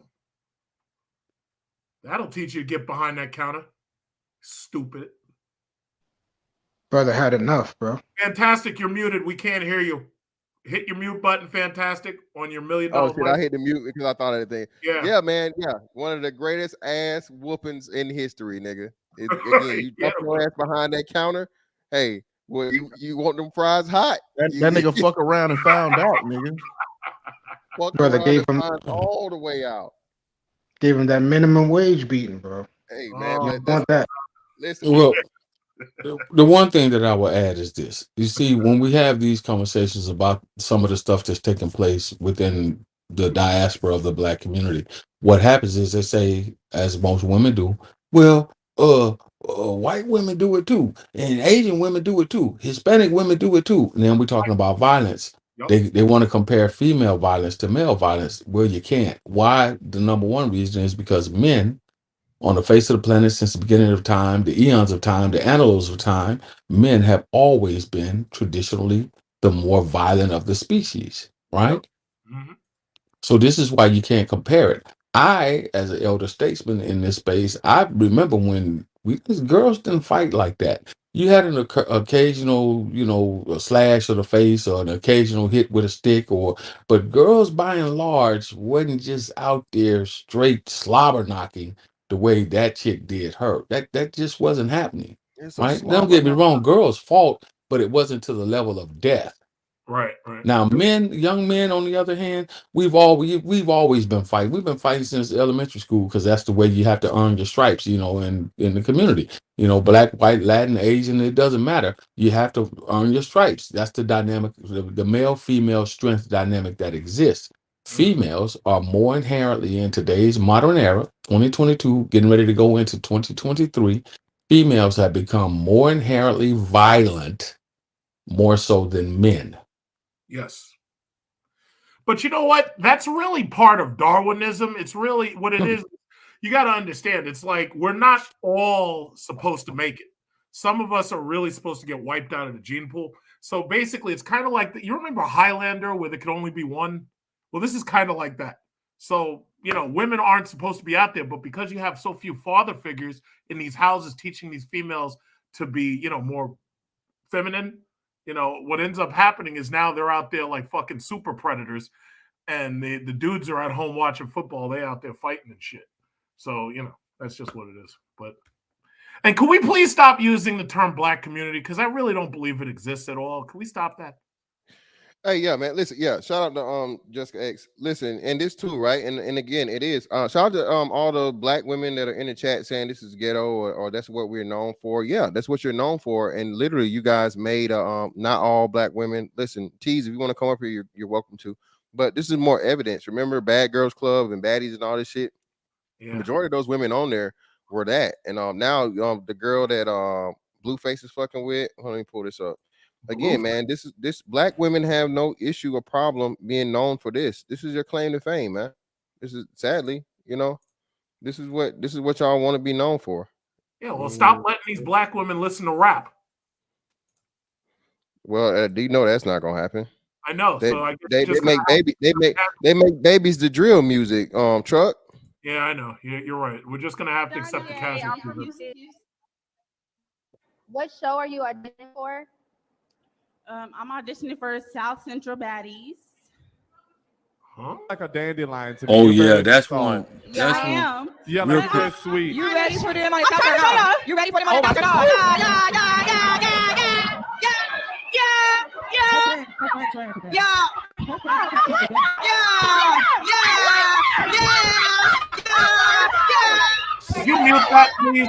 That'll teach you to get behind that counter. Stupid. Brother had enough, bro. Fantastic, you're muted. We can't hear you. Hit your mute button, Fantastic, on your $1 million Oh shit! mic. I hit the mute because I thought of the thing. Yeah. Yeah, man. Yeah, one of the greatest ass whoopings in history, nigga. Again, you Yeah, drop your ass behind that counter. Hey, well, you want them fries hot? That nigga fuck around and found out, nigga. Fuck Brother around gave and him find all the way out. gave him that minimum wage beating, bro. Hey, man, You but want that? listen. Well, the one thing that I will add is this. You see, when we have these conversations about some of the stuff that's taking place within the diaspora of the black community, what happens is they say, as most women do, well, white women do it too, and Asian women do it too, Hispanic women do it too. And then we're talking about violence. Yep. They want to compare female violence to male violence. Well, you can't. Why? The number one reason is because men on the face of the planet since the beginning of time, the eons of time, the annals of time, men have always been traditionally the more violent of the species, right? Mhm. So this is why you can't compare it. I, as an elder statesman in this space, I remember when these girls didn't fight like that. You had an occasional, a slash of the face or an occasional hit with a stick, but girls by and large wasn't just out there straight slobber knocking the way that chick did her. That just wasn't happening, It's a right? Don't slobber get me wrong, girls fought, but it wasn't to the level of death. Right. Now, young men, on the other hand, we've always been fighting. We've been fighting since elementary school because that's the way you have to earn your stripes, in the community. Black, white, Latin, Asian, it doesn't matter. You have to earn your stripes. That's the dynamic, the male-female strength dynamic that exists. Females are more inherently in today's modern era, 2022, getting ready to go into 2023. Females have become more inherently violent, more so than men. Yes. But you know what? That's really part of Darwinism. It's really what it is. You got to understand. It's like we're not all supposed to make it. Some of us are really supposed to get wiped out of the gene pool. So basically, it's kind of like you remember Highlander where there could only be one? Well, this is kind of like that. So, women aren't supposed to be out there, but because you have so few father figures in these houses teaching these females to be, more feminine, what ends up happening is now they're out there like fucking super predators, and the dudes are at home watching football. They out there fighting and shit. So, that's just what it is. And can we please stop using the term black community? Because I really don't believe it exists at all. Can we stop that? Hey, yeah, man. Listen, yeah. Shout out to Jessica X. Listen, and this too, right? And again, it is. Shout out to all the black women that are in the chat saying this is ghetto or that's what we're known for. Yeah, that's what you're known for. And literally, you guys made not all black women. Listen, Tease, if you want to come up here, you're welcome to. But this is more evidence. Remember, Bad Girls Club and Baddies and all this shit. Yeah. The majority of those women on there were that. And now the girl that Blueface is fucking with. Let me pull this up. Again, man, this black women have no issue or problem being known for this. This is your claim to fame, man. This is sadly, this is what y'all want to be known for. Yeah, well, stop letting these black women listen to rap. Well, do you know that's not gonna happen? I know. They, so I guess they make babies the drill music. Truck. Yeah, I know. You're right. We're just gonna have to accept the casualties. What show are you auditioning for? I'm auditioning for South Central Baddies. Huh? Like a dandelion to me. Oh You're yeah, very that's soft. one. Yeah, That's I one. am. Yeah, Real like quick. you're sweet. You ready for them? Like, you ready for them? Like, You mute that, please.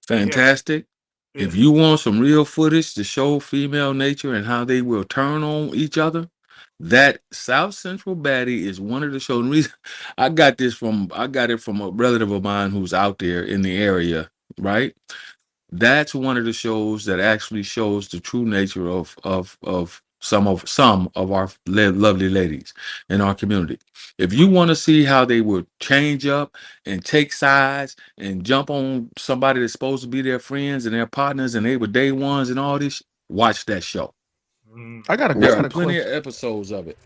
Fantastic. If you want some real footage to show female nature and how they will turn on each other, that South Central Baddie is one of the shows. The reason I got it from a relative of mine who's out there in the area, right? That's one of the shows that actually shows the true nature of some of our lovely ladies in our community. If you want to see how they would change up and take sides and jump on somebody that's supposed to be their friends and their partners and they were day ones and all this, watch that show. I got a There are plenty question. of episodes of it.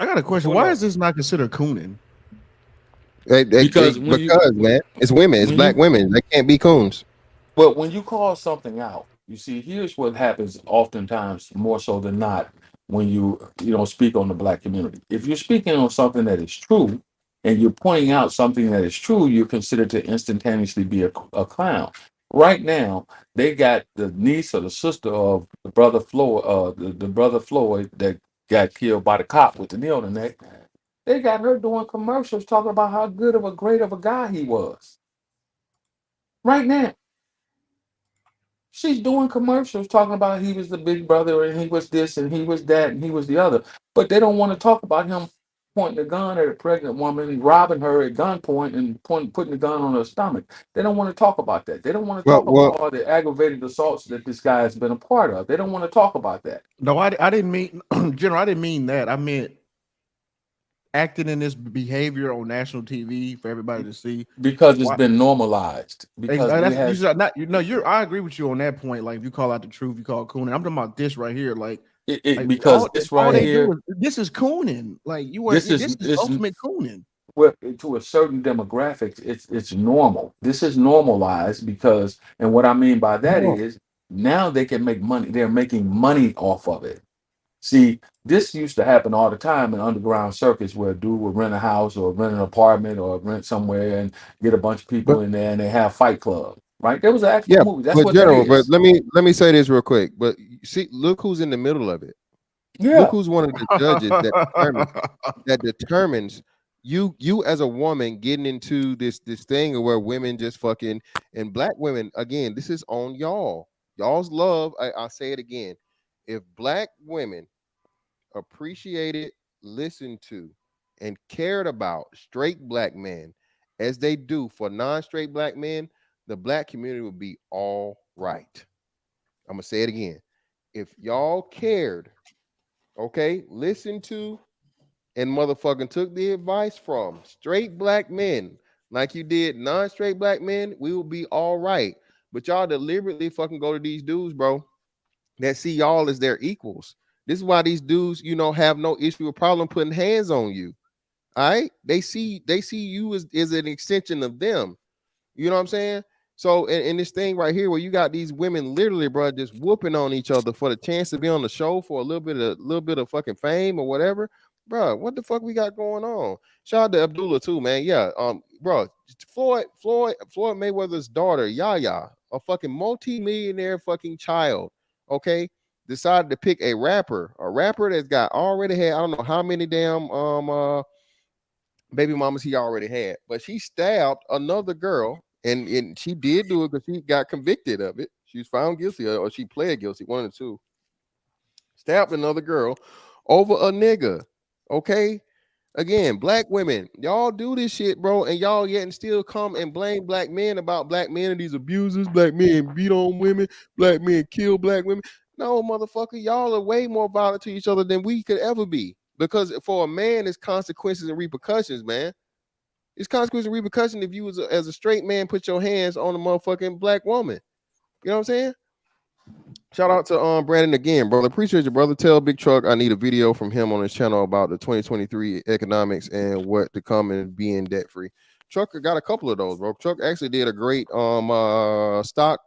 I got a question. Why is this not considered cooning? Because when you Because man, it's women, it's when black you women. They can't be coons. But when you call something out, you see, here's what happens oftentimes more so than not when you speak on the black community. If you're speaking on something that is true and you're pointing out something that is true, you're considered to instantaneously be a clown. Right now, they got the niece or the sister of the brother Floyd, the brother Floyd that got killed by the cop with the knee on the neck. They got her doing commercials talking about how good of a great of a guy he was. Right now. She's doing commercials talking about he was the big brother and he was this and he was that and he was the other. But they don't want to talk about him pointing a gun at a pregnant woman and robbing her at gunpoint and putting the gun on her stomach. They don't want to talk about that. They don't want to talk about all the aggravated assaults that this guy has been a part of. They don't want to talk about that. No, I didn't mean, General, I didn't mean that. I meant acting in this behavior on national TV for everybody to see. Because it's been normalized. Because I agree with you on that point. Like, if you call out the truth, you call it cooning. I'm talking about this right here. Like, because this right here, this is cooning. Like, this is ultimate cooning. Well, to a certain demographic, it's normal. This is normalized because, and what I mean by that is now they can make money. They're making money off of it. See, this used to happen all the time in underground circuits where a dude would rent a house or rent an apartment or rent somewhere and get a bunch of people in there and they have Fight Club, right? There was an actual movie. That's but what General, that but is. let me say this real quick. But see, look who's in the middle of it. Yeah. Look who's one of the judges that determines you as a woman getting into this thing where women just fucking, and black women, again, this is on y'all's love. I'll say it again. If black women appreciated, listened to, and cared about straight black men as they do for non-straight black men, the black community would be all right. I'm gonna say it again. If y'all cared, okay, listen to and motherfucking took the advice from straight black men like you did non-straight black men, we will be all right. But y'all deliberately fucking go to these dudes, bro, that see y'all as their equals. This is why these dudes, have no issue or problem putting hands on you. All right, they see you as an extension of them. You know what I'm saying? So in this thing right here, where you got these women literally, bro, just whooping on each other for the chance to be on the show for a little bit of fucking fame or whatever, bro. What the fuck we got going on? Shout out to Abdullah too, man. Yeah, bro, Floyd Mayweather's daughter, Yaya, a fucking multi-millionaire fucking child, okay, decided to pick a rapper that's already had I don't know how many damn baby mamas he already had, but she stabbed another girl, and she did do it because she got convicted of it. She was found guilty or she pled guilty, one of the two. Stabbed another girl over a nigga. Okay. Again, black women, y'all do this shit, bro, and y'all yet and still come and blame black men about black men and these abusers. Black men beat on women, black men kill black women. No, motherfucker, y'all are way more violent to each other than we could ever be. Because for a man, it's consequences and repercussions, man. It's consequences and repercussions if you as a straight man put your hands on a motherfucking black woman. You know what I'm saying? Shout out to Brandon again, brother. Appreciate you, brother. Tell Big Truck I need a video from him on his channel about the 2023 economics and what to come and being debt free. Truck got a couple of those, bro. Truck actually did a great stock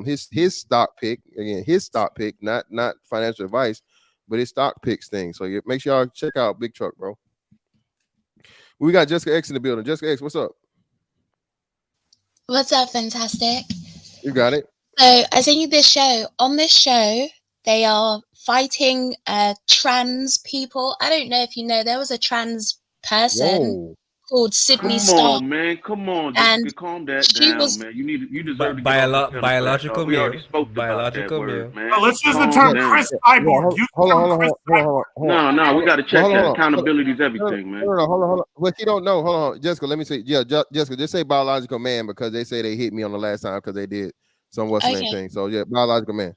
his stock pick, again, his stock pick, not financial advice, but his stock picks thing. So make sure y'all check out Big Truck, bro. We got Jessica X in the building. Jessica X, what's up? What's up, fantastic? You got it. So I sent you this show. On this show, they are fighting trans people. I don't know if you know, there was a trans person called Sydney Come Starr. on, man. Come on, And Jessica. Calm that down, man. You deserve to get off the biological We already male. spoke about that Biological male. word, man. Oh, let's use the Calm term down. Chris Cyborg. Use the term Chris Cyborg. No, we got to check that. Accountability is everything, man. Hold on. But you don't know. Hold on, Jessica. Let me say, Jessica, just say biological man because they say they hit me on the last time because they did some what's the name Okay. thing. So yeah, biological man.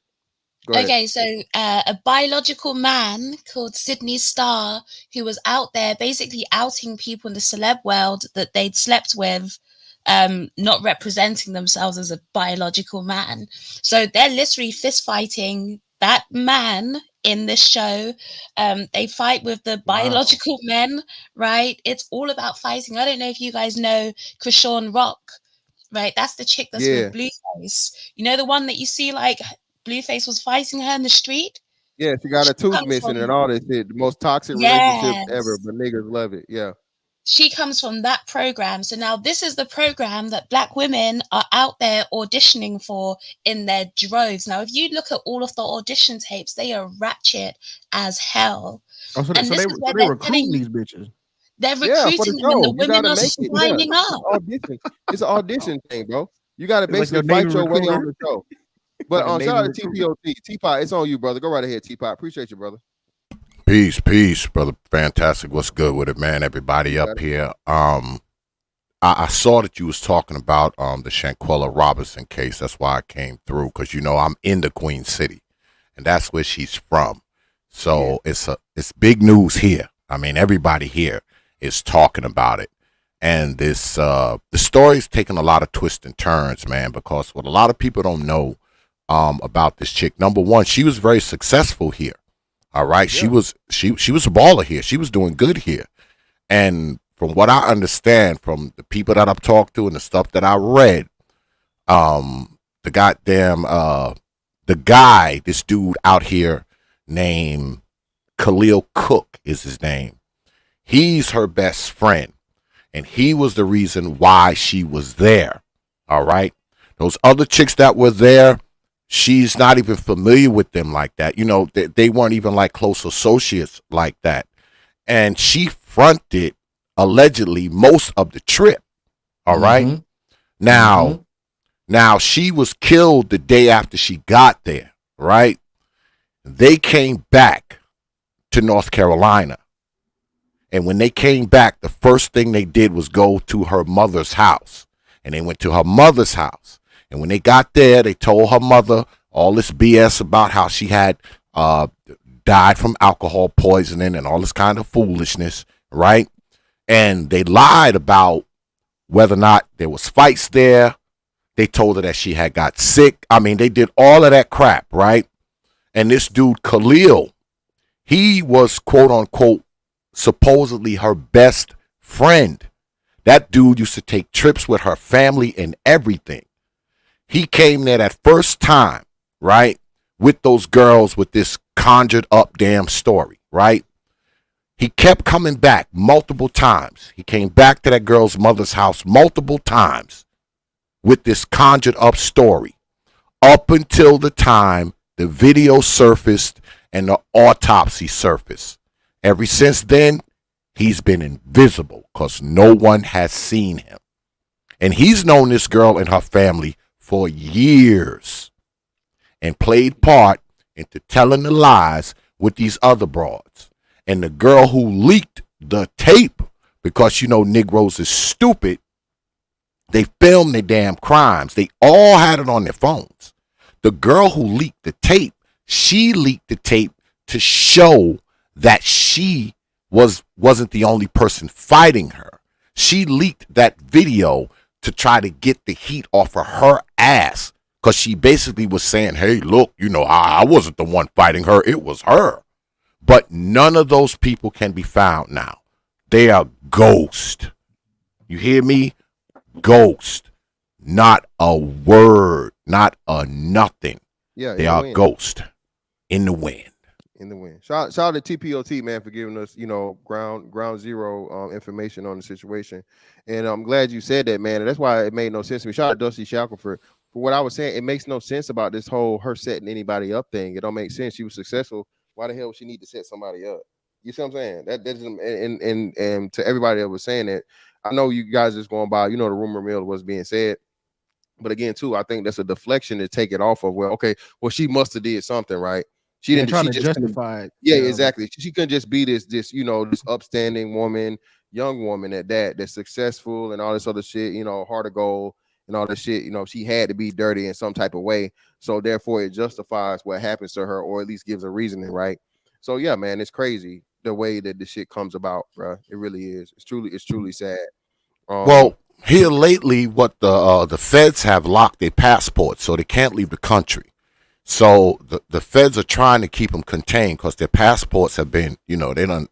Go ahead. Okay, so a biological man called Sydney Starr, who was out there basically outing people in the celeb world that they'd slept with, not representing themselves as a biological man. So they're literally fist fighting that man in this show. They fight with the biological men, right? It's all about fighting. I don't know if you guys know Krishan Rock, right? That's the chick that's Yeah. with Blueface. You know, the one that you see like Blueface was fighting her in the street. Yeah, she got a tooth Comes missing from and all this shit. The most toxic relationship ever, yes, but niggas love it. Yeah. she comes from that program. So now this is the program that Black women are out there auditioning for in their droves. Now, if you look at all of the audition tapes, they are ratchet as hell. Oh, so And this is where they they're recruiting telling these bitches. they're Yeah, for the recruiting them, and the show. You women gotta are make it. Yeah. signing It's up. audition. It's an audition thing, bro. You gotta It's like basically your Navy fight your way on recruiter. the show. It's But like a Navy shout out to recruiter. TPOT. Teapot, it's on you, brother. Go right ahead, Teapot. Appreciate you, brother. Peace, brother. Fantastic. What's good with it, man? Everybody You got up it. here. I saw that you was talking about the Shanquella Robinson case. That's why I came through, because you know I'm in the Queen City, and that's where she's from. So it's big news here. I mean, everybody here is talking about it, and this the story's taking a lot of twists and turns, man. Because what a lot of people don't know about this chick. Number one, she was very successful here. All right, she was a baller here. She was doing good here, and from what I understand from the people that I've talked to and the stuff that I read, the guy, this dude out here named Khalil Cook is his name. He's her best friend, and he was the reason why she was there. All right, those other chicks that were there, she's not even familiar with them like that. You know, they weren't even like close associates like that, and she fronted allegedly most of the trip. All right. Now she was killed the day after she got there, right? They came back to North Carolina. And when they came back, the first thing they did was go to her mother's house. And they went to her mother's house. And when they got there, they told her mother all this BS about how she had died from alcohol poisoning and all this kind of foolishness, right? And they lied about whether or not there was fights there. They told her that she had got sick. I mean, they did all of that crap, right? And this dude, Khalil, he was, quote unquote, supposedly her best friend. That dude used to take trips with her family and everything. He came there that first time, right, with those girls with this conjured up damn story, right? He kept coming back multiple times. He came back to that girl's mother's house multiple times with this conjured up story up until the time the video surfaced and the autopsy surfaced. Ever since then, he's been invisible because no one has seen him. And he's known this girl and her family for years and played part into telling the lies with these other broads. And the girl who leaked the tape, because you know Negroes is stupid, they filmed their damn crimes. They all had it on their phones. The girl who leaked the tape, she leaked the tape to show that she wasn't the only person fighting her. She leaked that video to try to get the heat off of her ass, because she basically was saying, hey, look, you know, I wasn't the one fighting her. It was her. But none of those people can be found now. They are ghost. You hear me? Ghost. Not a word. Not a nothing. Yeah, they are ghost in the wind. In the wind. Shout out to TPOT, man, for giving us, you know, ground zero information on the situation. And I'm glad you said that, man. And that's why it made no sense to me. Shout out to Dusty Shackelford for what I was saying. It makes no sense about this whole her setting anybody up thing. It don't make sense. She was successful. Why the hell would she need to set somebody up? You see what I'm saying? That doesn't, and to everybody that was saying that, I know you guys just going by, you know, the rumor mill was being said. But again, too, I think that's a deflection to take it off of. Well, okay, well, she must have did something, right? She didn't. Trying She to just justify it. yeah, exactly. She couldn't just be this, you know, this upstanding woman, young woman at that, that's successful and all this other shit, you know, heart of gold, and all this shit. You know, she had to be dirty in some type of way, so therefore it justifies what happens to her, or at least gives a reasoning, right? So yeah, man, it's crazy the way that this shit comes about, bro. It really is. It's truly sad. Well, here lately, what the feds have locked their passports, so they can't leave the country. So the feds are trying to keep them contained because their passports have been, they done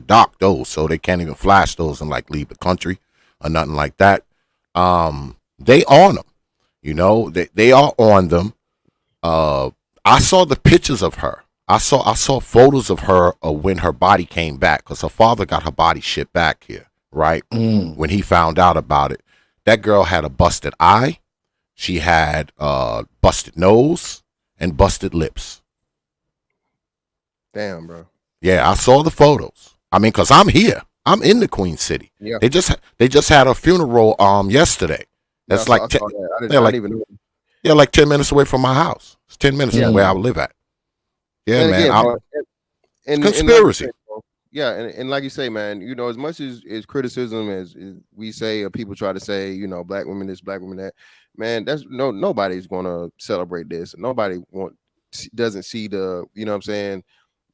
docked those, so they can't even flash those and like leave the country or nothing like that. They on them, they are on them. I saw the pictures of her. I saw photos of her when her body came back because her father got her body shipped back here, right? When he found out about it, that girl had a busted eye. She had busted nose and busted lips. Damn, bro. Yeah, I saw the photos. I mean, cause I'm here. I'm in the Queen City. Yeah. They just had a funeral yesterday. That's Yeah, I like saw that. I they're didn't like even know. yeah, like 10 minutes away from my house. It's 10 minutes Yeah. from where I live at. Yeah, And man. again, bro, It's and conspiracy. like you say, bro, yeah, and like you say, man, as much as criticism as we say, or people try to say, black women this, black women that, man, that's nobody's gonna celebrate this. Nobody doesn't see the, what I'm saying,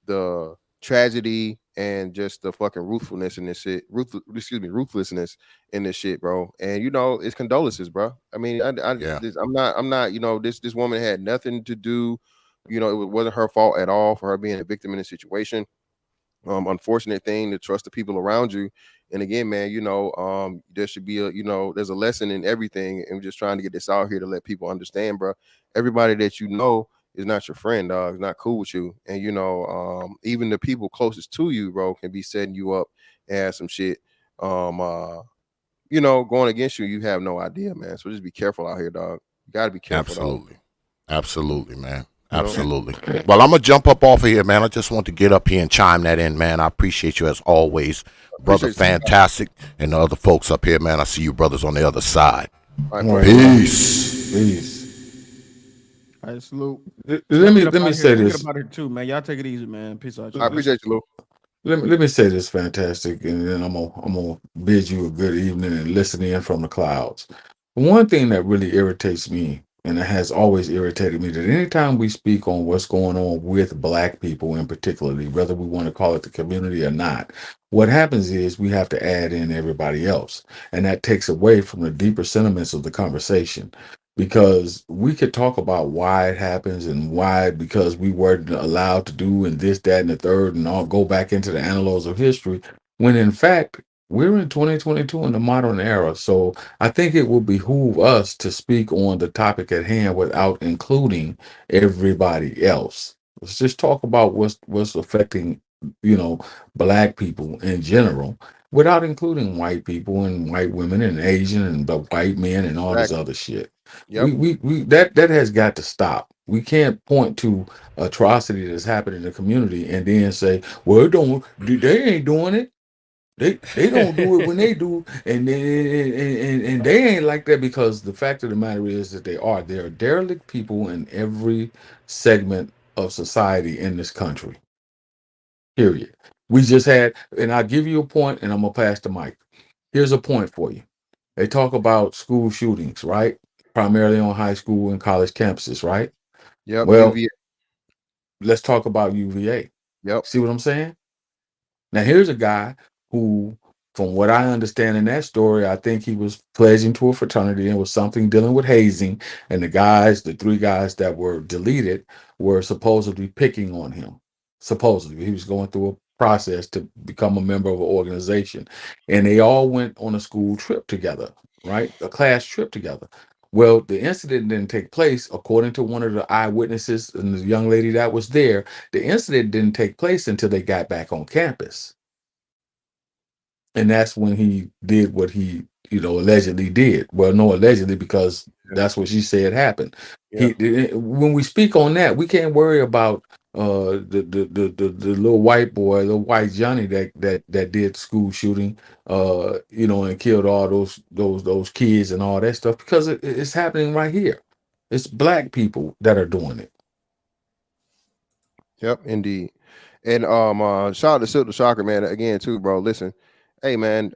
the tragedy and just the fucking ruthlessness in this shit. Ruthlessness in this shit, bro. And it's condolences, bro. I mean, Yeah. I'm not. This woman had nothing to do. It wasn't her fault at all for her being a victim in this situation. Unfortunate thing to trust the people around you. And again, man, there should be there's a lesson in everything. And we're just trying to get this out here to let people understand, bro. Everybody that is not your friend, dog. It's not cool with you. And even the people closest to you, bro, can be setting you up and have some shit. Going against you. You have no idea, man. So just be careful out here, dog. You gotta be careful. Absolutely. Absolutely, man. You know? Absolutely. Well, I'm gonna jump up off of here, man. I just want to get up here and chime that in, man. I appreciate you as always, brother. Appreciate you. Fantastic, and the other folks up here, man. I see you brothers on the other side. All right, All right, Peace. All right, salute. Let me say Get this. up out here too, man. Y'all take it easy, man. Peace out. I appreciate you, Lou. Let me say this, fantastic, and then I'm gonna bid you a good evening and listen in from the clouds. One thing that really irritates me, and it has always irritated me, that anytime we speak on what's going on with Black people in particularly, whether we want to call it the community or not, what happens is we have to add in everybody else, and that takes away from the deeper sentiments of the conversation. Because we could talk about why it happens and why, because we weren't allowed to do and this, that, and the third, and all go back into the annals of history, when in fact we're in 2022 in the modern era. So I think it will behoove us to speak on the topic at hand without including everybody else. Let's just talk about what's affecting, Black people in general, without including white people and white women and Asian and the white men and all this Exactly. other shit. Yep. We that has got to stop. We can't point to atrocity that's happened in the community and then say, well, they ain't doing it. They don't do it when they do, and they ain't like that, because the fact of the matter is that there are derelict people in every segment of society in this country. Period. We just had, and I'll give you a point, and I'm gonna pass the mic. Here's a point for you. They talk about school shootings, right? Primarily on high school and college campuses, right? Yep. Well, UVA. let's talk about UVA. Yep. See what I'm saying? Now, here's a guy who, from what I understand in that story, I think he was pledging to a fraternity and was something dealing with hazing. And the 3 guys that were deleted were supposedly picking on him. Supposedly, he was going through a process to become a member of an organization. And they all went on a school trip together, right? A class trip together. Well, the incident didn't take place, according to one of the eyewitnesses and the young lady that was there. The incident didn't take place until they got back on campus. And that's when he did what he, allegedly did. Well, no, allegedly, because that's what she said happened. Yeah. When we speak on that, we can't worry about the little white boy, little white Johnny that did school shooting, and killed all those kids and all that stuff, because it's happening right here. It's Black people that are doing it. Yep, indeed. And shout out to Silk the Shocker, man, again too, bro. Listen, hey man,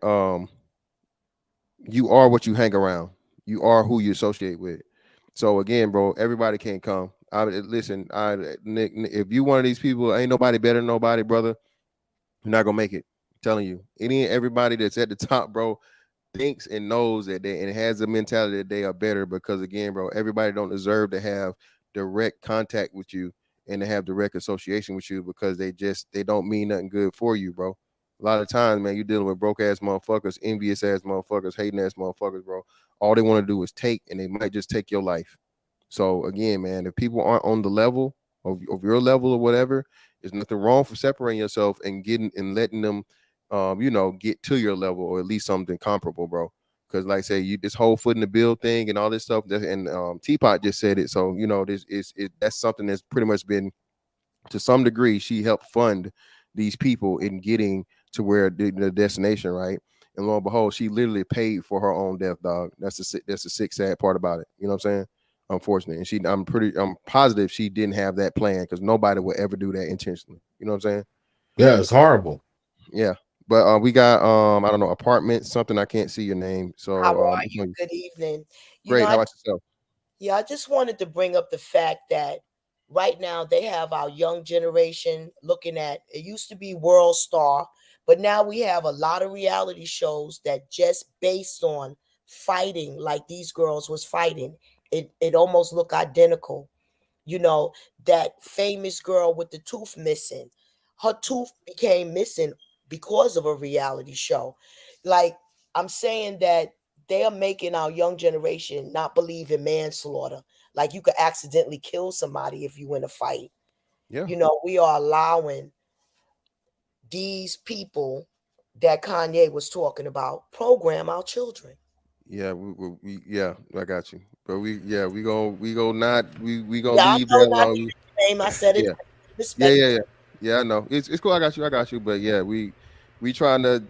you are what you hang around. You are who you associate with. So again, bro, everybody can't come. Listen, Nick, if you one of these people, ain't nobody better than nobody, brother. You're not gonna make it. I'm telling you, everybody that's at the top, bro, thinks and knows that they and has a mentality that they are better because again, bro, everybody don't deserve to have direct contact with you and to have direct association with you because they don't mean nothing good for you, bro. A lot of times, man, you're dealing with broke ass motherfuckers, envious ass motherfuckers, hating ass motherfuckers, bro. All they want to do is take, and they might just take your life. So again, man, if people aren't on the level of your level or whatever, there's nothing wrong for separating yourself and getting and letting them get to your level or at least something comparable, bro. Because like I say, you this whole foot in the bill thing and all this stuff, and Teapot just said it. So this is that's something that's pretty much been to some degree. She helped fund these people in getting to where the destination, right? And lo and behold, she literally paid for her own death, dog. That's the sick, sad part about it. You know what I'm saying? Unfortunately, and I'm positive she didn't have that plan because nobody would ever do that intentionally. You know what I'm saying? Yeah, it's horrible. Yeah. But we got I don't know, apartment, something I can't see your name. So How are you? Good evening. Great. How about yourself? Yeah, I just wanted to bring up the fact that right now they have our young generation looking at it used to be World Star, but now we have a lot of reality shows that just based on fighting like these girls was fighting. It almost look identical. That famous girl with the tooth missing. Her tooth became missing because of a reality show. Like, I'm saying that they are making our young generation not believe in manslaughter. Like, you could accidentally kill somebody if you win a fight. Yeah. We are allowing these people that Kanye was talking about program our children. Yeah, yeah, I got you. But we gonna Yeah, I leave know that not to alone. use your name. I said it. Yeah. Respect. Yeah, I know. It's cool. I got you. But yeah, we trying to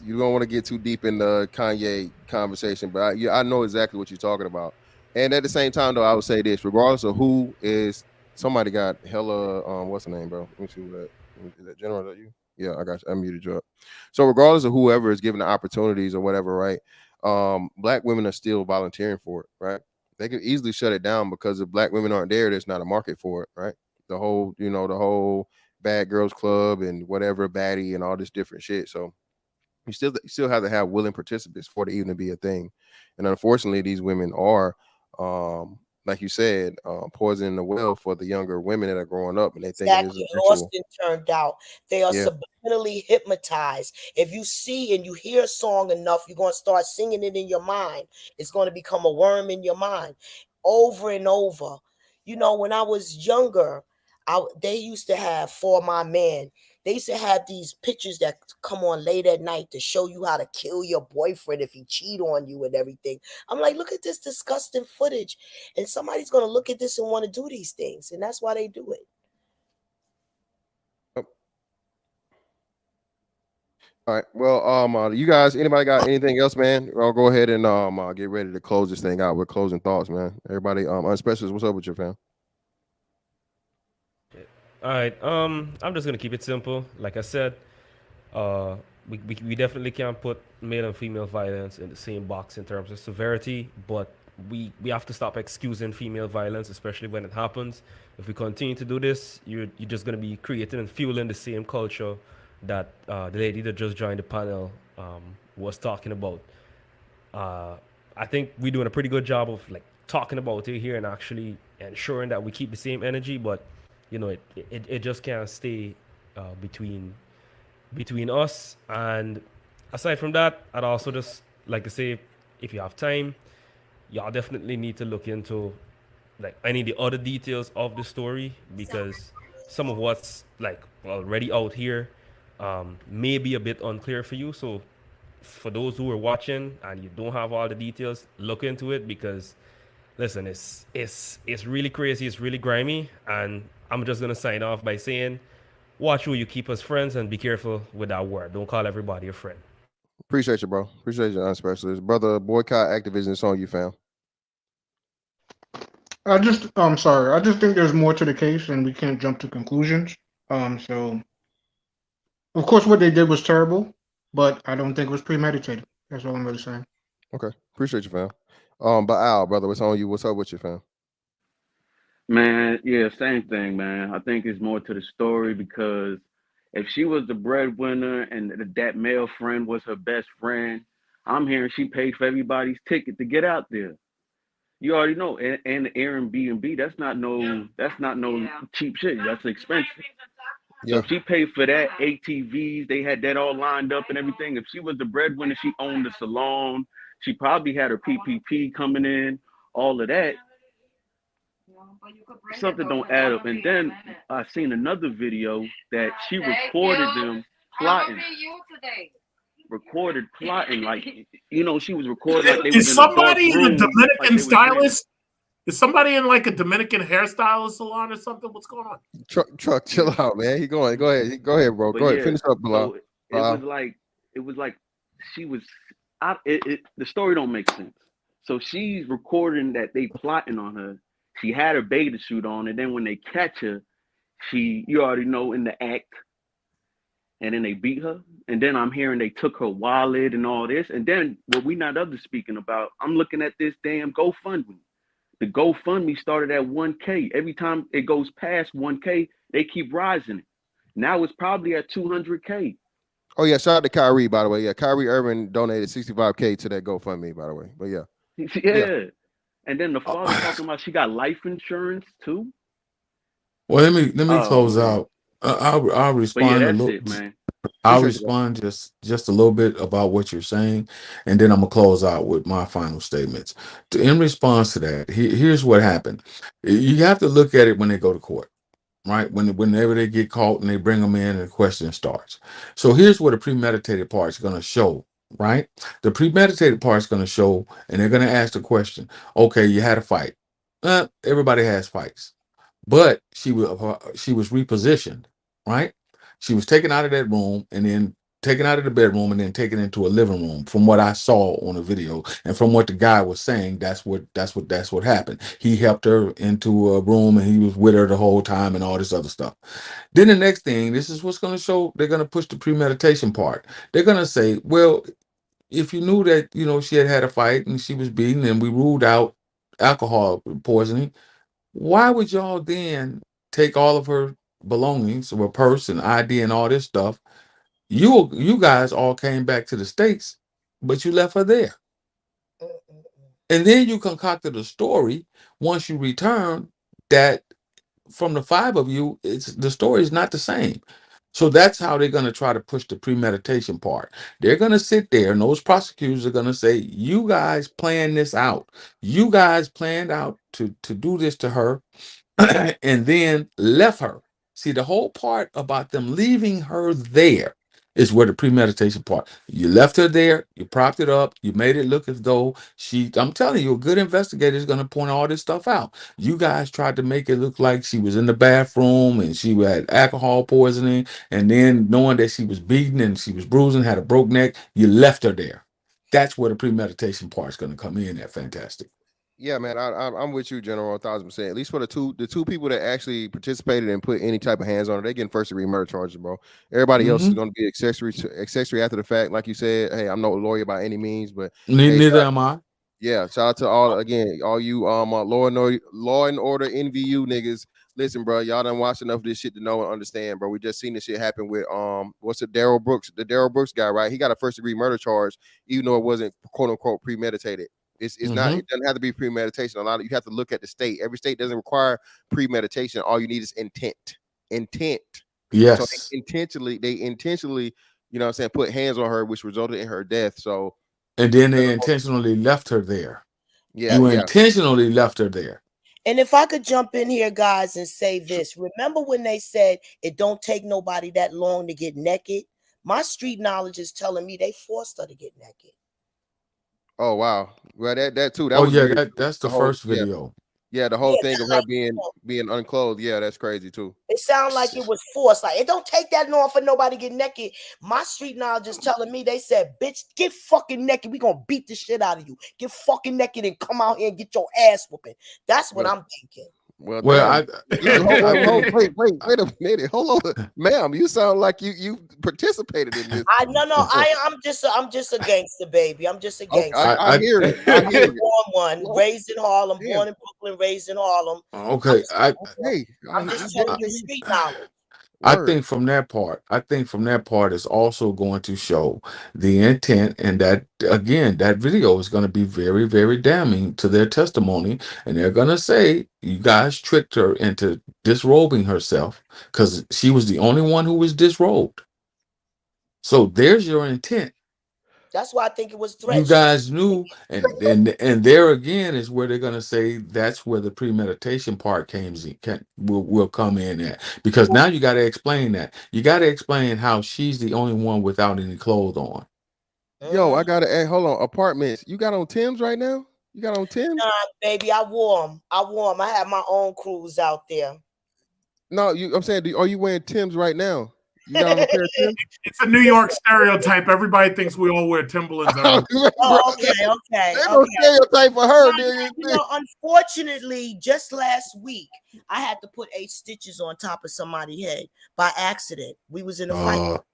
you don't want to get too deep in the Kanye conversation, but I know exactly what you're talking about. And at the same time, though, I would say this: regardless of who is, somebody got hella what's the name, bro? Let me see who that is. That General? Is that you? Yeah, I got you. I muted you up. So regardless of whoever is given the opportunities or whatever, right? Black women are still volunteering for it, right? They could easily shut it down because if black women aren't there, there's not a market for it, right? The whole bad girls club and whatever baddie and all this different shit. So you still have to have willing participants for it to even be a thing. And unfortunately, these women are like you said, poisoning the well for the younger women that are growing up and they think it is Exactly. a ritual. Lost and turned out. They are Yeah. subliminally hypnotized. If you see and you hear a song enough, you're going to start singing it in your mind. It's going to become a worm in your mind over and over. When I was younger, they used to have For My Man. They used to have these pictures that come on late at night to show you how to kill your boyfriend if he cheat on you and everything. I'm like, look at this disgusting footage. And somebody's going to look at this and want to do these things. And that's why they do it. All right. Well, you guys, anybody got anything else, man? I'll go ahead and get ready to close this thing out with closing thoughts, man. Everybody, Unspecialist, what's up with your fam? All right. I'm just gonna keep it simple. Like I said, we definitely can't put male and female violence in the same box in terms of severity, but we have to stop excusing female violence, especially when it happens. If we continue to do this, you're just gonna be creating and fueling the same culture that the lady that just joined the panel was talking about. I think we're doing a pretty good job of like talking about it here and actually ensuring that we keep the same energy, but it just can't stay between us. And aside from that, I'd also just like to say, if you have time, y'all definitely need to look into like any of the other details of the story, because some of what's like already out here may be a bit unclear for you. So for those who are watching and you don't have all the details, look into it, because listen, it's really crazy, it's really grimy, and I'm just gonna sign off by saying, watch who you keep as friends and be careful with that word. Don't call everybody a friend. Appreciate you, bro. Appreciate you, Unspecialist. Brother, boycott activism, it's on you, fam. I'm sorry. I just think there's more to the case, and we can't jump to conclusions. So of course, what they did was terrible, but I don't think it was premeditated. That's all I'm really saying. Okay. Appreciate you, fam. But Al, brother, what's on you? What's up with you, fam? Man, yeah, same thing, man. I think it's more to the story because if she was the breadwinner and that male friend was her best friend, I'm hearing she paid for everybody's ticket to get out there. You already know, and the Airbnb, that's not no cheap shit. That's expensive. So Yeah. if she paid for that, ATVs, they had that all lined up and everything. If she was the breadwinner, she owned the salon. She probably had her PPP coming in, all of that. Something don't add up. And then I seen another video that she recorded them plotting. Recorded plotting, like she was recording like they was Is in a dark somebody in a room, like Dominican they was planning. stylist? Is somebody in like a Dominican hairstylist salon or something? What's going on? Truck, chill out, man. He going. Go ahead, bro. But Go ahead. yeah, Finish up, Bilal. so it was like she was. The story don't make sense. So she's recording that they plotting on her. She had her beta suit on, and then when they catch her, you already know, in the act, and then they beat her. And then I'm hearing they took her wallet and all this. And then what we not others speaking about, I'm looking at this damn GoFundMe. The GoFundMe started at 1K. Every time it goes past 1K, they keep rising it. Now it's probably at 200K. Oh yeah, shout out to Kyrie, by the way. Yeah, Kyrie Irving donated 65K to that GoFundMe, by the way. But yeah. Yeah. And then the father talking about she got life insurance too. Well, let me Oh close man. out. I'll But yeah, respond a that's little. it, man. I'll Appreciate you, bro. respond just a little bit about what you're saying, and then I'm gonna close out with my final statements. In response to that, here's what happened. You have to look at it when they go to court, right? Whenever they get caught and they bring them in and the question starts. So here's what a premeditated part is gonna show, right? The premeditated part is gonna show, and they're gonna ask the question. Okay, you had a fight. Everybody has fights. But she was repositioned, right? She was taken out of that room and then taken out of the bedroom and then taken into a living room. From what I saw on the video and from what the guy was saying, that's what happened. He helped her into a room and he was with her the whole time and all this other stuff. Then the next thing, this is what's going to show. They're going to push the premeditation part. They're going to say, well, if you knew that she had a fight and she was beaten and we ruled out alcohol poisoning, why would y'all then take all of her belongings, her purse and ID and all this stuff? You guys all came back to the States, but you left her there. And then you concocted a story once you return that from the five of you, the story is not the same. So that's how they're going to try to push the premeditation part. They're going to sit there and those prosecutors are going to say, you guys planned this out. You guys planned out to do this to her and then left her. See, the whole part about them leaving her there is where the premeditation part. You left her there, you propped it up, you made it look as though I'm telling you, a good investigator is going to point all this stuff out. You guys tried to make it look like she was in the bathroom and she had alcohol poisoning, and then knowing that she was beaten and she was bruising, had a broke neck, you left her there. That's where the premeditation part is going to come in at Fantastic. Yeah, man, I'm with you, General, 1,000%. At least for the two people that actually participated and put any type of hands on it, they getting first degree murder charges, bro. Everybody else is going to be accessory after the fact, like you said. Hey, I'm no lawyer by any means, but Neither am I. Yeah, shout out to all you law and order NVU niggas. Listen, bro, y'all done watched enough of this shit to know and understand, bro. We just seen this shit happen with what's it, Daryl Brooks, the Daryl Brooks guy, right? He got a first degree murder charge, even though it wasn't quote unquote premeditated. It's not. It doesn't have to be premeditation. You have to look at the state. Every state doesn't require premeditation. All you need is intent. Yes. So they intentionally, you know what I'm saying, put hands on her, which resulted in her death. So. And then they intentionally left her there. You intentionally left her there. And if I could jump in here, guys, and say this. Remember when they said it don't take nobody that long to get naked? My street knowledge is telling me they forced her to get naked. Oh, wow. Well, that too. That was weird. That's the first video. Yeah, the whole thing of her being unclothed. Yeah, that's crazy too. It sounded like it was forced. Like, it don't take that long for nobody to get naked. My street knowledge is telling me, they said, bitch, get fucking naked. We gonna beat the shit out of you. Get fucking naked and come out here and get your ass whooping. That's what I'm thinking. Well, Well, damn. Wait a minute. Hold on, ma'am. You sound like you participated in this. I'm just a gangster, baby. I'm just a Okay, gangster. I hear it. I hear it. Born one, raised in Harlem, Damn. born in Brooklyn, raised in Harlem. Okay, I'm just telling you street knowledge. I think from that part is also going to show the intent, and that again, that video is going to be very, very damning to their testimony, and they're going to say you guys tricked her into disrobing herself because she was the only one who was disrobed. So there's your intent. That's why I think it was You threats. guys knew, and there again is where they're going to say that's where the premeditation part will come in at, because now you got to explain that. You got to explain how she's the only one without any clothes on. Yo, I gotta hold on. Apartments. You got on Tim's right now? You got on Tim's? Nah, baby, I wore them. I have my own crews out there. No, I'm saying, are you wearing Tim's right now? You got on a pair of Tim's? It's a New York stereotype. Everybody thinks we all wear Timberlands. Okay. They don't stereotype for her, dude. You know, unfortunately, just last week, I had to put 8 stitches on top of somebody's head by accident. We was in a fight. All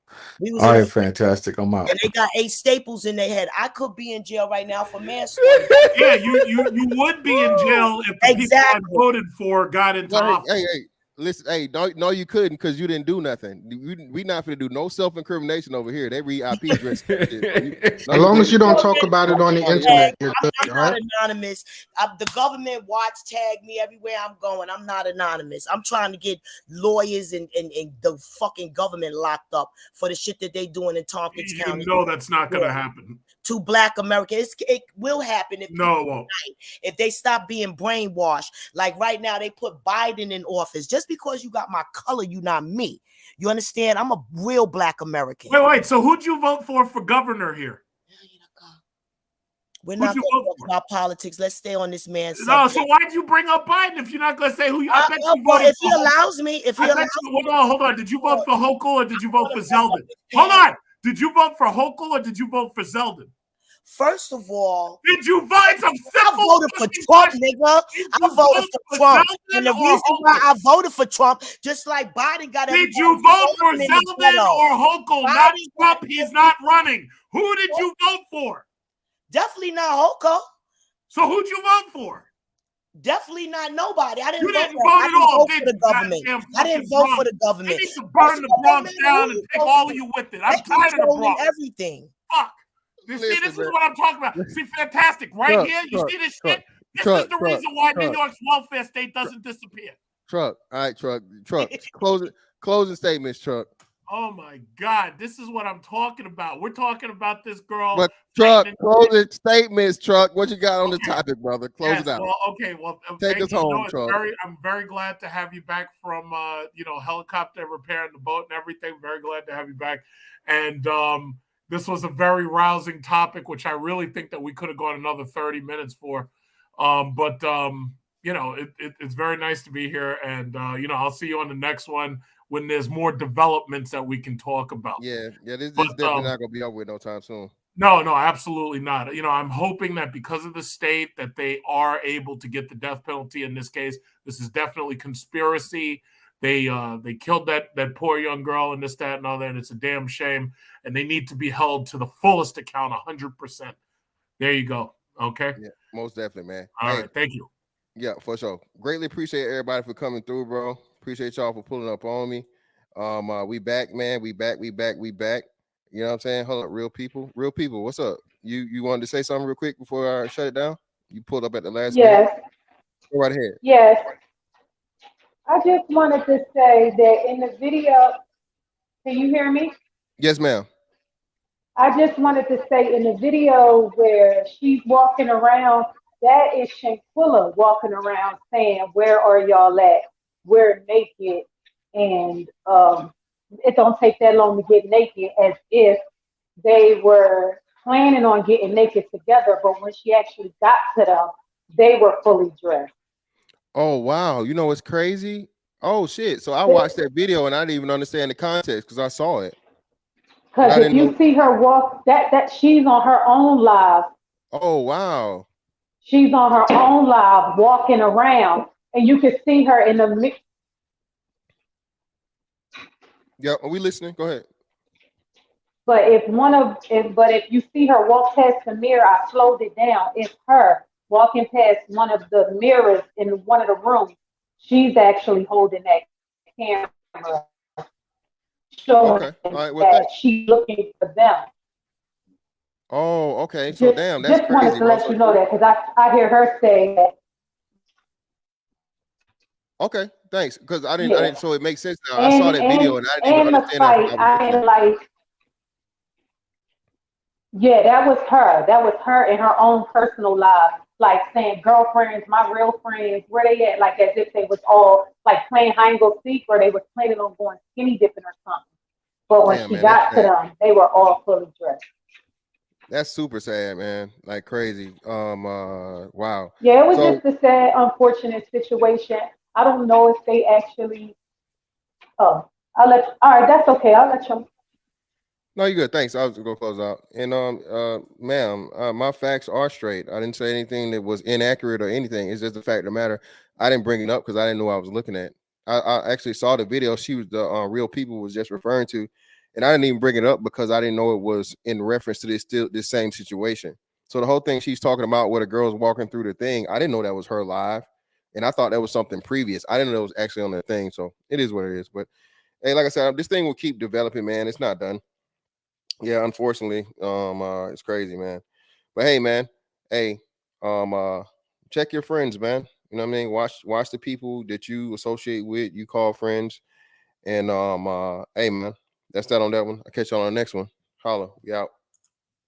right, fantastic. I'm out. And they got 8 staples in their head. I could be in jail right now for manslaughter. Yeah, you would be in jail if the people I voted for got into office. Hey, listen, hey, no, you couldn't because you didn't do nothing. We not going to do no self-incrimination over here. They read IP address. As long as you don't talk about it on the internet, you're good, I'm not anonymous. The government watch tag me everywhere I'm going. I'm not anonymous. I'm trying to get lawyers and the fucking government locked up for the shit that they doing in Tompkins County. You know that's not going to happen. To Black Americans, it will happen if no, it won't. If they stop being brainwashed. Like right now, they put Biden in office. Just because you got my color, you not me. You understand? I'm a real Black American. Wait. So who'd you vote for governor here? We're not going to talk about politics. Let's stay on this man's subject. So why'd you bring up Biden if you're not going to say who you? I bet you voted if he allows me. If he allows me. Hold on. Did you vote for Hochul or did you vote for Zeldin? Hold on. Did you vote for Hochul or did you vote for Zeldin? First of all, did you vote? I voted for Trump, nigga. I voted for Trump. And the reason why I voted for Trump, just like Biden got Did you vote for Zeldin or Hochul? Not Trump. He's not running. Who did you vote for? Definitely not Hochul. So who'd you vote for? Definitely not nobody. I didn't vote for the government. I didn't vote for the government. They need to burn the Bronx down and take all of you with it. I'm tired of the Bronx. Everything. Fuck. This is what I'm talking about. See, fantastic. Right here, you see this shit? This is the reason why New York's welfare state doesn't disappear. Truck. All right, Truck. Closing statements, Truck. Oh my God, this is what I'm talking about. We're talking about this girl. But Truck, closing statements, Truck. What you got on the topic, brother? Close it out. Well, okay. Well, take us home, Truck. I'm very glad to have you back from helicopter repairing the boat and everything. Very glad to have you back. And this was a very rousing topic, which I really think that we could have gone another 30 minutes for. But it's very nice to be here. And, I'll see you on the next one when there's more developments that we can talk about. Yeah, this is definitely not going to be over with no time soon. No, absolutely not. I'm hoping that because of the state that they are able to get the death penalty in this case. This is definitely conspiracy. They killed that poor young girl and this, that, and other, and it's a damn shame. And they need to be held to the fullest account, 100%. There you go. Okay. Yeah, most definitely, man. All right. Thank you. Yeah, for sure. Greatly appreciate everybody for coming through, bro. Appreciate y'all for pulling up on me. We back, man. We back. You know what I'm saying? Hold up, real people. What's up? You wanted to say something real quick before I shut it down? You pulled up at the last minute. Go right ahead. Yes. I just wanted to say that in the video, can you hear me? Yes, ma'am. I just wanted to say in the video where she's walking around, that is Shanquella walking around saying, "Where are y'all at? We're naked." And it don't take that long to get naked, as if they were planning on getting naked together. But when she actually got to them, they were fully dressed. Oh, wow. You know what's crazy? Oh, shit. So I watched that video and I didn't even understand the context because I saw it. Because if you see her walk, that she's on her own live. Oh, wow. She's on her own live walking around and you can see her in the mix. Yeah, are we listening? Go ahead. But if you see her walk past the mirror, I slowed it down. It's her walking past one of the mirrors in one of the rooms. She's actually holding that camera, showing Okay. All right. Well, that thanks. she's looking for them. Oh, okay. So damn, that's Just wanted crazy, to bro. let you know that because I hear her say that. Okay, thanks. Because I Yeah. didn't. So it makes sense now. I saw that video and I didn't even and the understand that until fight, I was I looking at didn't it. like. Yeah, that was her. That was her in her own personal life, like saying girlfriends, my real friends, where they at? Like as if they was all like playing hide and go seek, or they was planning on going skinny dipping or something. But when Damn, she man, that's got to sad. them, they were all fully dressed. That's super sad, man. Like crazy. Wow. Yeah, it was So just a sad, unfortunate situation. I don't know if they actually. Oh, all right, that's okay. I'll let you. no, you good. Thanks. I was gonna close out. And ma'am, my facts are straight. I didn't say anything that was inaccurate or anything. It's just the fact of the matter. I didn't bring it up because I didn't know what I was looking at. I actually saw the video. She was the real people was just referring to, and I didn't even bring it up because I didn't know it was in reference to this same situation. So the whole thing she's talking about where the girl's walking through the thing, I didn't know that was her live, and I thought that was something previous. I didn't know it was actually on the thing. So it is what it is. But hey, like I said, this thing will keep developing, man. It's not done. Yeah, unfortunately, it's crazy, man. But hey, man, hey, check your friends, man. You know what I mean? Watch the people that you associate with, you call friends, and hey, man, that's that on that one. I'll catch you on the next one. Holla, we out.